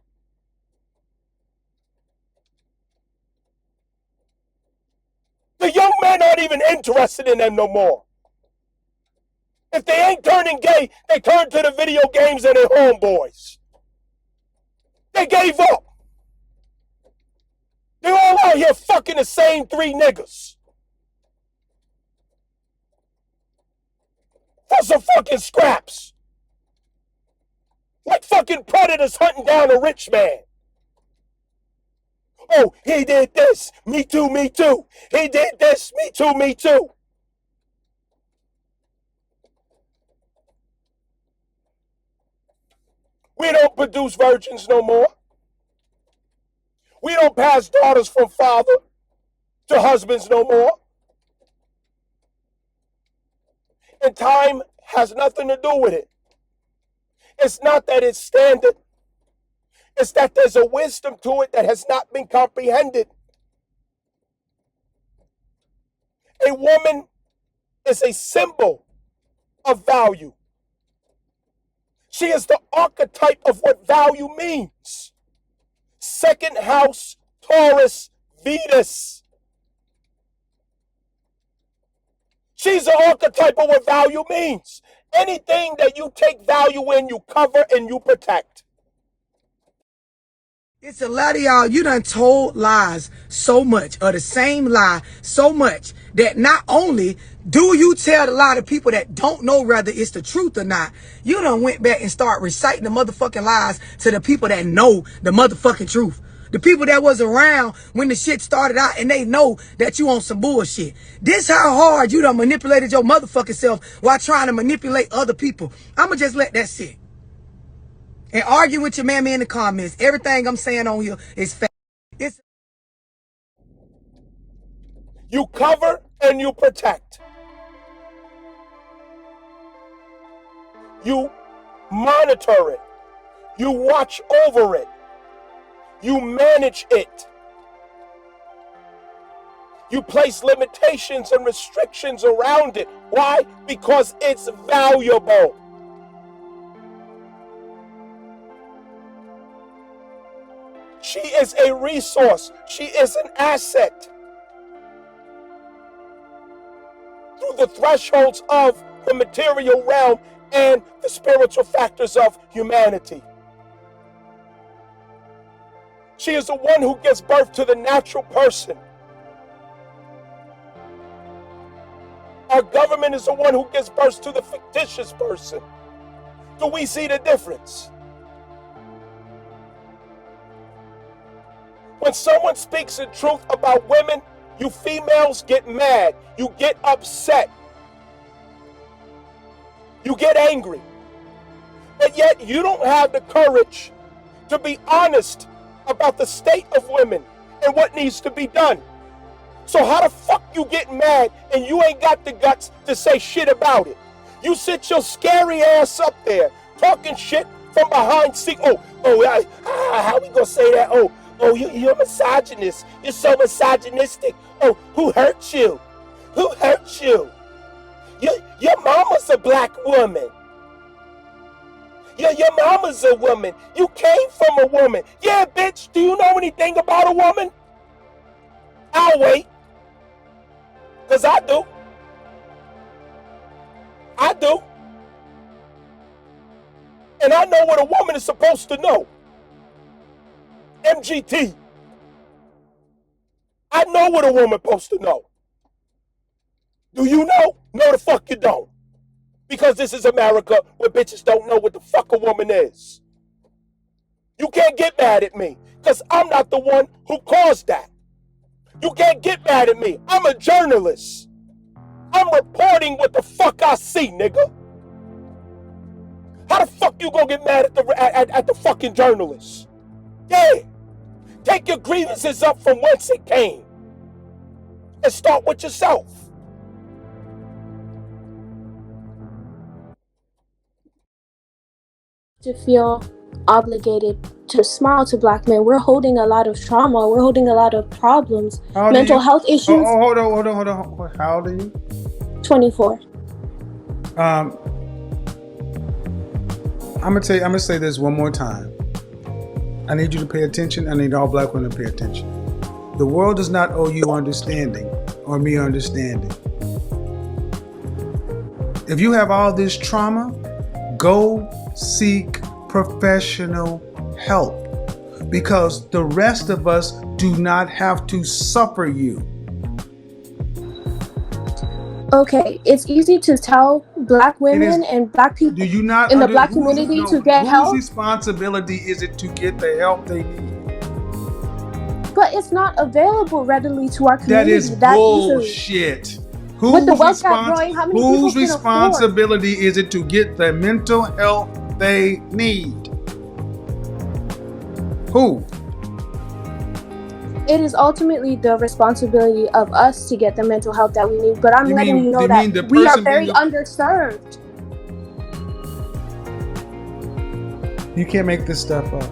The young men aren't even interested in them no more. If they ain't turning gay, they turn to the video games and their homeboys. They gave up. They're all out here fucking the same 3 niggas. For some fucking scraps. Like fucking predators hunting down a rich man. Oh, he did this. Me too, me too. He did this. Me too, me too. We don't produce virgins no more. We don't pass daughters from father to husbands no more. And time has nothing to do with it. It's not that it's standard. It's that there's a wisdom to it that has not been comprehended. A woman is a symbol of value. She is the archetype of what value means. Second house, Taurus, Venus. She's the archetype of what value means. Anything that you take value in, you cover and you protect. It's a lot of y'all, you done told lies so much, or the same lie so much, that not only do you tell a lot of people that don't know whether it's the truth or not, you done went back and start reciting the motherfucking lies to the people that know the motherfucking truth. The people that was around when the shit started out and they know that you on some bullshit. This how hard you done manipulated your motherfucking self while trying to manipulate other people. I'ma just let that sit. And argue with your mammy in the comments. Everything I'm saying on here is fact. You cover and you protect. You monitor it. You watch over it. You manage it. You place limitations and restrictions around it. Why? Because it's valuable. She is a resource. She is an asset. Through the thresholds of the material realm and the spiritual factors of humanity. She is the one who gives birth to the natural person. Our government is the one who gives birth to the fictitious person. Do we see the difference? When someone speaks the truth about women, you females get mad. You get upset. You get angry. But yet you don't have the courage to be honest about the state of women and what needs to be done. So how the fuck you get mad and you ain't got the guts to say shit about it? You sit your scary ass up there talking shit from behind seat. How we gonna say that? Oh, you're misogynist. You're so misogynistic. Oh, who hurt you? Who hurt you? Your mama's a black woman. Your mama's a woman. You came from a woman. Yeah, bitch, do you know anything about a woman? I'll wait. Because I do. I do. And I know what a woman is supposed to know. MGT. I know what a woman is supposed to know. Do you know? No, the fuck you don't. Because this is America where bitches don't know what the fuck a woman is. You can't get mad at me because I'm not the one who caused that. You can't get mad at me. I'm a journalist. I'm reporting what the fuck I see, nigga. How the fuck you gonna get mad at the fucking journalist? Yeah. Take your grievances up from whence it came. And start with yourself. To feel obligated to smile to black men. We're holding a lot of trauma. We're holding a lot of problems. Mental health issues. Hold on. How old are you? 24. I'm gonna say this one more time. I need you to pay attention. I need all black women to pay attention. The world does not owe you understanding or me understanding. If you have all this trauma, go seek professional help because the rest of us do not have to suffer you. Okay, it's easy to tell black women and black people Do you not in the black community to get help. Whose responsibility is it to get the help they need? But it's not available readily to our community. That is bullshit. With the wealth gap growing, how many people Whose can responsibility is it to get the mental health they need? Who? It is ultimately the responsibility of us to get the mental health that we need. But I'm letting you know that we are very underserved. You can't make this stuff up.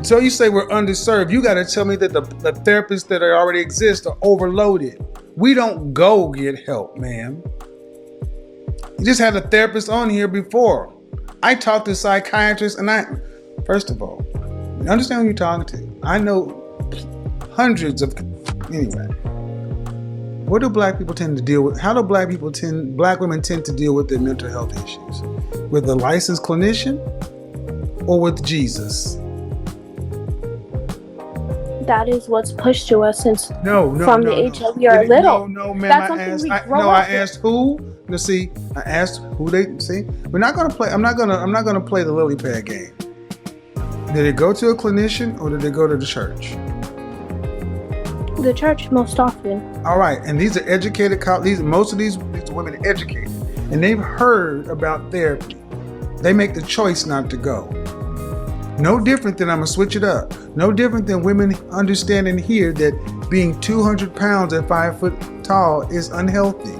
So you say we're underserved. You got to tell me that the therapists that already exist are overloaded. We don't go get help, ma'am. You just had a therapist on here before. I talked to psychiatrists, and first of all, understand who you're talking to. I know hundreds of. Anyway, what do black people tend to deal with? How do black women tend to deal with their mental health issues? With a licensed clinician or with Jesus? That is what's pushed to us since from the age that we are little. No, ma'am. That's something we grow up with. I asked who. Let's see. I asked who they see. We're not gonna play. I'm not gonna play the lily pad game. Did it go to a clinician or did it go to the church? The church most often. All right, and these are educated. Most of these women are educated, and they've heard about therapy. They make the choice not to go. No different than, I'm gonna switch it up. No different than women understand and hear that being 200 pounds at 5 foot tall is unhealthy.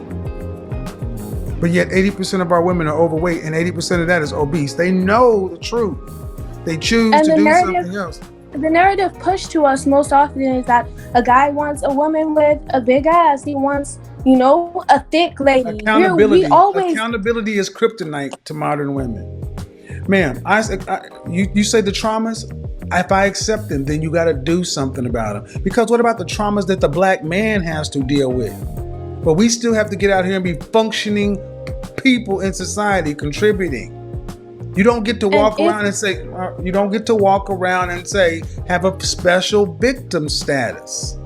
But yet 80% of our women are overweight and 80% of that is obese. They know the truth. They choose to do something else. The narrative pushed to us most often is that a guy wants a woman with a big ass. He wants, a thick lady. Accountability is kryptonite to modern women. Ma'am, you say the traumas? If I accept them, then you got to do something about them. Because what about the traumas that the black man has to deal with? But we still have to get out here and be functioning people in society, contributing. You don't get to walk around and say, have a special victim status.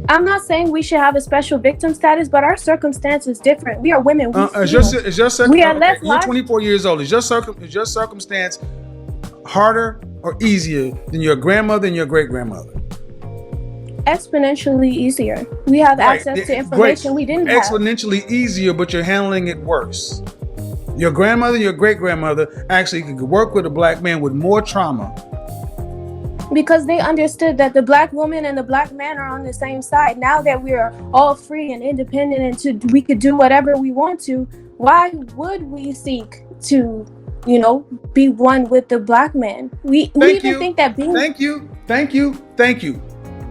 I'm not saying we should have a special victim status, but our circumstance is different. We are women. We are less. You're 24 years old. Is your circumstance harder or easier than your grandmother and your great grandmother? Exponentially easier. We have access to information we didn't have. Exponentially easier, but you're handling it worse. Your grandmother, your great grandmother actually could work with a black man with more trauma. Because they understood that the black woman and the black man are on the same side. Now that we are all free and independent and we could do whatever we want to, why would we seek to be one with the black man. We even think that being Thank you.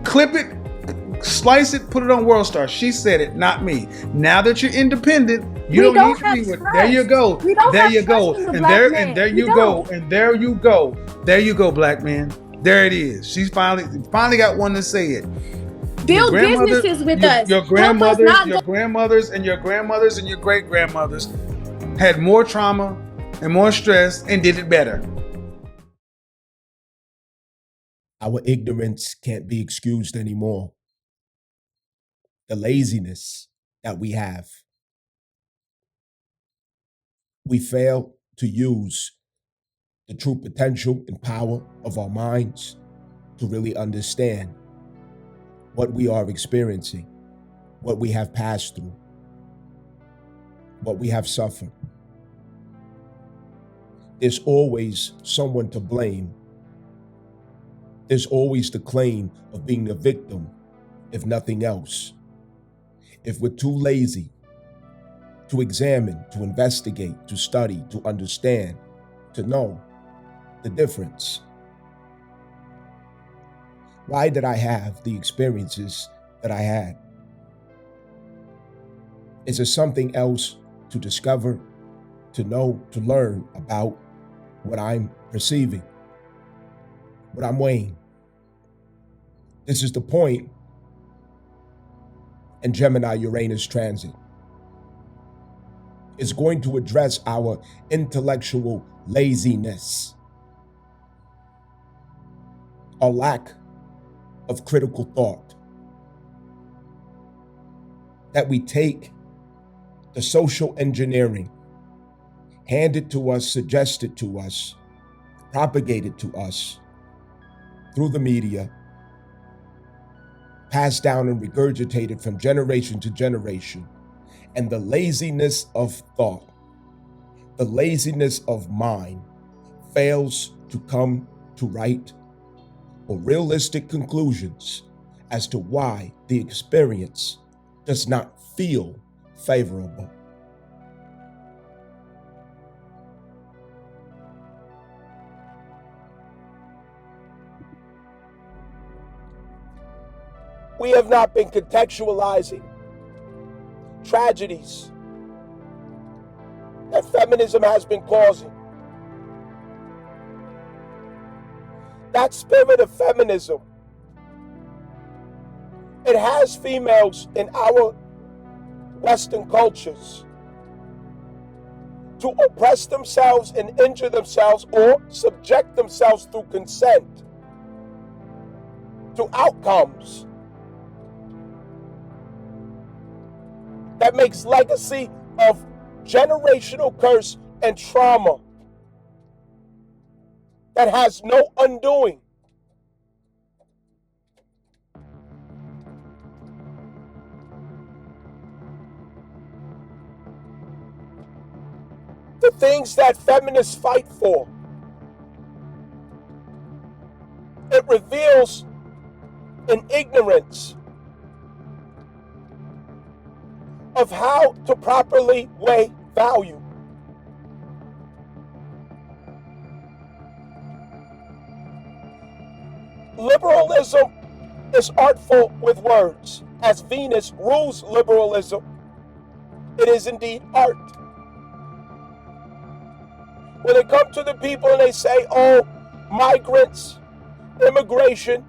Clip it, slice it, put it on World Star. She said it, not me. Now that you're independent, you don't need to be with. There you go. There you go. And there you go. And there you go. There you go, black man. There it is. She's finally got one to say it. Build businesses with us. Your grandmothers, your grandmothers, and your grandmothers and your great grandmothers had more trauma and more stress and did it better. Our ignorance can't be excused anymore. The laziness that we have. We fail to use the true potential and power of our minds to really understand what we are experiencing, what we have passed through, what we have suffered. There's always someone to blame. There's always the claim of being a victim, if nothing else. If we're too lazy to examine, to investigate, to study, to understand, to know the difference. Why did I have the experiences that I had? Is there something else to discover, to know, to learn about what I'm perceiving, what I'm weighing? This is the point in Gemini-Uranus transit. It's going to address our intellectual laziness, our lack of critical thought, that we take the social engineering handed to us, suggested to us, propagated to us through the media, passed down and regurgitated from generation to generation, and the laziness of thought, the laziness of mind fails to come to right or realistic conclusions as to why the experience does not feel favorable. We have not been contextualizing tragedies that feminism has been causing. That spirit of feminism, it has females in our Western cultures to oppress themselves and injure themselves or subject themselves through consent to outcomes that makes legacy of generational curse and trauma that has no undoing. The things that feminists fight for, it reveals an ignorance of how to properly weigh value. Liberalism is artful with words. As Venus rules liberalism, it is indeed art. When they come to the people and they say, oh, migrants, immigration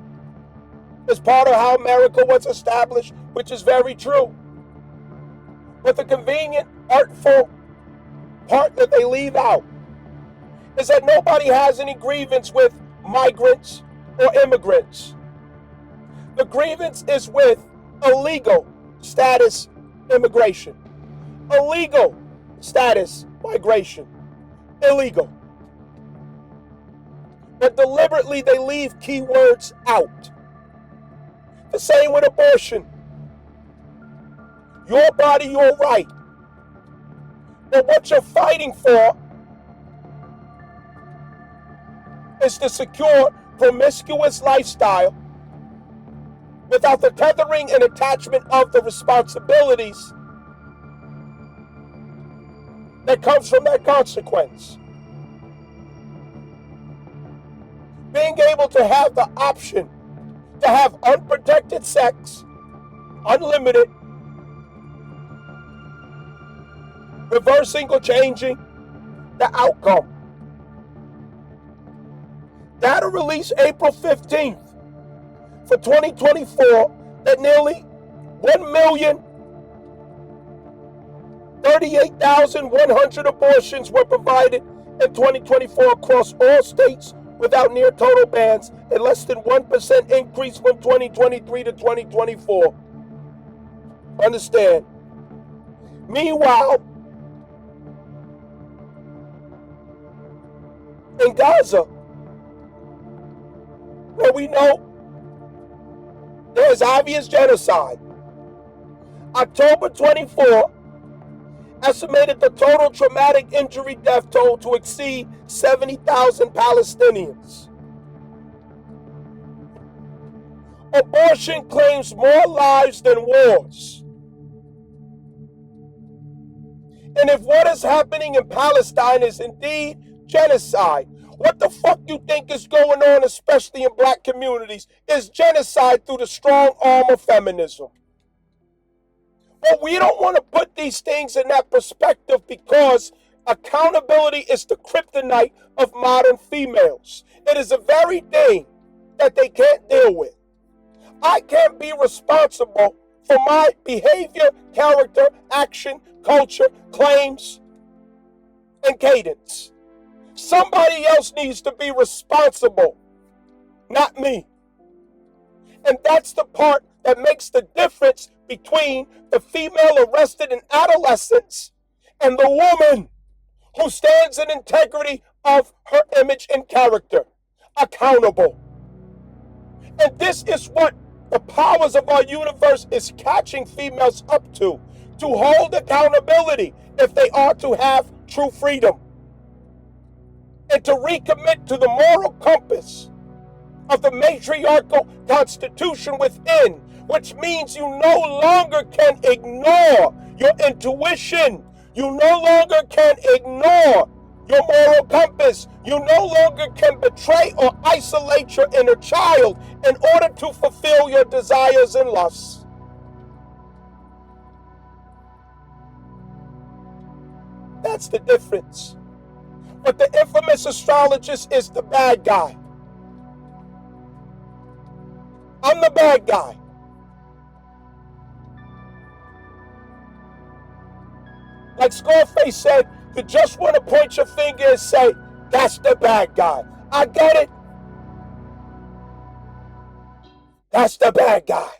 is part of how America was established, which is very true. But the convenient, artful part that they leave out is that nobody has any grievance with migrants or immigrants. The grievance is with illegal status immigration, illegal status migration, illegal. But deliberately they leave keywords out. The same with abortion. Your body, your right. But what you're fighting for is to secure promiscuous lifestyle without the tethering and attachment of the responsibilities that comes from that consequence. being able to have the option to have unprotected sex, unlimited, reversing or changing the outcome. Data released April 15th for 2024 that nearly 1,038,100 abortions were provided in 2024 across all states without near total bans, a less than 1% increase from 2023 to 2024. Understand? Meanwhile, in Gaza, where we know there is obvious genocide, October 24 estimated the total traumatic injury death toll to exceed 70,000 Palestinians. Abortion claims more lives than wars. And if what is happening in Palestine is indeed genocide, what the fuck you think is going on, especially in black communities, is genocide through the strong arm of feminism. But we don't want to put these things in that perspective because accountability is the kryptonite of modern females. It is the very thing that they can't deal with. I can't be responsible for my behavior, character, action, culture, claims, and cadence. Somebody else needs to be responsible, not me. And that's the part that makes the difference between the female arrested in adolescence and the woman who stands in integrity of her image and character, accountable. And this is what the powers of our universe is catching females up to hold accountability if they are to have true freedom, and to recommit to the moral compass of the matriarchal constitution within, which means you no longer can ignore your intuition. You no longer can ignore your moral compass. You no longer can betray or isolate your inner child in order to fulfill your desires and lusts. That's the difference. But the infamous astrologist is the bad guy. I'm the bad guy. Like Scarface said, you just want to point your finger and say, that's the bad guy. I get it. That's the bad guy.